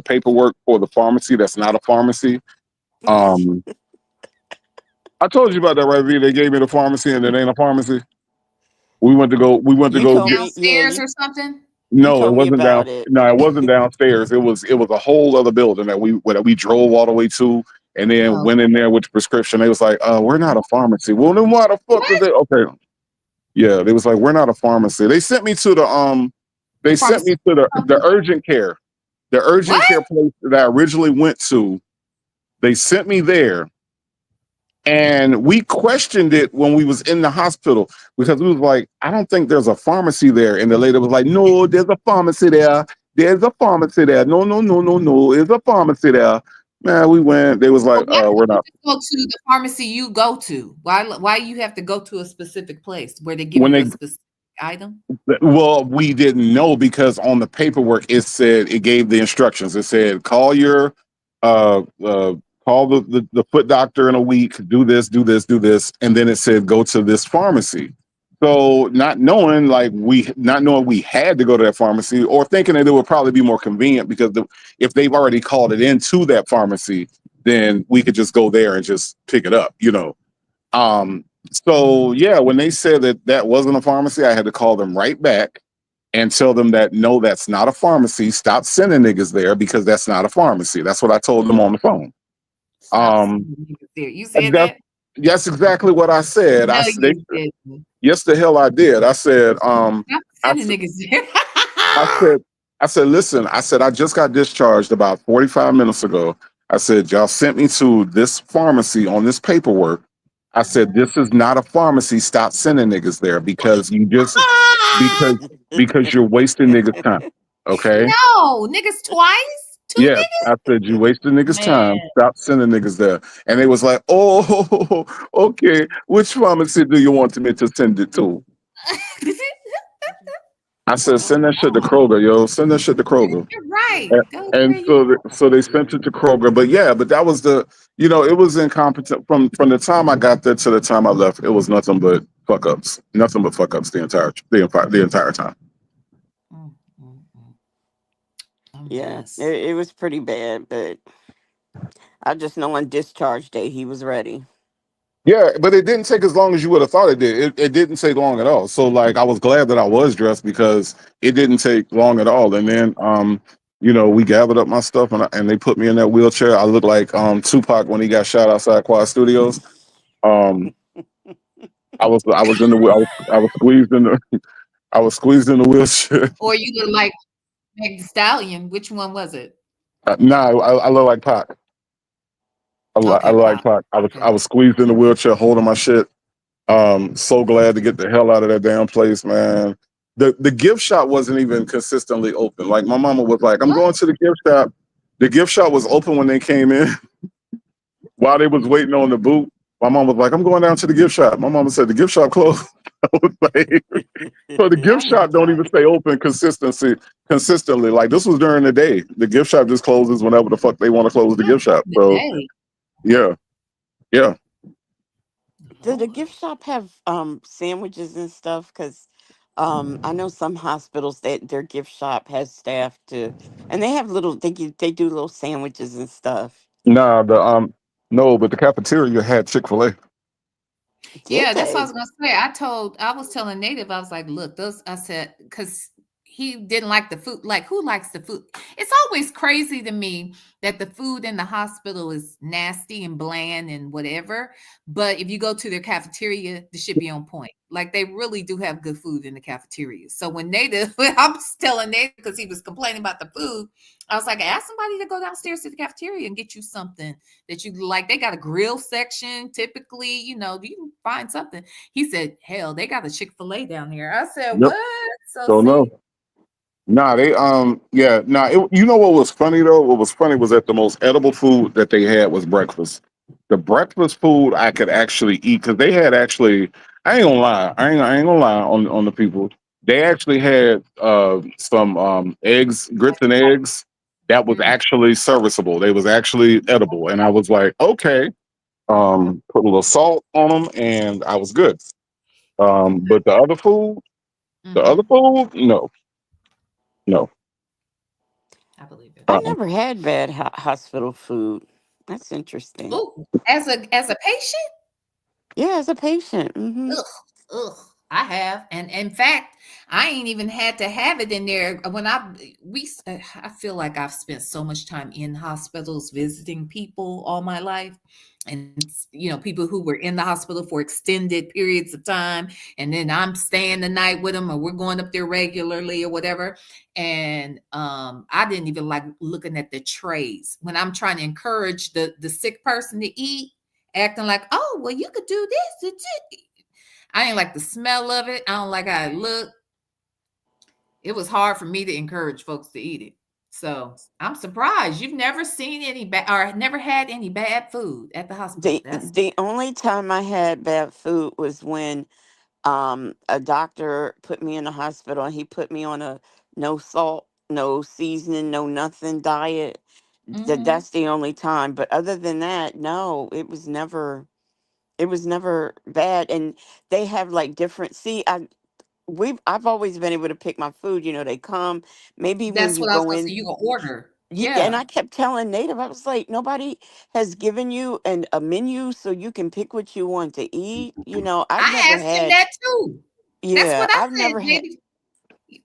paperwork for the pharmacy. That's not a pharmacy. I told you about that, right, V? They gave me the pharmacy and it ain't a pharmacy. We went to go You get told me, yeah, Downstairs or something? you no, it told me wasn't down. about it. No, it wasn't downstairs. It was a whole other building that we drove all the way to, and then Oh. went in there with the prescription. They was like, we're not a pharmacy." Well, then why the fuck did they? Okay, yeah, they was like, "We're not a pharmacy." They sent me to the urgent care, care place that I originally went to. They sent me there. And we questioned it when we was in the hospital because we was like, I don't think there's a pharmacy there. And the lady was like, no, there's a pharmacy there. There's a pharmacy there. No, no, no, no, no. There's a pharmacy there. Man, we went. They was like, we're not. Go to the pharmacy you go to. Why you have to go to a specific place where they give When you a they, specific item? well, we didn't know because on the paperwork it said, it gave the instructions. It said, call your call the foot doctor in a week, do this, do this, do this. And then it said, go to this pharmacy. So not knowing we had to go to that pharmacy, or thinking that it would probably be more convenient because if they've already called it into that pharmacy, then we could just go there and just pick it up, So yeah, when they said that wasn't a pharmacy, I had to call them right back and tell them that no, that's not a pharmacy. Stop sending niggas there because that's not a pharmacy. That's what I told them on the phone. You said that? That's exactly what I said. No, you didn't. Yes, the hell I did. I said, Stop sending niggas there. I said, listen, I said, I just got discharged about 45 minutes ago. I said, y'all sent me to this pharmacy on this paperwork. I said, this is not a pharmacy. Stop sending niggas there because because you're wasting niggas' time. Okay? No, niggas twice? Yeah, I said, you wasted niggas' time. Stop sending niggas there. And they was like, oh, okay. Which pharmacy do you want me to send it to? I said, send that shit to Kroger, yo. Send that shit to Kroger. You're right. And so they sent it to Kroger. But yeah, but that was it was incompetent from the time I got there to the time I left. It was nothing but fuck ups. Nothing but fuck ups the entire time. Yeah, Yes. it was pretty bad, but I just know on discharge day he was ready. Yeah, but it didn't take as long as you would have thought it did. It didn't take long at all. So like I was glad that I was dressed because it didn't take long at all. And then we gathered up my stuff and they put me in that wheelchair. I looked like Tupac when he got shot outside Quad Studios. Um I was in the I was squeezed in the I was squeezed in the wheelchair. Or you look like Meg the Stallion. Which one was it? Nah, I look like Pac. I Okay, look like Pop. Pac. I Okay. was squeezed in the wheelchair holding my shit. So glad to get the hell out of that damn place, man. The gift shop wasn't even consistently open. Like my mama was like, "I'm What? going to the gift shop." The gift shop was open when they came in. While they was waiting on the boot, my mom was like, "I'm going down to the gift shop." My mama said, "The gift shop closed." I was like, "So the Oh gift my shop don't even God. stay open consistently. Like this was during the day. The gift shop just closes whenever the fuck they want to close the Not gift shop." during the So day. yeah, yeah. Did the Lord. gift shop have sandwiches and stuff? Because I know some hospitals that their gift shop has staff to, and they have they do little sandwiches and stuff. Nah, the no, but the cafeteria had Chick-fil-A. Did Yeah, that's what I was they? gonna say. I was telling Native, I was like, look, those I said, because he didn't like the food. Like, who likes the food? It's always crazy to me that the food in the hospital is nasty and bland and whatever. But if you go to their cafeteria, the shit be on point. Like they really do have good food in the cafeteria. So when Native, I was telling Native because he was complaining about the food, I was like, ask somebody to go downstairs to the cafeteria and get you something that you like. They got a grill section typically, you can find something. He said, hell, they got a Chick-fil-A down there. I said, Yep. what? So Don't know. see, Nah, they yeah, nah. You know what was funny though? What was funny was that the most edible food that they had was breakfast. The breakfast food I could actually eat because they had actually. I ain't gonna lie. I ain't gonna lie on the people. They actually had some eggs, grits and eggs that was mm, actually serviceable. They was actually edible, and I was like, okay. Put a little salt on them, and I was good. But the other mm-hmm, food, no, no. I believe it. I Uh-uh. never had bad hospital food. That's interesting. Oh, as a patient, Yeah, as a patient. Hmm. ugh, ugh, I have, and in fact, I ain't even had to have it in there when I feel like I've spent so much time in hospitals visiting people all my life, and people who were in the hospital for extended periods of time, and then I'm staying the night with them, or we're going up there regularly or whatever. And I didn't even like looking at the trays when I'm trying to encourage the sick person to eat, acting like, oh, well, you could do this. I ain't like the smell of it. I don't like how it looked. It was hard for me to encourage folks to eat it. So I'm surprised you've never seen any bad or never had any bad food at the hospital. That's The only time I had bad food was when a doctor put me in the hospital and he put me on a no salt, no seasoning, no nothing diet. mm-hmm. That's the only time. But other than that, no, it was never bad. And they have like different, see, I've always been able to pick my food. They come maybe when That's you what I was go gonna say. in. You can order. And Yeah. I kept telling Native, I was like, nobody has given you a menu so you can pick what you want to eat. I've I never asked him had, that too. That's yeah, what I I've said, never had, baby.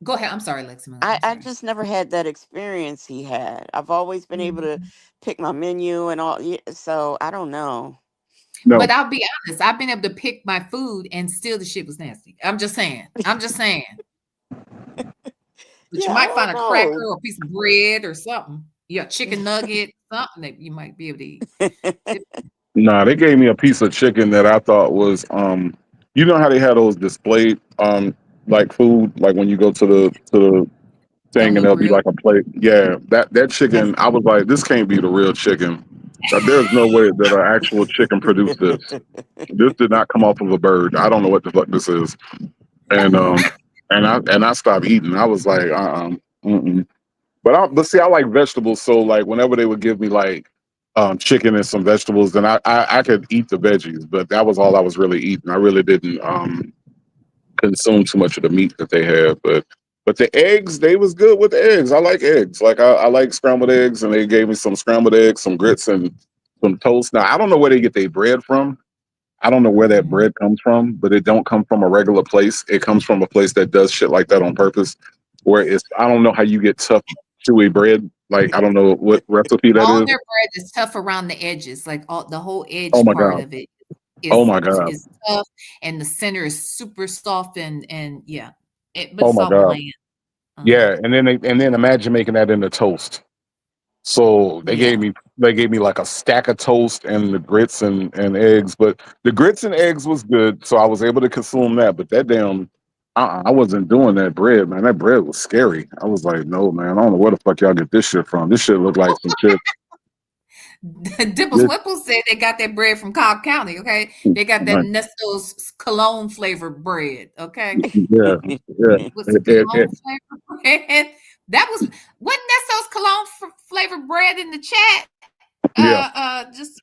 Go ahead. I'm sorry, Lexi. I, I'm I sorry. just never had that experience he had. I've always been able to Mhm. pick my menu and all. So I don't know. No, But I'll be honest, I've been able to pick my food and still the shit was nasty. I'm just saying. I'm just saying. But you Yeah, I might find don't a cracker know. or a piece of bread or something. Yeah, chicken nugget, something that you might be able to eat. Tip- nah. They gave me a piece of chicken that I thought was You know how they had those displayed like food, like when you go to the The thing and little there'll be grill. like a plate. Yeah, that That's chicken. I was like, this can't be the real chicken. There's no way that an actual chicken produced this. This did not come off of a bird. I don't know what the fuck this is. And I stopped eating. I was like, mm-mm. But see, I like vegetables, so like whenever they would give me like chicken and some vegetables, then I could eat the veggies, but that was all I was really eating. I really didn't consume too much of the meat that they had. But But the eggs, they was good with the eggs. I like eggs. Like I like scrambled eggs, and they gave me some scrambled eggs, some grits, and some toast. Now I don't know where they get their bread from. I don't know where that Mhm. bread comes from, but it don't come from a regular place. It comes from a place that does shit like that on purpose. Where it's I don't know how you get tough chewy bread. Like I don't know what recipe that All is. their bread is tough around the edges, like all the whole Oh edge my part god. of it Oh is my god. is tough, and the center is super soft and yeah, but Oh it's my all god. bland. Uh-huh. Yeah, and then imagine making that into toast. So Yeah. they gave me like a stack of toast and the grits and eggs, but the grits and eggs was good, so I was able to consume that. But that damn, I wasn't doing that bread, man. That bread was scary. I was like, no, man, I don't know where the fuck y'all get this shit from. This shit looked like some shit. Dimples This, Whipples said they got that bread from Cobb County, okay? They got that like, Nesto's cologne flavored bread, okay? yeah, yeah, With some it, cologne flavored bread. That was wasn't Nesto's cologne flavored bread in the chat? yeah, Just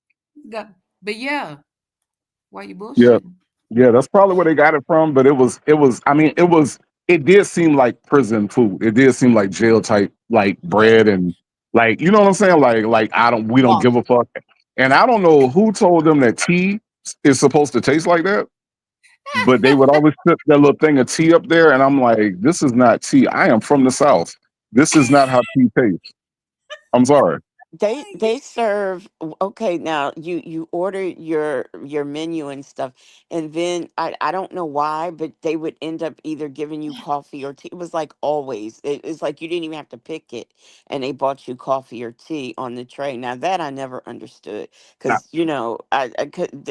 go. But yeah, why you yeah. bullshitting? Yeah, that's probably where they got it from. But I mean, it did seem like prison food. It did seem like jail type, like Yeah, bread and like, you know what I'm saying? Like we don't give a fuck. And I don't know who told them that tea is supposed to taste like that, but they would always put that little thing of tea up there. And I'm like, this is not tea. I am from the South. This is not how tea tastes. I'm sorry. They serve okay, now you order your menu and stuff, and then I don't know why, but they would end up either giving you coffee or tea. It was like always. It's like you didn't even have to pick it, and they bought you coffee or tea on the tray. Now that I never understood, Now, because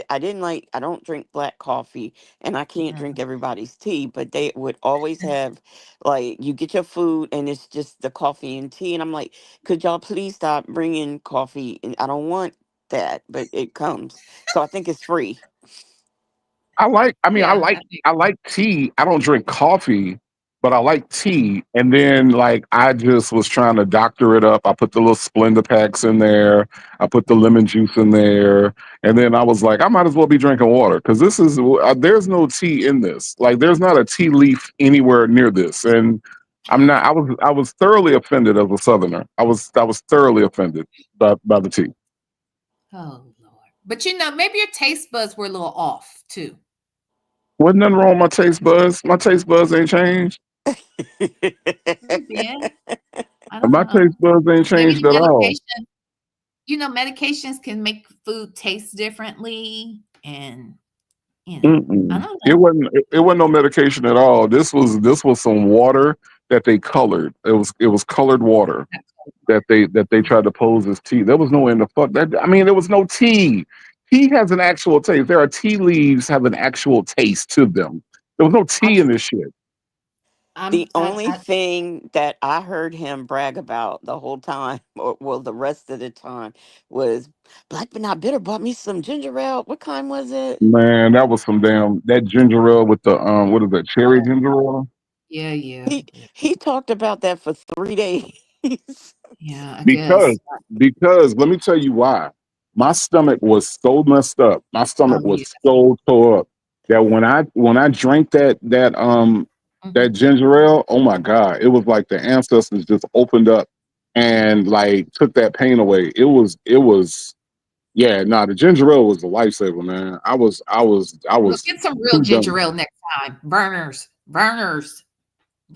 I didn't like, I don't drink black coffee, and I can't drink Mhm. everybody's tea, but they would always have, like, you get your food and it's just the coffee and tea, and I'm like, could y'all please stop bringing coffee? And I don't want that, but it comes. So I think it's free. I mean, Yeah, I think I like tea. I don't drink coffee, but I like mhm. tea. And then like I just was trying to doctor it up. I put the little Splenda packs in there. I put the lemon juice in there. And then I was like, I might as well be drinking water because this is there's no tea in this. Like there's not a tea leaf anywhere near this. And I'm not. I was thoroughly offended as a Southerner. I was thoroughly offended by the tea. Oh Lord. But maybe your taste buds were a little off too. Wasn't nothing wrong with my taste buds. My taste buds ain't changed. Could have been. I My don't know. taste buds ain't Maybe changed at all. medications can make food taste differently, and I Mm-mm. don't know. It wasn't no medication at all. This was some water that they colored. It was colored water that they tried to pose as tea. There was no in the fuck that I mean there was no tea. Tea has an actual taste. There are tea leaves have an actual taste to them. There was no I tea in just this shit. The only I thing that I heard him brag about the whole time, or well, the rest of the time, was Black but Not Bitter bought me some ginger ale. What kind was it? Man, that was some damn that ginger ale with the what is that cherry oh ginger ale? yeah, yeah, He yeah, he talked about that for 3 days. yeah, I Because guess. let me tell you why. My stomach was so messed up. My stomach Oh yeah. was so tore up that when I drank that Mhm. ginger ale, oh my god, it was like the ancestors just opened up and like took that pain away. It was yeah, nah, the ginger ale was a lifesaver, man. I Well, was get some real too done. ginger ale next time. Burners,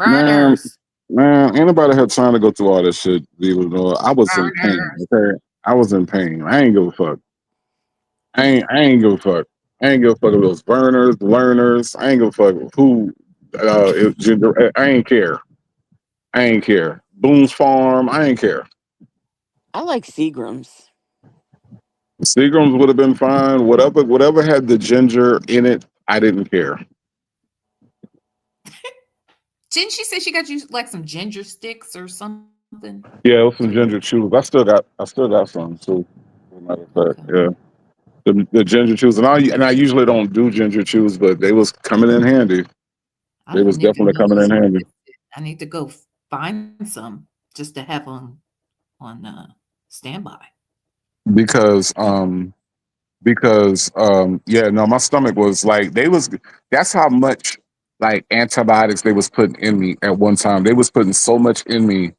Man, burners, man, ain't nobody had time to go through all this shit, believe it or not. I was in pain, burners. okay? I was in pain. I ain't give a fuck. I ain't give a fuck. I ain't give a fuck if those burners, learners. I ain't give a fuck who I ain't care. I ain't care. Boone's Farm, I ain't care. I like Seagram's. Seagram's would have been fine. Whatever had the ginger in it, I didn't care. Didn't she say she got you like some ginger sticks or something Yeah, it was some too? ginger chews. I still got some too. As a matter of fact, Okay. yeah. The ginger chews, and I usually don't do ginger chews, but they was coming in handy. I They was don't even definitely know coming those in handy existed. I need to go find some just to have on standby. because yeah, no, my stomach was like that's how much like antibiotics they was putting in me at one time. They was putting so much in me,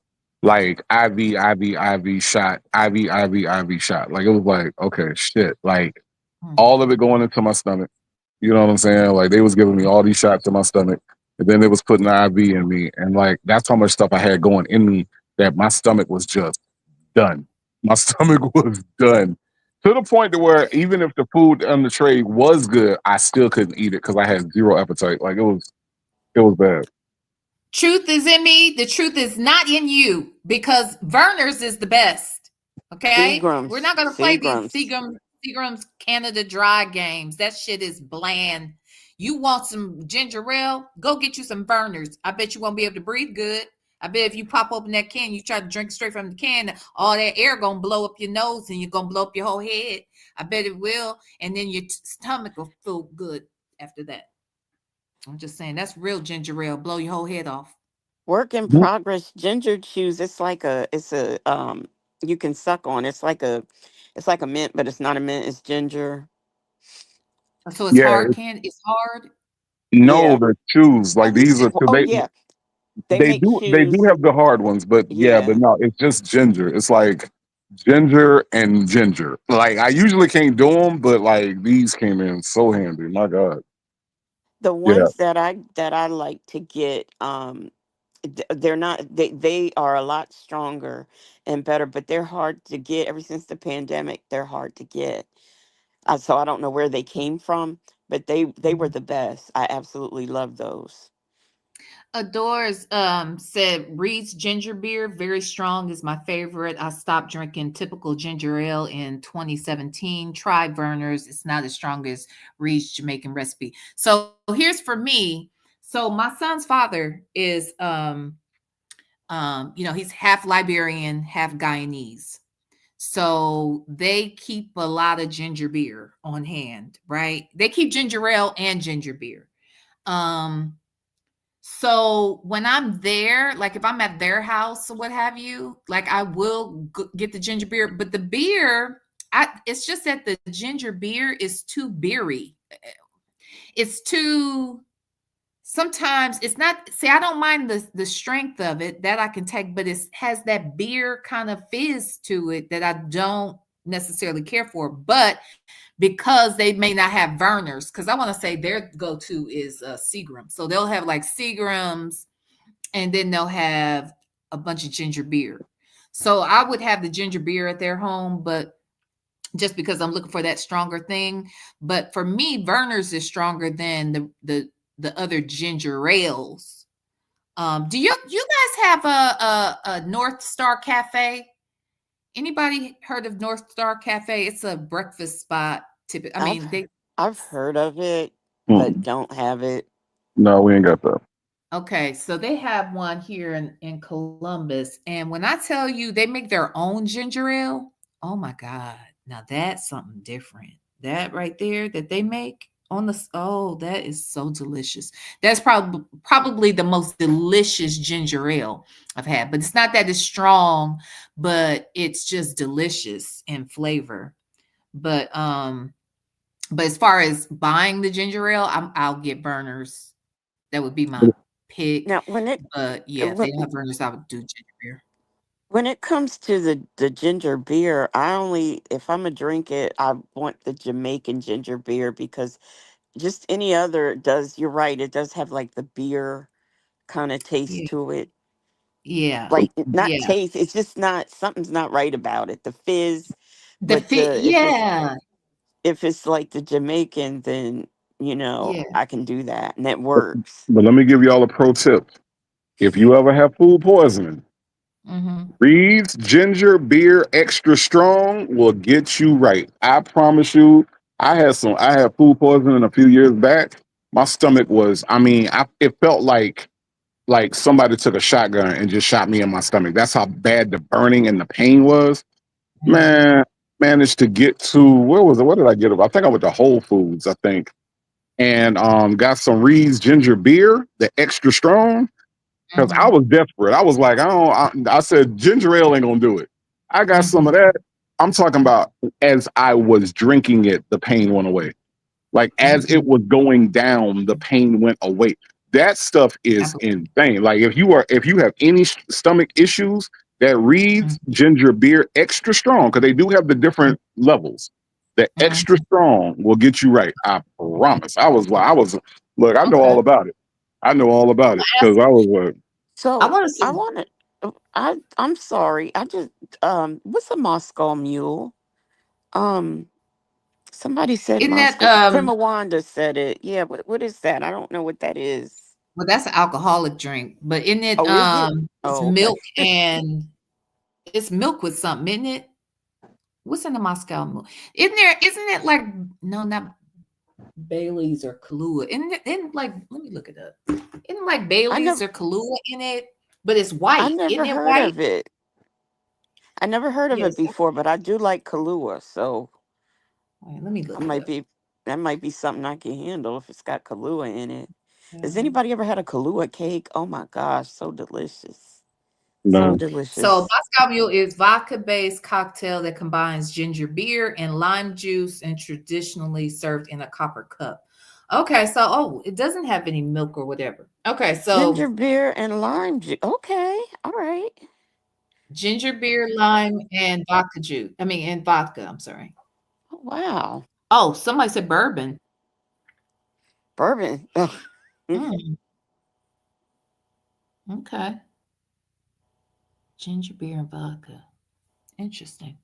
like IV shot, IV shot. Like it was like, okay, shit. Like all of it going into my stomach. You know what I'm saying? Like they was giving me all these shots in my stomach, and then they was putting the IV in me, and like that's how much stuff I had going in me that my stomach was just done. My stomach was done to the point to where even if the food on the tray was good, I still couldn't eat it because I had zero appetite. Like it was bad. Truth is in me. The truth is not in you because Verner's is the best. Okay? We're Seagrams. not going to play these Seagrams. Seagram's Canada Dry games. That shit is bland. You want some ginger ale? Go get you some Verner's. I bet you won't be able to breathe good. I bet if you pop open that can, you try to drink straight from the can, all that air gonna blow up your nose and you're gonna blow up your whole head. I bet it will, and then your stomach will feel good after that. I'm just saying that's real ginger ale. Blow your whole head off. Work in progress. Ginger chews. It's a you can suck on. It's like a mint, but it's not a mint. It's ginger. So it's Yeah, hard can it's hard. no, Yeah. the chews like these are Oh yeah. They make they do chews. have the hard ones, but yeah, but Yeah. no, it's just ginger. It's like ginger and ginger. Like I usually can't do them, but like these came in so handy. My God, The yeah. ones that I like to get, they're not, they are a lot stronger and better, but they're hard to get. Ever since the pandemic, they're hard to get. So I don't know where they came from, but they were the best. I absolutely love those. Adores said Reed's ginger beer, very strong, is my favorite. I stopped drinking typical ginger ale in 2017. Try Verner's. It's not as strong as Reed's Jamaican recipe. So here's for me. So my son's father is he's half Liberian, half Guyanese. So they keep a lot of ginger beer on hand, right? They keep ginger ale and ginger beer. Um, so when I'm there, like if I'm at their house or what have you, like I will get the ginger beer, but the beer, it's just that the ginger beer is too beery. It's too sometimes it's not see I don't mind the strength of it that I can take, but it has that beer kind of fizz to it that I don't necessarily care for. But because they may not have Verner's, because I want to say their go-to is Seagram. So they'll have like Seagrams and then they'll have a bunch of ginger beer. So I would have the ginger beer at their home, but just because I'm looking for that stronger thing. But for me, Verner's is stronger than the other ginger ales. Do you guys have a North Star Cafe? Anybody heard of North Star Cafe? It's a breakfast spot. I I've mean, they I've heard of it, but Mm-mm. don't have it. No, we ain't got that. okay, so they have one here in Columbus, and when I tell you they make their own ginger ale, oh my God. Now that's something different. That right there that they make on oh, that is so delicious. That's probably the most delicious ginger ale I've had, but it's not that it's strong, but it's just delicious in flavor. But as far as buying the ginger ale, I'll get Burners. That would be my pick. Now, But yeah, if they when don't have Burners, I would do ginger beer. when it comes to the ginger beer, I only, if I'm gonna drink it, I want the Jamaican ginger beer, because just any other does. You're right. It does have like the beer kind of taste Yeah, to it. yeah, Like not yeah. taste. It's just not, something's not right about it. The fizz, The but fit, the yeah, if it's like the Jamaican, then yeah. I can do that, and that works. But let me give y'all a pro tip. If you ever have food poisoning, Mm-hmm. Reed's ginger beer extra strong will get you right. I promise you. I had food poisoning a few years back. My stomach was, I mean, it felt like somebody took a shotgun and just shot me in my stomach. That's how bad the burning and the pain was. Mm-hmm. Man, managed to get to where was it? What did I get? I think I went to Whole Foods, I think. And got some Reed's ginger beer, the extra strong. Because I Mm-hmm. was desperate. I was like, I said, ginger ale ain't gonna do it. I got some Mm-hmm. of that. I'm talking about as I was drinking it, the pain went away. Like as Mm-hmm. it was going down, the pain went away. That stuff I is believe. insane. Like if you have any stomach issues, that reads Mhm, ginger beer extra strong because they do have the different levels. The extra mhm. strong will get you right. I promise. I was look. I know all Okay. about it. I know all I about want it to because ask. I was like, I So want to I see. want to. I'm sorry. I just what's a Moscow Mule? Um, somebody said Isn't that Moscow. Prima Wanda said it. Yeah. What is that? I don't know what that is. well, that's an alcoholic drink, but isn't it Oh, is it? it's Oh, okay. milk and it's milk with something, isn't it? What's in the Moscow Mule? Isn't it like no, not Bailey's or Kahlua? Isn't like let me look it up. Isn't like I Bailey's never. or Kahlua in it? But it's I white. never Isn't it heard white? of it. I never heard of it Yes. before, but I do like Kahlua, so All right, let me I look it might up. be that might be something I can handle if it's got Kahlua in it. Has Um, anybody ever had a Kahlua cake? Oh my gosh, so delicious. So no. So delicious. Moscow Mule is vodka-based cocktail that combines ginger beer and lime juice and traditionally served in a copper cup. Okay, so it doesn't have any milk or whatever. Okay, so Ginger beer and lime juice. Okay, all right. ginger beer, lime, and vodka juice. I mean, and vodka. I'm sorry. Oh, wow. Oh, somebody said bourbon. Bourbon. Ugh. Mm, okay, ginger beer and vodka. Interesting.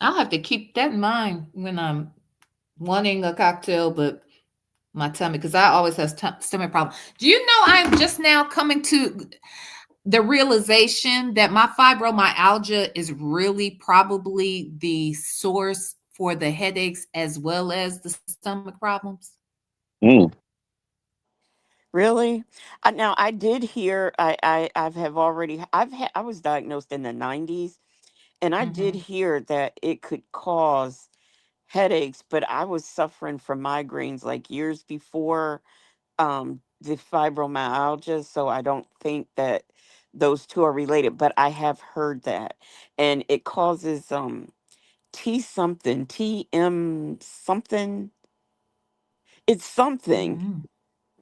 I'll have to keep that in mind when I'm wanting a cocktail, but my tummy because I always have stomach problems. Do you know I'm just now coming to the realization that my fibromyalgia is really probably the source for the headaches as well as the stomach problems? Mm, Really? Now I did hear. I've have already. I was diagnosed in the '90s, and I did Mhm. hear that it could cause headaches, but I was suffering from migraines like years before the fibromyalgia, so I don't think that those two are related, but I have heard that. And it causes T something, TM something. It's something Mhm.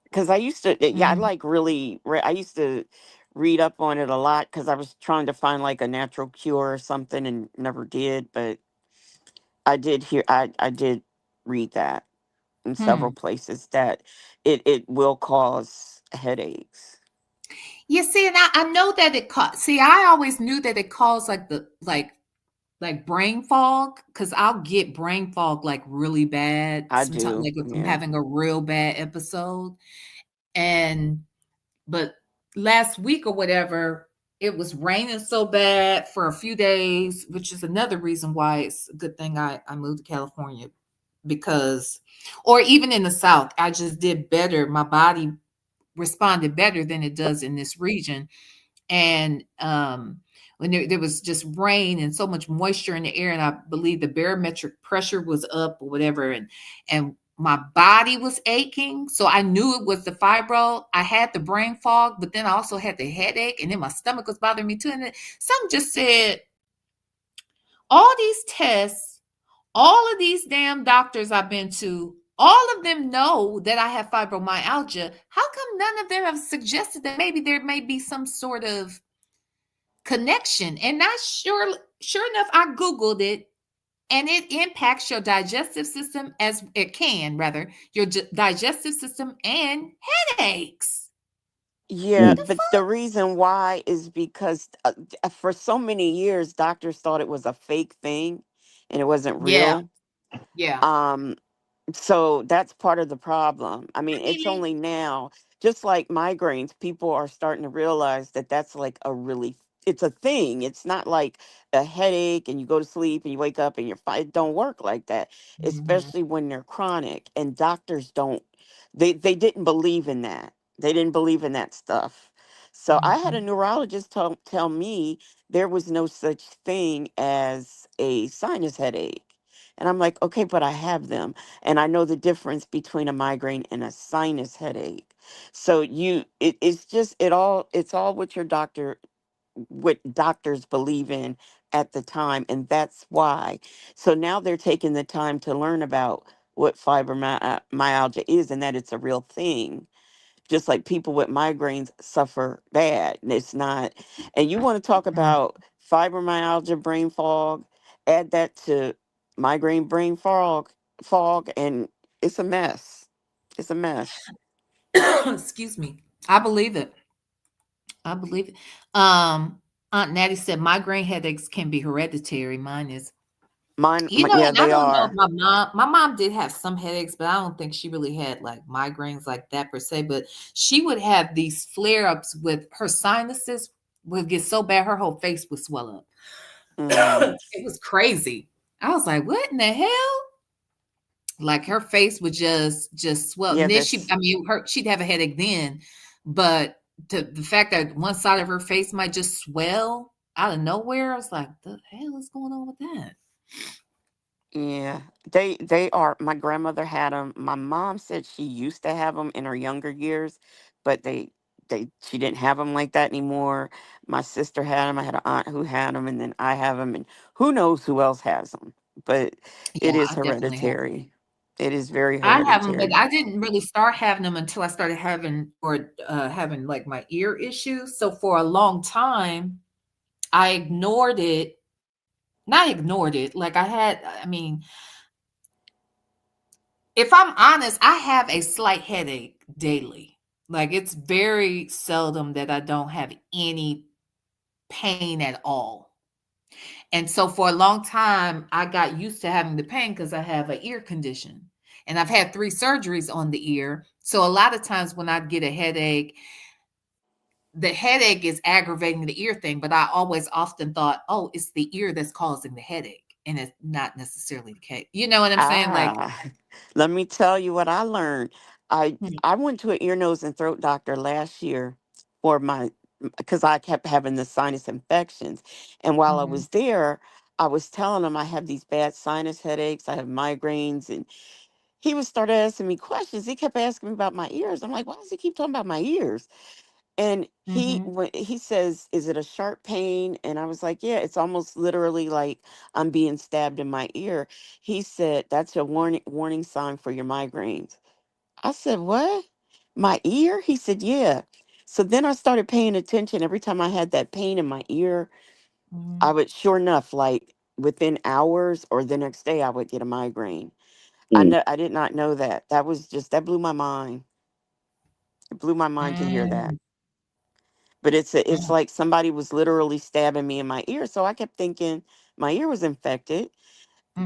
because I used to yeah, I Mhm. like really I used to read up on it a lot because I was trying to find like a natural cure or something and never did, but I did read that in several Hmm. places that it will cause headaches. Yeah, see, and I know that it caused. See, I always knew that it caused like the like brain fog because I'll get brain fog like really bad I sometimes, do. like if I'm Yeah. having a real bad episode. And but last week or whatever, it was raining so bad for a few days, which is another reason why it's a good thing I moved to California because, or even in the South, I just did better. My body responded better than it does in this region. And when there was just rain and so much moisture in the air, and I believe the barometric pressure was up or whatever, and my body was aching, so I knew it was the fibro. I had the brain fog, but then I also had the headache, and then my stomach was bothering me too. And then something just said, all these tests, all of these damn doctors I've been to, all of them know that I have fibromyalgia. How come none of them have suggested that maybe there may be some sort of connection? And not sure enough, I Googled it and it impacts your digestive system as it can rather your digestive system and headaches. Yeah, mm, The but the fuck? reason why is because for so many years doctors thought it was a fake thing and it wasn't Yeah, real. yeah. Um So that's part of the problem. I I mean, it's mean, only now, just like migraines, people are starting to realize that that's like it's a thing. It's not like a headache and you go to sleep and you wake up and you're fine. It don't work like that, mhm, especially when they're chronic. And doctors don't, they didn't believe in that. They didn't believe in that stuff. So I had a mhm, neurologist tell me there was no such thing as a sinus headache. And I'm like, okay, but I have them and I know the difference between a migraine and a sinus headache. So it's just it's all what doctors believe in at the time, and that's why. So now they're taking the time to learn about what fibromyalgia is and that it's a real thing. just like people with migraines suffer bad. And it's not, and you want to talk Mm. about fibromyalgia, brain fog, add that to migraine, brain fog, and it's a mess. It's a mess. Excuse me. I believe it. I believe it. Aunt Natty said migraine headaches can be hereditary. Mine is. Yeah, And I they don't know if are. my mom did have some headaches, but I don't think she really had like migraines like that per se. But she would have these flare ups with her sinuses would get so bad her whole face would swell up. Mm, It was crazy. I was like, what in the hell? Like her face would just swell. yeah, And then she, that's I mean, she'd have a headache then, but the fact that one side of her face might just swell out of nowhere, I was like, the hell is going on with that? yeah. They are. My grandmother had them. My mom said she used to have them in her younger years, but they she didn't have them like that anymore. My sister had them. I had an aunt who had them, and then I have them, and who knows who else has them. But it Yeah, is I definitely have. hereditary. It is very I have them, but hereditary. I didn't really start having them until I started having like my ear issues. So for a long time, I ignored it. Not ignored it. Like I mean, if I'm honest, I have a slight headache daily. Like it's very seldom that I don't have any pain at all. And so for a long time, I got used to having the pain because I have an ear condition. And I've had 3 surgeries on the ear. So a lot of times when I get a headache, the headache is aggravating the ear thing, but I always often thought, oh, it's the ear that's causing the headache. And it's not necessarily the case. You know what I'm saying? Like, Ah, let me tell you what I learned. hmm, I went to an ear, nose, and throat doctor last year for my because I kept having the sinus infections, and while I mhm, was there, I was telling him I have these bad sinus headaches, I have migraines, and he was started asking me questions. He kept asking me about my ears. I'm like, why does he keep talking about my ears? And mhm, he says, "Is it a sharp pain?" And I was like, "Yeah, it's almost literally like I'm being stabbed in my ear." He said, "That's a warning sign for your migraines." I said, "What? My ear?" He said, "Yeah." So then I started paying attention. Every time I had that pain in my ear, I mhm. would, sure enough, like within hours or the next day, I would get a migraine. I did not know that. That blew my mind. It blew my mind to hear that. Mm, But it's mm, like somebody was literally stabbing me in my ear. So I kept thinking my ear was infected.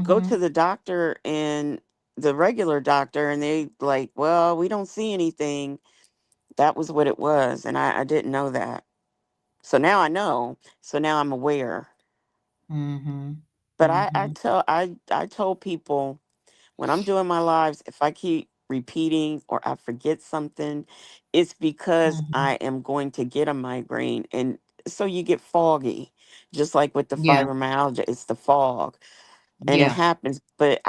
Go to mhm, the doctor and the regular doctor, and they like, well, we don't see anything. That was what it was, and I didn't know that. So now I know. So now I'm aware. mhm, But mhm, I told people when I'm doing my lives, if I keep repeating or I forget something, it's because mhm. I am going to get a migraine. And so you get foggy, just like with the Yeah, fibromyalgia, it's the fog. And it yeah, happens, but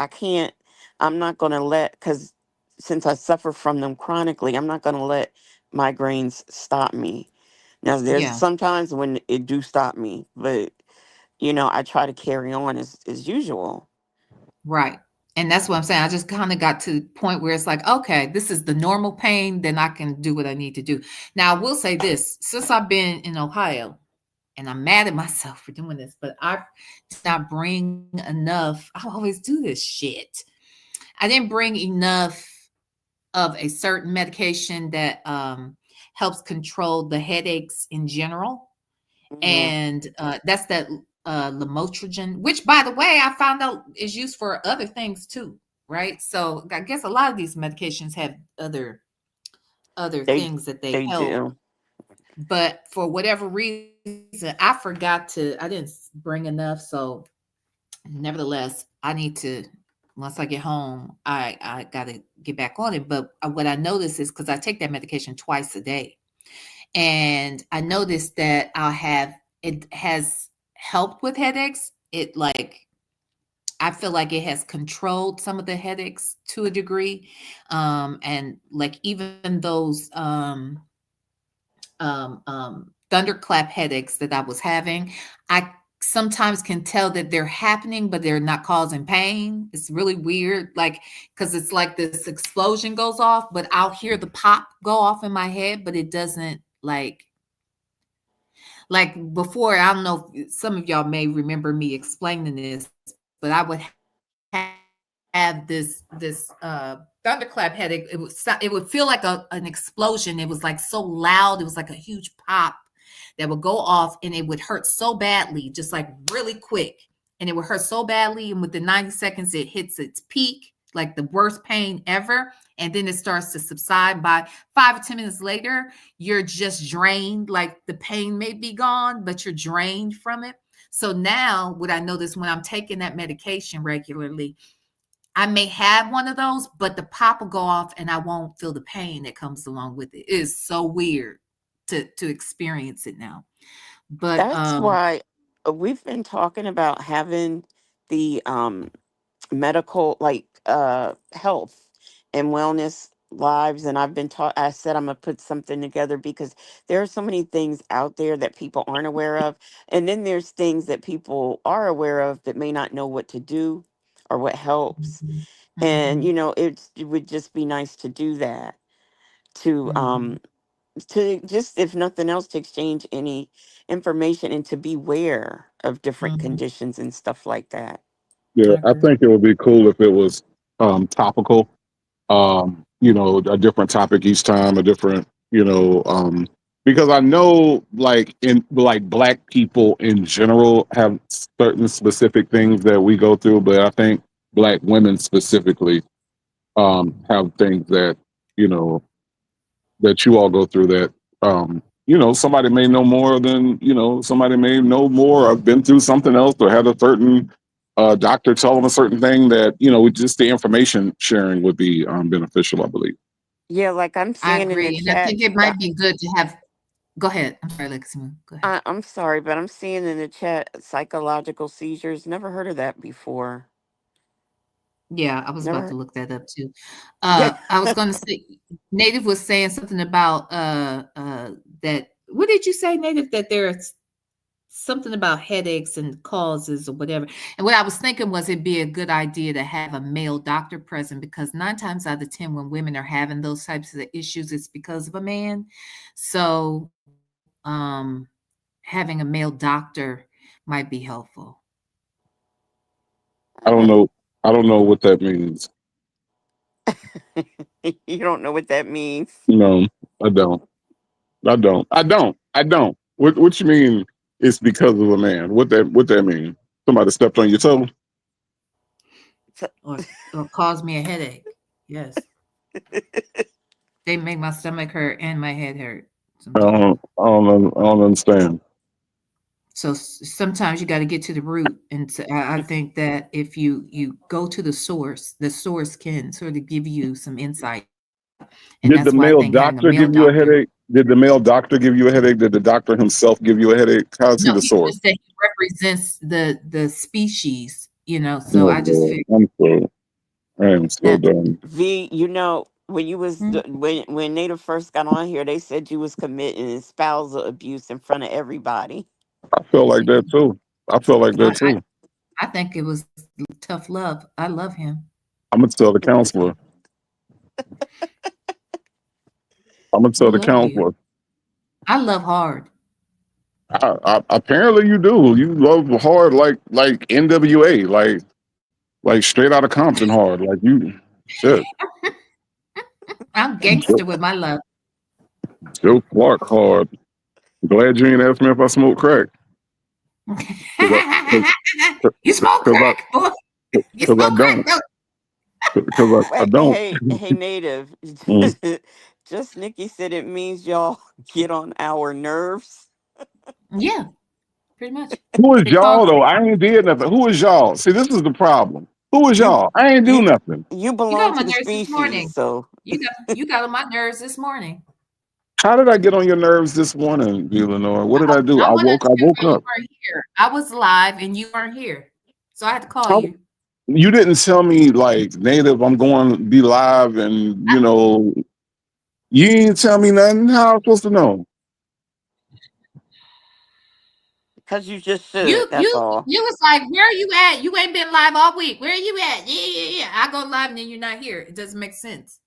I'm not going to because since I suffer from them chronically, I'm not going to let migraines stop me. Now, there's yeah, sometimes when it do stop me, but I try to carry on as usual. right. And that's what I'm saying. I just kind of got to the point where it's like, okay, this is the normal pain, then I can do what I need to do. Now, I will say this, since I've been in Ohio, and I'm mad at myself for doing this, but I did not bring enough. I always do this shit. I didn't bring enough of a certain medication that helps control the headaches in general. Hmm. And that's that lamotrigine, which, by the way, I found out is used for other things too, right? So I guess a lot of these medications have other They things that they they help, do. but for whatever reason, I forgot to. I didn't bring enough, so nevertheless, I need to. Once I get home, I gotta get back on it. But what I notice is because I take that medication twice a day, and I noticed that it has helped with headaches. It like I feel like it has controlled some of the headaches to a degree, and like even those thunderclap headaches that I was having, I sometimes can tell that they're happening, but they're not causing pain. It's really weird, like because it's like this explosion goes off, but I'll hear the pop go off in my head, but it doesn't like before. I don't know if some of y'all may remember me explaining this, but I would have this thunderclap headache. It would feel like an explosion. It was like so loud. It was like a huge pop that would go off, and it would hurt so badly, just like really quick. And it would hurt so badly, and within 90 seconds, it hits its peak, like the worst pain ever. And then it starts to subside. By 5 or 10 minutes later, you're just drained. Like the pain may be gone, but you're drained from it. So now, what I notice when I'm taking that medication regularly, I may have one of those, but the pop will go off and I won't feel the pain that comes along with it. It is so weird to experience it now. But That's why we've been talking about having the medical, like health and wellness lives, and I've been taught, I said I'm gonna put something together because there are so many things out there that people aren't aware of, and then there's things that people are aware of but may not know what to do or what helps. mhm, And mhm, it would just be nice to do that, to mhm. just, if nothing else, to exchange any information and to beware of different Mhm. conditions and stuff like that. Yeah, I I agree. think it would be cool if it was topical. A different topic each time, a different, because I know like black people in general have certain specific things that we go through, but I think black women specifically have things that, you know, that you all go through that somebody may know more than somebody may know more or been through something else or had a certain doctor tell them a certain thing that just the information sharing would be beneficial, I believe. Yeah, like I'm I seeing in the agree. And I chat, think it might be good to have, go ahead. I'm sorry, Lexi. Go ahead. I'm sorry, but I'm seeing in the chat psychological seizures. Never heard of that before. Yeah, I was about Never. to look that up too. Yeah. I was going to say, Native was saying something about that. What did you say, Native? That there's something about headaches and causes or whatever. And what I was thinking was it'd be a good idea to have a male doctor present, because 9 times out of 10, when women are having those types of issues, it's because of a man. So, having a male doctor might be helpful. I don't Uh, know. I don't know what that means. you don't know what that means. No, I don't. I don't. I don't. I don't. What you mean? It's because of a man. What that mean? Somebody stepped on your toe? So- Or cause me a headache. Yes. They make my stomach hurt and my head hurt I sometimes. don't. I don't understand. So sometimes you got to get to the root, and I think that if you go to the source can sort of give you some insight, and that's why I think Did the having a male male doctor give doctor. you a headache? Did the male doctor give you a headache? Did the doctor himself give you a headache? How is No, he the he source? just said he represents the species, so Oh I just boy, figured. I am so Now, done. V, when you was when Native first got on here, they said you was committing spousal abuse in front of everybody. I feel like that too. I feel like I, that too. I think it was tough love. I love him. I'm gonna tell the counselor. I'm gonna I tell the love you. counselor. I love hard. Apparently you do. You love hard like NWA, like straight out of Compton hard. Like you, shit. I'm Joe, gangster with my love. Joe Clark hard. Glad you ain't asked me if I smoke crack. Cause I, You smoke cause I, crack, boy. You cause I smoke crack, don't. don't Because I Wait, don't. hey, Native. Mm. Just Nikki said it means y'all get on our nerves. you? Yeah, pretty much. Who is It y'all causes though? I ain't did nothing. Who is y'all? See, this is the problem. Who is You y'all? I ain't do you nothing. you you got belong on to my the nerves this species, morning. so You got on my nerves this morning. How did I get on your nerves this morning, Eleanor? What did I do? I wanted I to woke when you up. weren't here. I was live and you weren't here, so I had to call How, you. you didn't tell me like native. I'm going to be live, and you didn't tell me nothing. How am I supposed to know? Because you just You should. That's you all. you was like, where are you at? You ain't been live all week. Where are you at? Yeah. I go live and then you're not here. It doesn't make sense.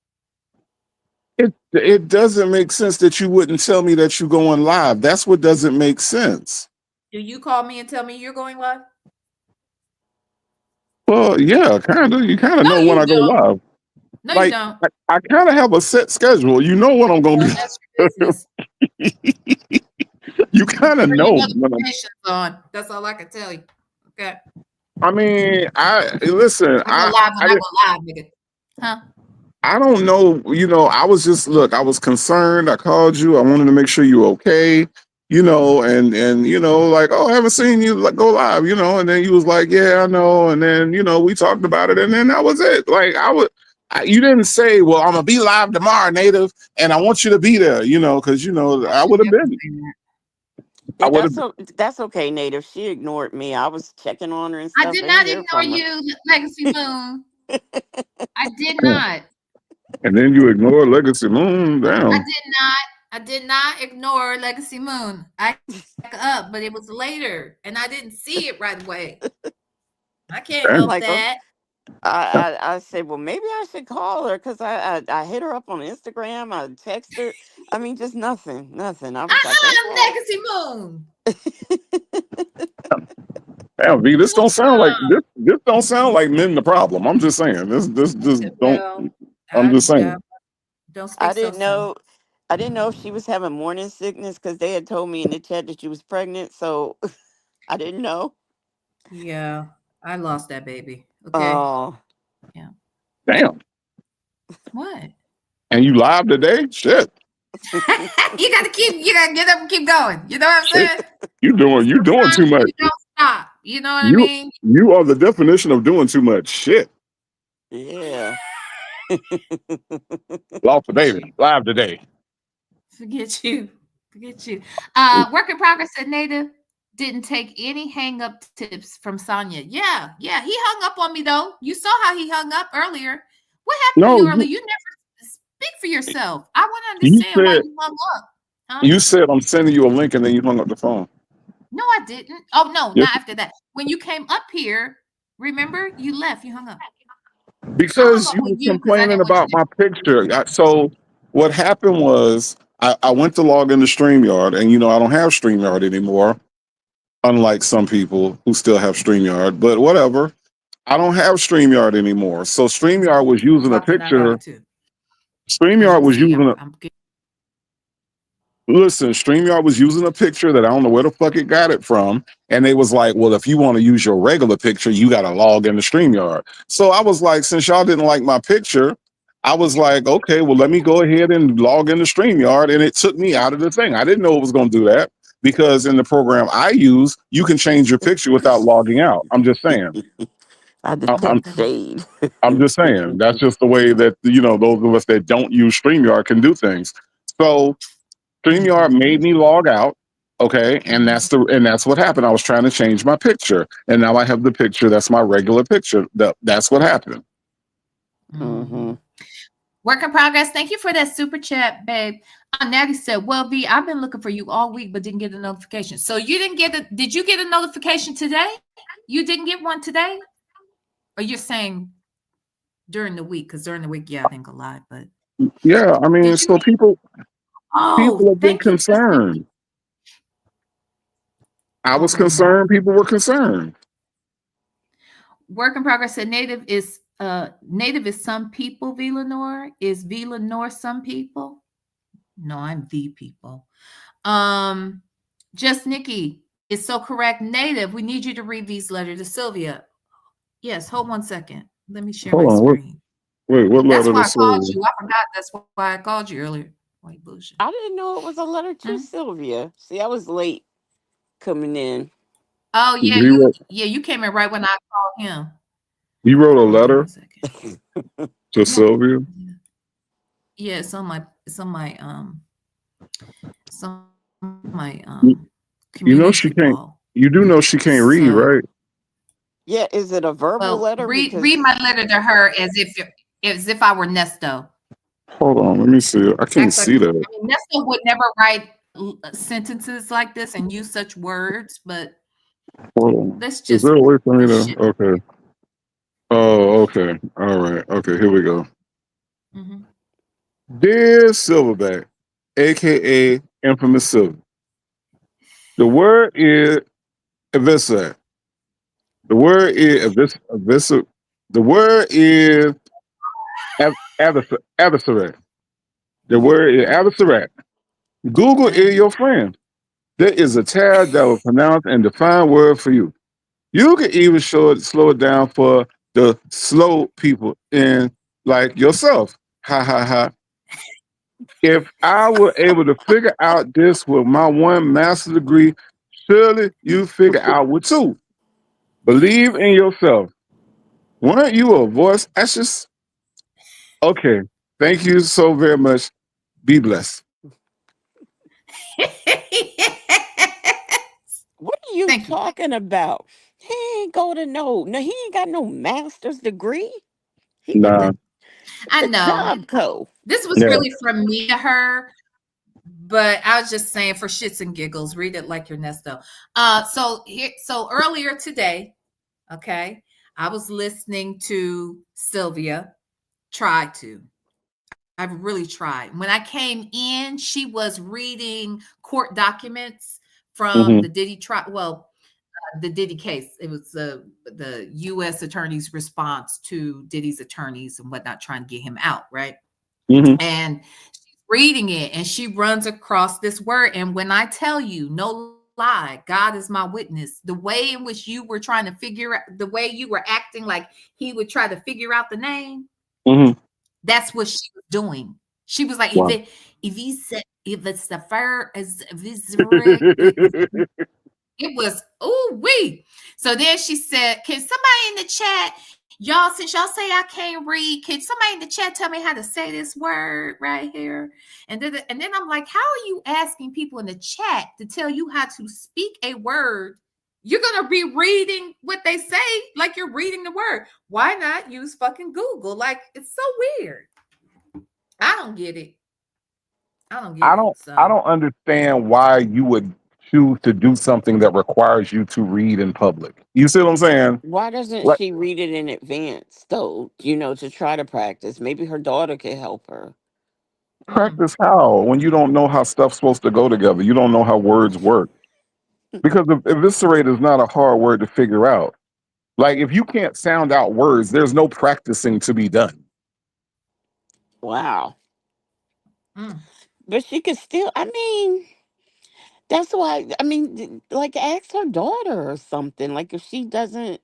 It doesn't make sense that you wouldn't tell me that you're going live. That's what doesn't make sense. Do you call me and tell me you're going live? Well, yeah, kind of. You kind of No, know when you I go don't. live. No, you Like don't. I kind of have a set schedule. You know when I'm going Well, to that's your business. be. You kind of Turn your know when I'm. notifications on. That's all I can tell you. Okay. I mean, I listen. I go live when I I didn't. go live, nigga. Huh? I don't know. I was just look. I was concerned. I called you. I wanted to make sure you were okay. And like, oh, I haven't seen you like go live. And then you was like, yeah, I know. And then we talked about it, and then that was it. Like you didn't say, well, I'm gonna be live tomorrow, Native, and I want you to be there. Because I I should would have definitely been. say that. I Yeah, would have. that's okay, Native. She ignored me. I was checking on her and I stuff. did I didn't not hear ignore from her. you, Legacy Moon. I did not. And then you ignore Legacy Moon. I Damn. did not. I did not ignore Legacy Moon. I back up, but it was later, and I didn't see it right away. I can't I'm Damn. help like, oh, that. I said, well, maybe I should call her because I hit her up on Instagram. I text her. I mean, just nothing. I was like, okay. Legacy Moon. Damn, V, this don't sound like Uh-uh. this don't sound like men the problem. I'm just saying. This just don't. Well, I'm I just saying. don't I speak so didn't soon. know. I didn't know if she was having morning sickness because they had told me in the chat that she was pregnant. So I didn't know. Yeah, I lost that baby. Okay. Oh, Yeah. Damn. What? And you live today? Shit. You gotta get up and keep going. You know what I'm Shit. saying? You doing too Sometimes much. you don't stop. You know what I You mean? you are the definition of doing too much. Shit. yeah. Lost the Forget you. baby. Live today. Forget you. Forget you. Work in progress at Native didn't take any hang up tips from Sonya. Yeah. He hung up on me though. You saw how he hung up earlier. What happened to No, you earlier? You never speak for yourself. I want to you understand why said you hung up. Huh? you said I'm sending you a link and then you hung up the phone. No, I didn't. Oh no, Yes. not after that. When you came up here, remember you left. You hung up. I hung Because up you with were you because I complaining didn't want about you my picture. So what happened was I went to log into StreamYard and I don't have StreamYard anymore, unlike some people who still have StreamYard, but whatever. I don't have StreamYard anymore. So StreamYard was to using a talk to that audio picture. too. As you StreamYard can was see, using a I'm Listen, StreamYard was using a picture that I don't know where the fuck it got it from. And they was like, well, if you want to use your regular picture, you got to log into StreamYard. So I was like, since y'all didn't like my picture, I was like, okay, well, let me go ahead and log into StreamYard. And it took me out of the thing. I didn't know it was going to do that because in the program I use, you can change your picture without logging out. I'm just saying. I I'm detect shade. I'm just saying. That's just the way that, those of us that don't use StreamYard can do things. So StreamYard made me log out. Okay. And that's what happened. I was trying to change my picture. And now I have the picture that's my regular picture. That's what happened. hmm Work in progress. Thank you for that super chat, babe. Natty said, well, V, I've been looking for you all week, but didn't get a notification. So you didn't did you get a notification today? You didn't get one today? Or you're saying during the week? Because during the week, yeah, I think a lot, but Yeah. I mean, did you so people Oh, have been thank you, Just concerned. Nikki. I was Hold on now. concerned. People were concerned. Work in progress said native is some people, V Lenore. Is V Lenore some people? No, I'm the people. Just Nikki is so correct. Native, we need you to read these letters to Sylvia. Yes, hold 1 second. Let me share Hold my on. screen. What That's letter why to I called Sylvia? you. I forgot that's why I called you earlier. White bullshit. I didn't know it was a letter to Huh? Sylvia. See, I was late coming in. Oh yeah, You wrote, you came in right when I called him. you wrote a Hold on letter 1 second. to Yeah. Sylvia? Yeah, it's on my You, you know she community can't. wall. You do know she can't read, So right? Yeah, is it a verbal well, letter? read Because my letter to her as if I were Nesto. Hold on. Let me see. I can't Act like see that. Nesto would never write sentences like this and use such words, but Hold on. let's Is just there a way for me let's to? shit. Okay. Oh, okay. All right. Okay. Here we go. Hmm. Dear Silverback, aka Infamous Silver, the word is eviscerate. The word is eviscerate. The word is adversary. The word is adversary. Google is your friend. There is a tab that will pronounce and define word for you. You can even slow it down for the slow people in like yourself. Ha ha ha. If I were able to figure out this with my one master's degree, surely you figure out with two. Believe in yourself. Weren't you a voice actress? Okay. Thank you so very much. Be blessed. What are you Thank you. talking about? He ain't go to no, he ain't got no master's degree. He went Nah. to I the know job co. this was Yeah. really from me to her, but I was just saying for shits and giggles, read it like your Nesto. So earlier today, okay, I was listening to Sylvia. Try to. I've really tried. When I came in, she was reading court documents from Mm-hmm. the Diddy trial. Well, the Diddy case. It was the U.S. attorney's response to Diddy's attorneys and whatnot, trying to get him out, right? Mm-hmm. And she's reading it, and she runs across this word. And when I tell you, no lie, God is my witness. The way in which you were trying to figure out, the way you were acting like he would try to figure out the name, Mm-hmm. that's what she was doing. She was like, Wow. if he said if it's the fur is if it's rig, it was ooh wee. So then she said, "Can somebody in the chat, y'all, since y'all say I can't read, can somebody in the chat tell me how to say this word right here?" And then I'm like, "How are you asking people in the chat to tell you how to speak a word? You're gonna be reading what they say like you're reading the word. Why not use fucking Google? Like it's so weird. I don't get it. I don't get I it. don't I So don't understand why you would choose to do something that requires you to read in public. You see what I'm saying? Why doesn't Like she read it in advance, though? To try to practice. Maybe her daughter could help her. mm, practice how when you don't know how stuff's supposed to go together. You don't know how words work. Because eviscerate is not a hard word to figure out. Like if you can't sound out words, there's no practicing to be done. Wow. mm. But she could still, I mean, that's why, I mean, like, ask her daughter or something. Like, if she doesn't,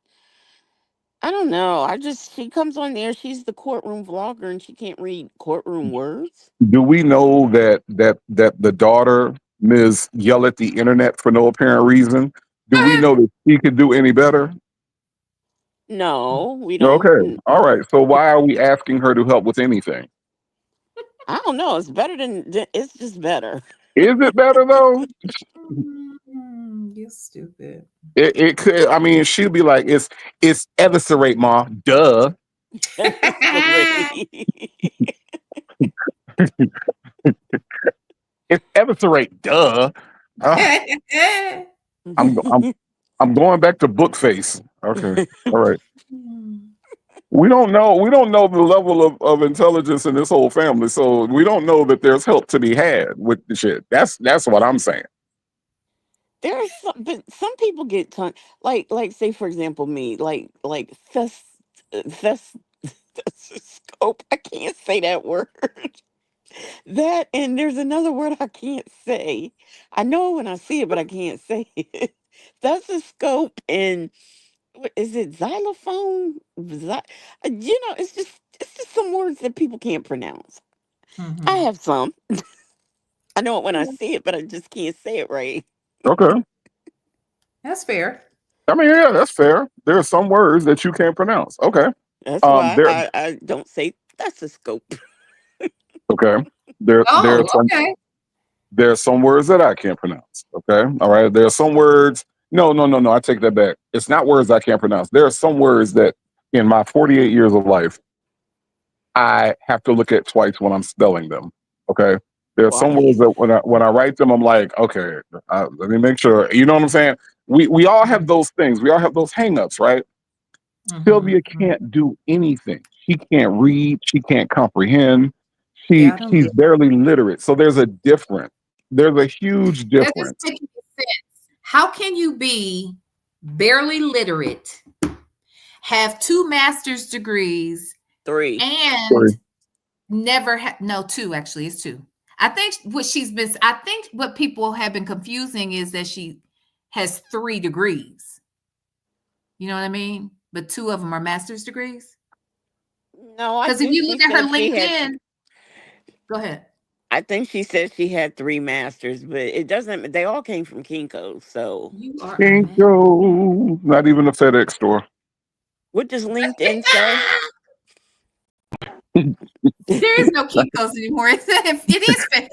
I don't know. She comes on there, she's the courtroom vlogger, and she can't read courtroom words. Do we know that the daughter Ms. Yell at the internet for no apparent reason? Do we know that she could do any better? No, we don't. Okay. All right. So why are we asking her to help with anything? I don't know. It's better it's just better. Is it better though? You're stupid. It could. I mean, she'd be like, "It's eviscerate, ma. Duh." It's eviscerate. Duh. Ah, I'm I'm I'm going back to book face. Okay. All right. We don't know the level of intelligence in this whole family. So we don't know that there's help to be had with the shit. That's what I'm saying. There's some, but some people get like say for example me like thes scope. I can't say that word. That, and there's another word I can't say. I know when I see it, but I can't say it. That's a scope, and what is it? Xylophone. It's just some words that people can't pronounce. I Mhm. have some. I know it when I see it, but I just can't say it right. Okay. That's fair. I mean, yeah, that's fair. There are some words that you can't pronounce. Okay. That's why There. I don't say that's a scope. Okay. There are Oh, some okay. There are some words that I can't pronounce. Okay. All right. There are some words. No, no, no, no. I take that back. It's not words I can't pronounce. There are some words that in my 48 years of life, I have to look at twice when I'm spelling them. Okay. There's Well, some words that when I write them, I'm like, okay, let me make sure. You know what I'm saying? We all have those things. We all have those hangups, right? Sylvia can't do anything. She can't read. She can't comprehend. Yeah, I don't She's get it. barely literate. So there's a difference. There's a huge That doesn't difference. make any sense. How can you be barely literate, have 2 master's degrees, 3. and Sorry. never have no 2 actually, it's 2. I think what people have been confusing is that she has 3 degrees. You know what I mean? But 2 of them are master's degrees. No, I Because if think you she look at her said she had. LinkedIn, go ahead. I think she said she had 3 masters, but it doesn't. They all came from Kinko's. So You are a man. Kinko, not even a FedEx store. what does LinkedIn say? There is no Kinko's anymore. It is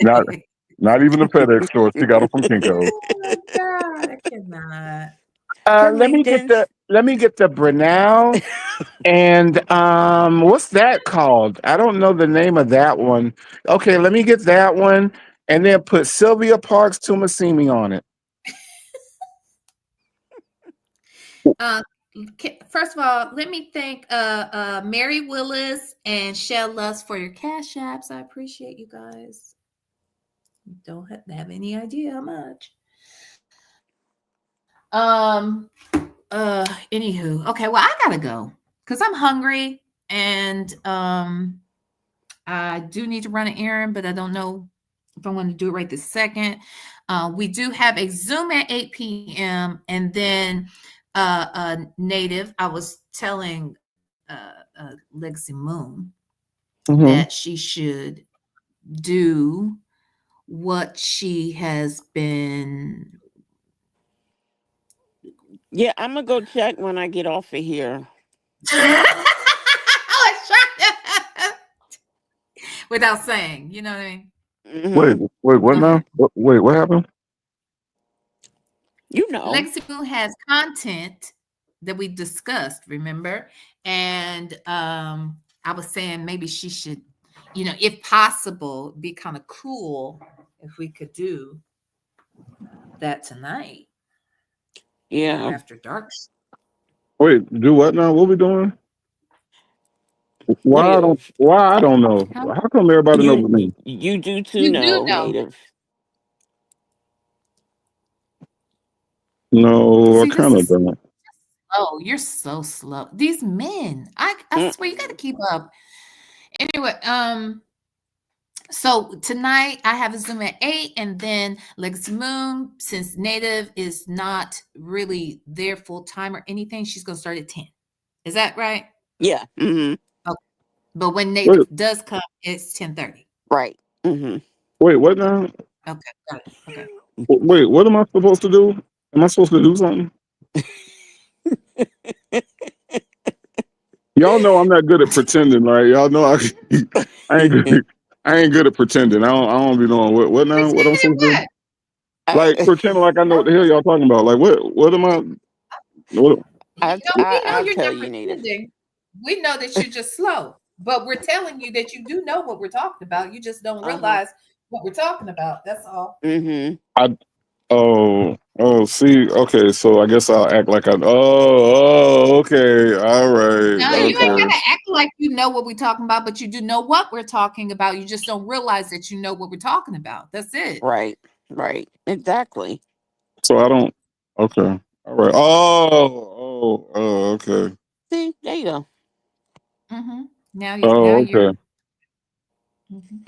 not FedEx. not even a FedEx store. She got them from Kinko. Oh my God, I cannot. Her Let me get LinkedIn. the Brunel and what's that called? I don't know the name of that one. Okay, let me get that one and then put Sylvia Parks Tumasimi on it. First of all, let me thank Mary Willis and Shell Lust for your cash apps. I appreciate you guys. You don't have any idea how much. Anywho, okay, well, I gotta go because I'm hungry and I do need to run an errand, but I don't know if I want to do it right this second. We do have a Zoom at 8 p.m. and then Native. I was telling Legacy Moon that she should do what she has been. Yeah, I'm gonna go check when I get off of here. Without saying, you know what I mean? Wait, Hmm. what Go now? ahead. Wait, what happened? You know. Legacy Moon has content that we discussed, remember? And I was saying maybe she should, if possible, be kind of cool if we could do that tonight or Yeah. after dark. Wait, do what now? What we doing? Native. Why I don't know. Huh? How come everybody know but me? You do too You do know, know. Native. No, I See, this kind of is don't. slow. You're so slow. These men, I Mm. swear you got to keep up. Anyway, so tonight I have a Zoom at 8, and then Legacy Moon, since Native is not really there full time or anything, she's gonna start at 10. Is that right? Yeah. Hmm. Okay. But when Wait, Native does come, it's 10:30. Right. Hmm. wait, what now? Okay, got it. Okay. Wait, what am I supposed to do? Am I supposed to do something? Y'all know I'm not good at pretending, right? Y'all know I ain't good. I ain't good at pretending. I don't be knowing what now. What I'm Pretending supposed to do? what? Like pretending like I know what the hell y'all talking about. Like what am I? What? We know I'll you're tell not you, Native. pretending. We know that you're just slow, but we're telling you that you do know what we're talking about. You just don't Uh-huh. realize what we're talking about. That's all. Hmm. I see. Okay, so I guess I'll act like I. Okay. All right. No, There you you ain't go. gotta Okay. act like you know what we're talking about, but you do know what we're talking about. You just don't realize that you know what we're talking about. That's it. Right. Right. Exactly. So I don't. Okay. All right. Okay. See, there you go. Mm-hmm. Now Oh, you're. okay. Mhm.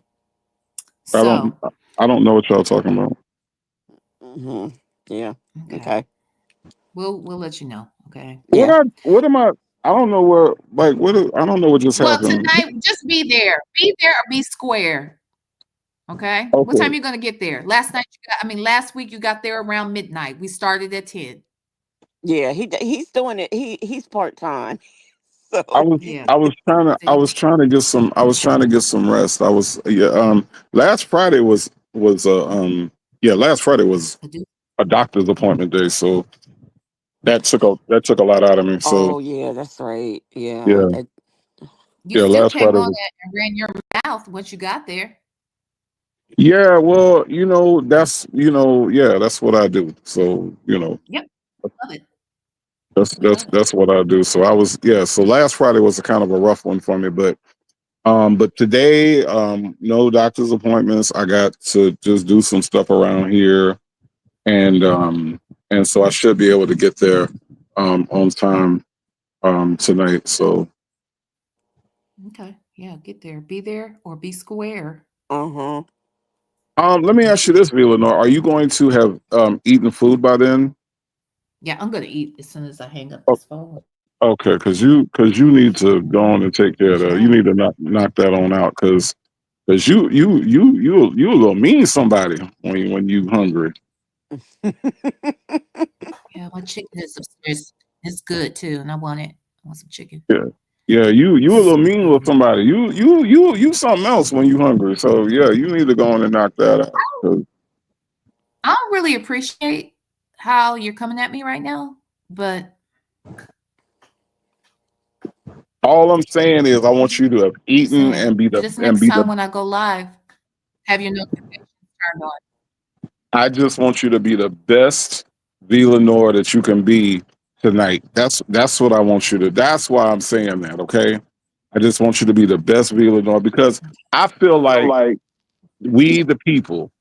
I don't. So I don't know what y'all talking about. Hmm. Yeah. okay, Okay. we'll let you know. Okay. Yeah. What am I? I don't know what. Like I don't know what just Well, happened. tonight, just be there. Be there or be square. Okay. What time Okay. you gonna get there? Last week you got there around midnight. We started at 10. Yeah. He's doing it. He's part time. I So was Yeah. I was trying to I See? was trying to get some rest. I was last Friday was last Friday was I do. a doctor's appointment day, so that took a lot out of me. So oh yeah, that's right. Yeah. yeah, You yeah, still last came Friday on was that and ran your mouth once you got there. Yeah, well, yeah, that's what I do. So, Yep, love it. that's We that's love it. that's what I do. So so last Friday was a kind of a rough one for me, but today, no doctor's appointments. I got to just do some stuff around here, and so I should be able to get there on time tonight. So Okay. Yeah, get there. Be there or be square. Uh-huh. let me ask you this, Eleanor. Are you going to have eaten food by then? Yeah, I'm gonna eat as soon as I hang up Oh, this phone. okay, because you need to go on and take care of that. You Sure. need to knock that on out because you a little mean somebody when you hungry. Yeah, my chicken is upstairs. It's good too, and I want it. I want some chicken. Yeah. Yeah, you a little So, mean with somebody. You something else when you hungry. So yeah, you need to go on and knock that out. 'Cause I don't really appreciate how you're coming at me right now, but all I'm saying is I want you to have eaten saying and be the just and next be the time when I go live, have your notifications turned on. I just want you to be the best Villanor that you can be tonight. That's what I want you to. That's why I'm saying that, okay? I just want you to be the best Villanor because I feel Feel like like we the people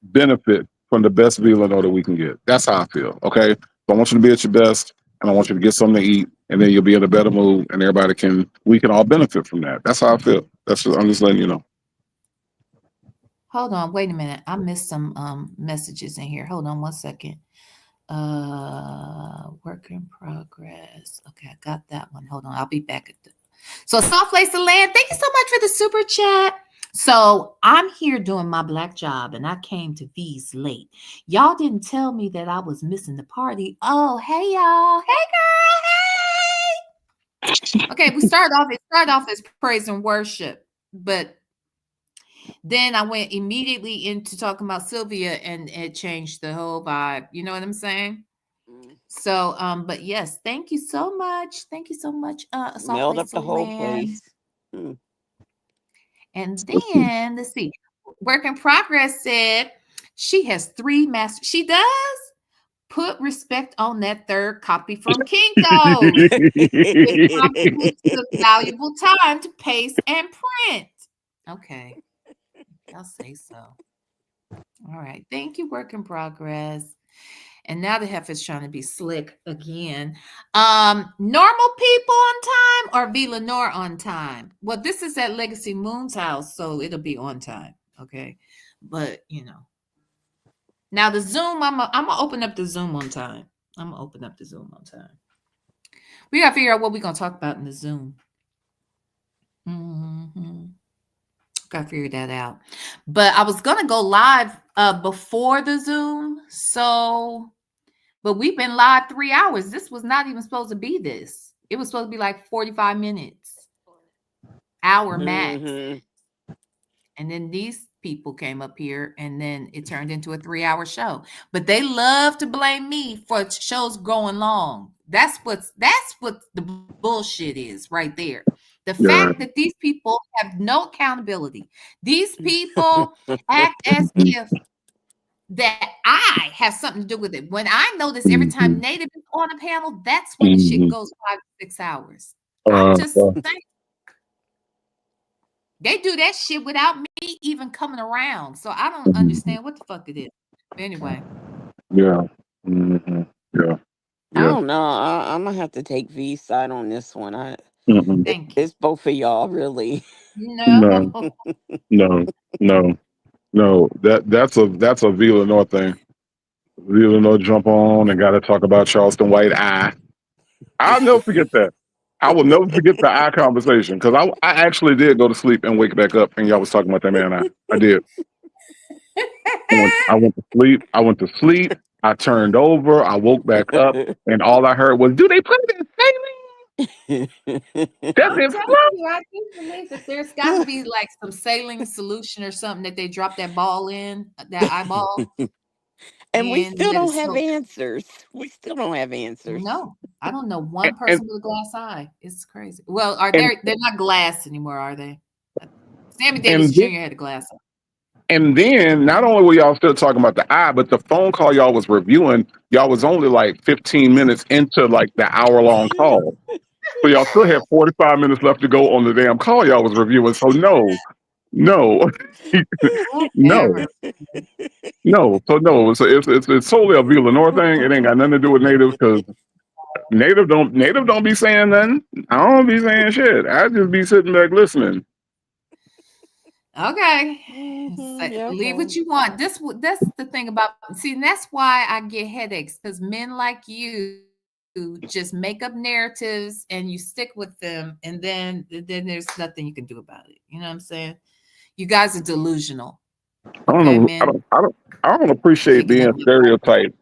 benefit from the best Villanor that we can get. That's how I feel. Okay. So I want you to be at your best and I want you to get something to eat and then you'll be in a better mood and we can all benefit from that. That's how I feel. I'm just letting you know. Hold on, wait a minute. I missed some messages in here. Hold on one second. Work in progress. Okay, I got that one. Hold on, I'll be back at the so soft place to land. Thank you so much for the super chat. So I'm here doing my black job and I came to V's late. Y'all didn't tell me that I was missing the party. Oh, hey y'all. Hey girl. Hey. Okay, it started off as praise and worship, but then I went immediately into talking about Sylvia and it changed the whole vibe. You know what I'm saying? Mm. So, but yes, thank you so much. Thank you so much, A Soft Smelled Place up to the whole Land. place. Mm. And then let's see. Work in Progress said she has 3 masters. She does put respect on that third copy from Kinko's. It probably took valuable time to paste and print. Okay, I'll say so. All right. Thank you, Work in Progress. And now the heifer's trying to be slick again. Normal people on time or V Lenore on time? Well, this is at Legacy Moon's house, so it'll be on time. Okay. But now the Zoom, I'm gonna open up the Zoom on time. I'm gonna open up the Zoom on time. We gotta figure out what we're gonna talk about in the Zoom. Mm-hmm. Gotta figure that out. But I was gonna go live before the Zoom, so but we've been live 3 hours. This was not even supposed to be this. It was supposed to be like 45 minutes, hour max. Mm-hmm. And then these people came up here and then it turned into a 3 hour show. But they love to blame me for shows going long. That's what the bullshit is right there. The Yeah. fact that these people have no accountability. These people act as if that I have something to do with it. When I notice every time Mhm. Native is on a panel, that's when the shit Mhm. goes 5 to 6 hours. I'm Uh, just uh, saying they do that shit without me even coming around. So I don't mhm. understand what the fuck it is. But anyway, Yeah. Yeah. I Yeah. don't know. I'm gonna have to take V's side on this one. Mm-mm. thank you. It's both of y'all, really. No. No. No. No. No. That's a Villanor thing. Villanor jump on and got to talk about Charleston White eye. I'll never forget that. I will never forget the eye conversation because I actually did go to sleep and wake back up and y'all was talking about that man eye. I did. I went to sleep. I went to sleep. I turned over. I woke back up and all I heard was, "Do they put it in saline? Does I'm it telling float?" you, I do believe that there's got to be like some saline solution or something that they drop that ball in, that eyeball And we in, and still let it don't have soak. answers. We still don't have answers. No, I don't know And one and person with a glass eye. It's crazy. Well, are and, they're not glass anymore, are they? Sammy Davis and then Jr. had a glass eye. And then not only were y'all still talking about the eye, but the phone call y'all was reviewing, y'all was only like 15 minutes into like the hour-long call. So y'all still had 45 minutes left to go on the damn call y'all was reviewing. So no, no, no, Whatever. no. So no, so it's solely a Vila North thing. It ain't got nothing to do with natives because native don't be saying nothing. I don't be saying shit. I just be sitting back listening. Okay. Yeah, Believe what okay. you want. That's the thing about, see, and that's why I get headaches, because men like you just make up narratives and you stick with them, and then there's nothing you can do about it. You know what I'm saying? You guys are delusional. I don't Okay, know. men. I don't appreciate Picking up being your stereotyped.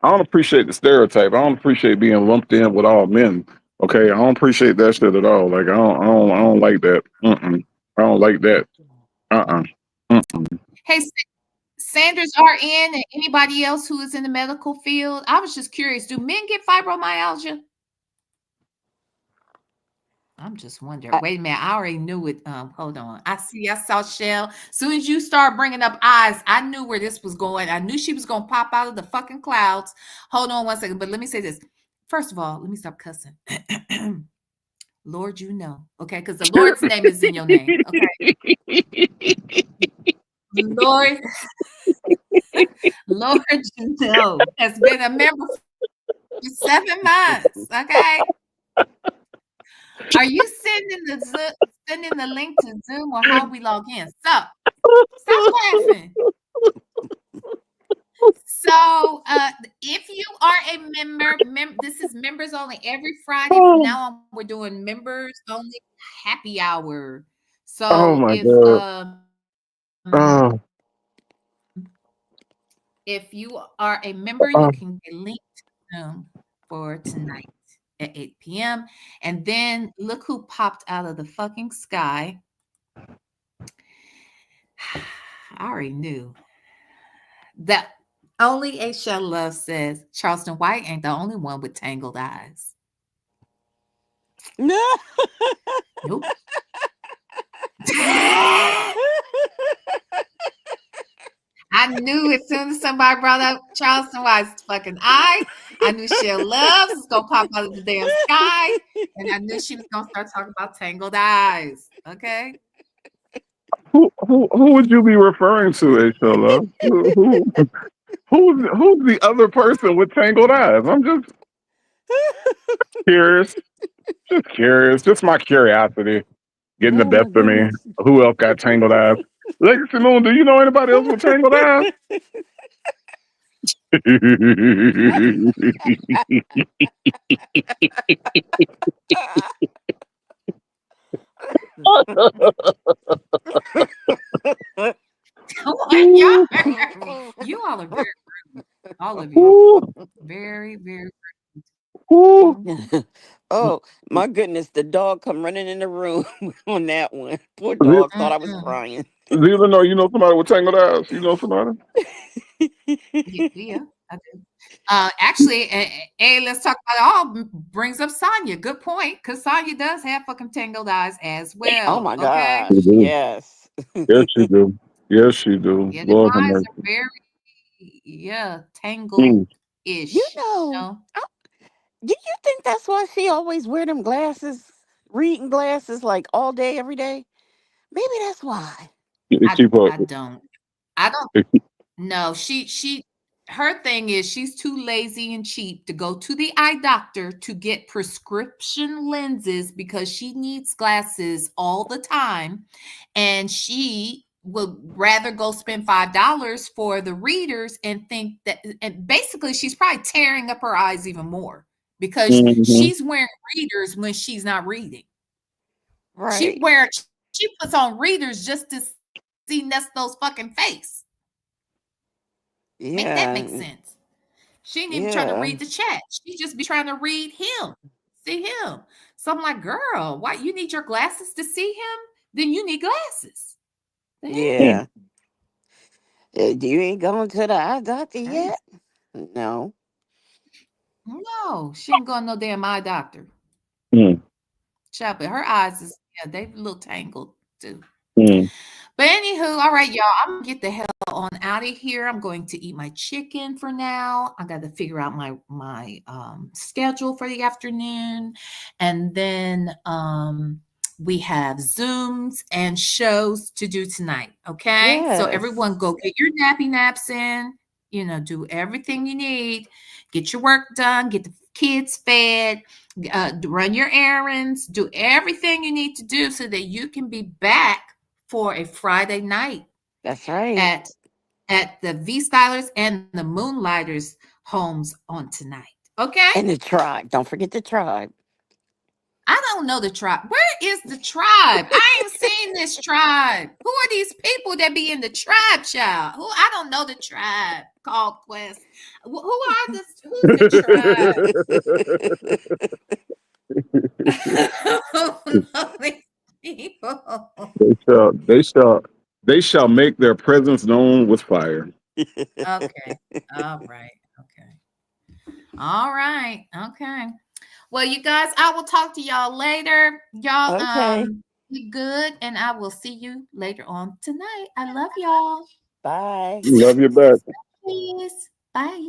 I don't appreciate the stereotype. I don't appreciate being lumped in with all men. Okay, I don't appreciate that shit at all. Like I don't like that. Mm-mm. I don't like that. Uh-uh. Mm-mm. Hey, Sanders RN and anybody else who is in the medical field. I was just curious, do men get fibromyalgia? I'm just wondering. I, Wait a minute. I already knew it. Hold on. I saw Shell. As soon as you start bringing up eyes, I knew where this was going. I knew she was going to pop out of the fucking clouds. Hold on one second. But let me say this. First of all, let me stop cussing. Lord, you know. Okay. Because the Lord's name is in your name. Okay. Lord, Lord, you know, has been a member for 7 months. Okay. Are you sending the link to Zoom or how we log in? Stop laughing. So, if you are a member, this is members only. Every Friday from Oh, now on, we're doing members only happy hour. oh So, my god. Oh, if you are a member, you oh, can get linked to Zoom for tonight at 8 p.m. And then look who popped out of the fucking sky. I already knew that. Only A Shell Love says Charleston White ain't the only one with tangled eyes. no. Nope. I knew as soon as somebody brought up Charleston White's fucking eye, I knew Shell Loves was gonna pop out of the damn sky, and I knew she was gonna start talking about tangled eyes. Okay. who would you be referring to, Ishola? Who's the other person with tangled eyes? I'm just curious. Just curious. Just my curiosity getting the Oh best my of me. goodness. Who else got tangled eyes? Legacy Moon, do you know anybody else with tangled eyes? What y'all? You all are very rude. All of you. Ooh, Very, very ooh. rude. Oh my goodness, the dog come running in the room on that one. Poor Ze- dog thought I was Mm-mm. crying. Zealand, know you know somebody with tangled eyes? You know somebody? Yeah, I do. Actually, hey, let's talk about it all. Brings up Sonya. Good point, because Sonya does have fucking tangled eyes as Oh well. my Okay. She gosh, do. yes. Yes, she do. Yes, she do. Yeah, them Lord have eyes mercy. are very, yeah, tangled Mm. You ish. You know, know. do you think that's why she always wear them glasses, reading glasses like all day, every day? Maybe that's why. She put, I don't. I don't. No, she her thing is she's too lazy and cheap to go to the eye doctor to get prescription lenses because she needs glasses all the time, and she would rather go spend $5 for the readers and think that, and basically she's probably tearing up her eyes even more because hmm she's wearing readers when she's not reading. She Right. wear she puts on readers just to see Nesto's fucking face. Make that make Yeah. sense. She ain't even trying to Yeah. read the chat. She just be trying to read him, see him. So I'm like, girl, why you need your glasses to see him? Then you need glasses. The hell? Yeah. You ain't going to the eye doctor Crazy. yet? No. No, she ain't going to no damn eye doctor. Mm. Child, but her eyes is, yeah, they a little tangled too. Mm. But anywho, all right, y'all, I'm gonna get the hell on out of here. I'm going to eat my chicken for now. I got to figure out my schedule for the afternoon, and then we have Zooms and shows to do tonight. Okay, so Yes. everyone, go get your nappy naps in. Do everything you need. Get your work done. Get the kids fed. Run your errands. Do everything you need to do so that you can be back for a Friday night That's right. at the VStylers and the Moonlighters homes on tonight. Okay? And the tribe. Don't forget the tribe. I don't know the tribe. Where is the tribe? I ain't seen this tribe. Who are these people that be in the tribe, child? Who I don't know the tribe called Quest. Who are this? Who's the tribe? I don't know these people. They shall make their presence known with fire. Okay. All right. Okay. All right. Okay. Well, you guys, I will talk to y'all later. Y'all Okay. be good, and I will see you later on tonight. I love y'all. Bye. Love you back. Peace. Bye.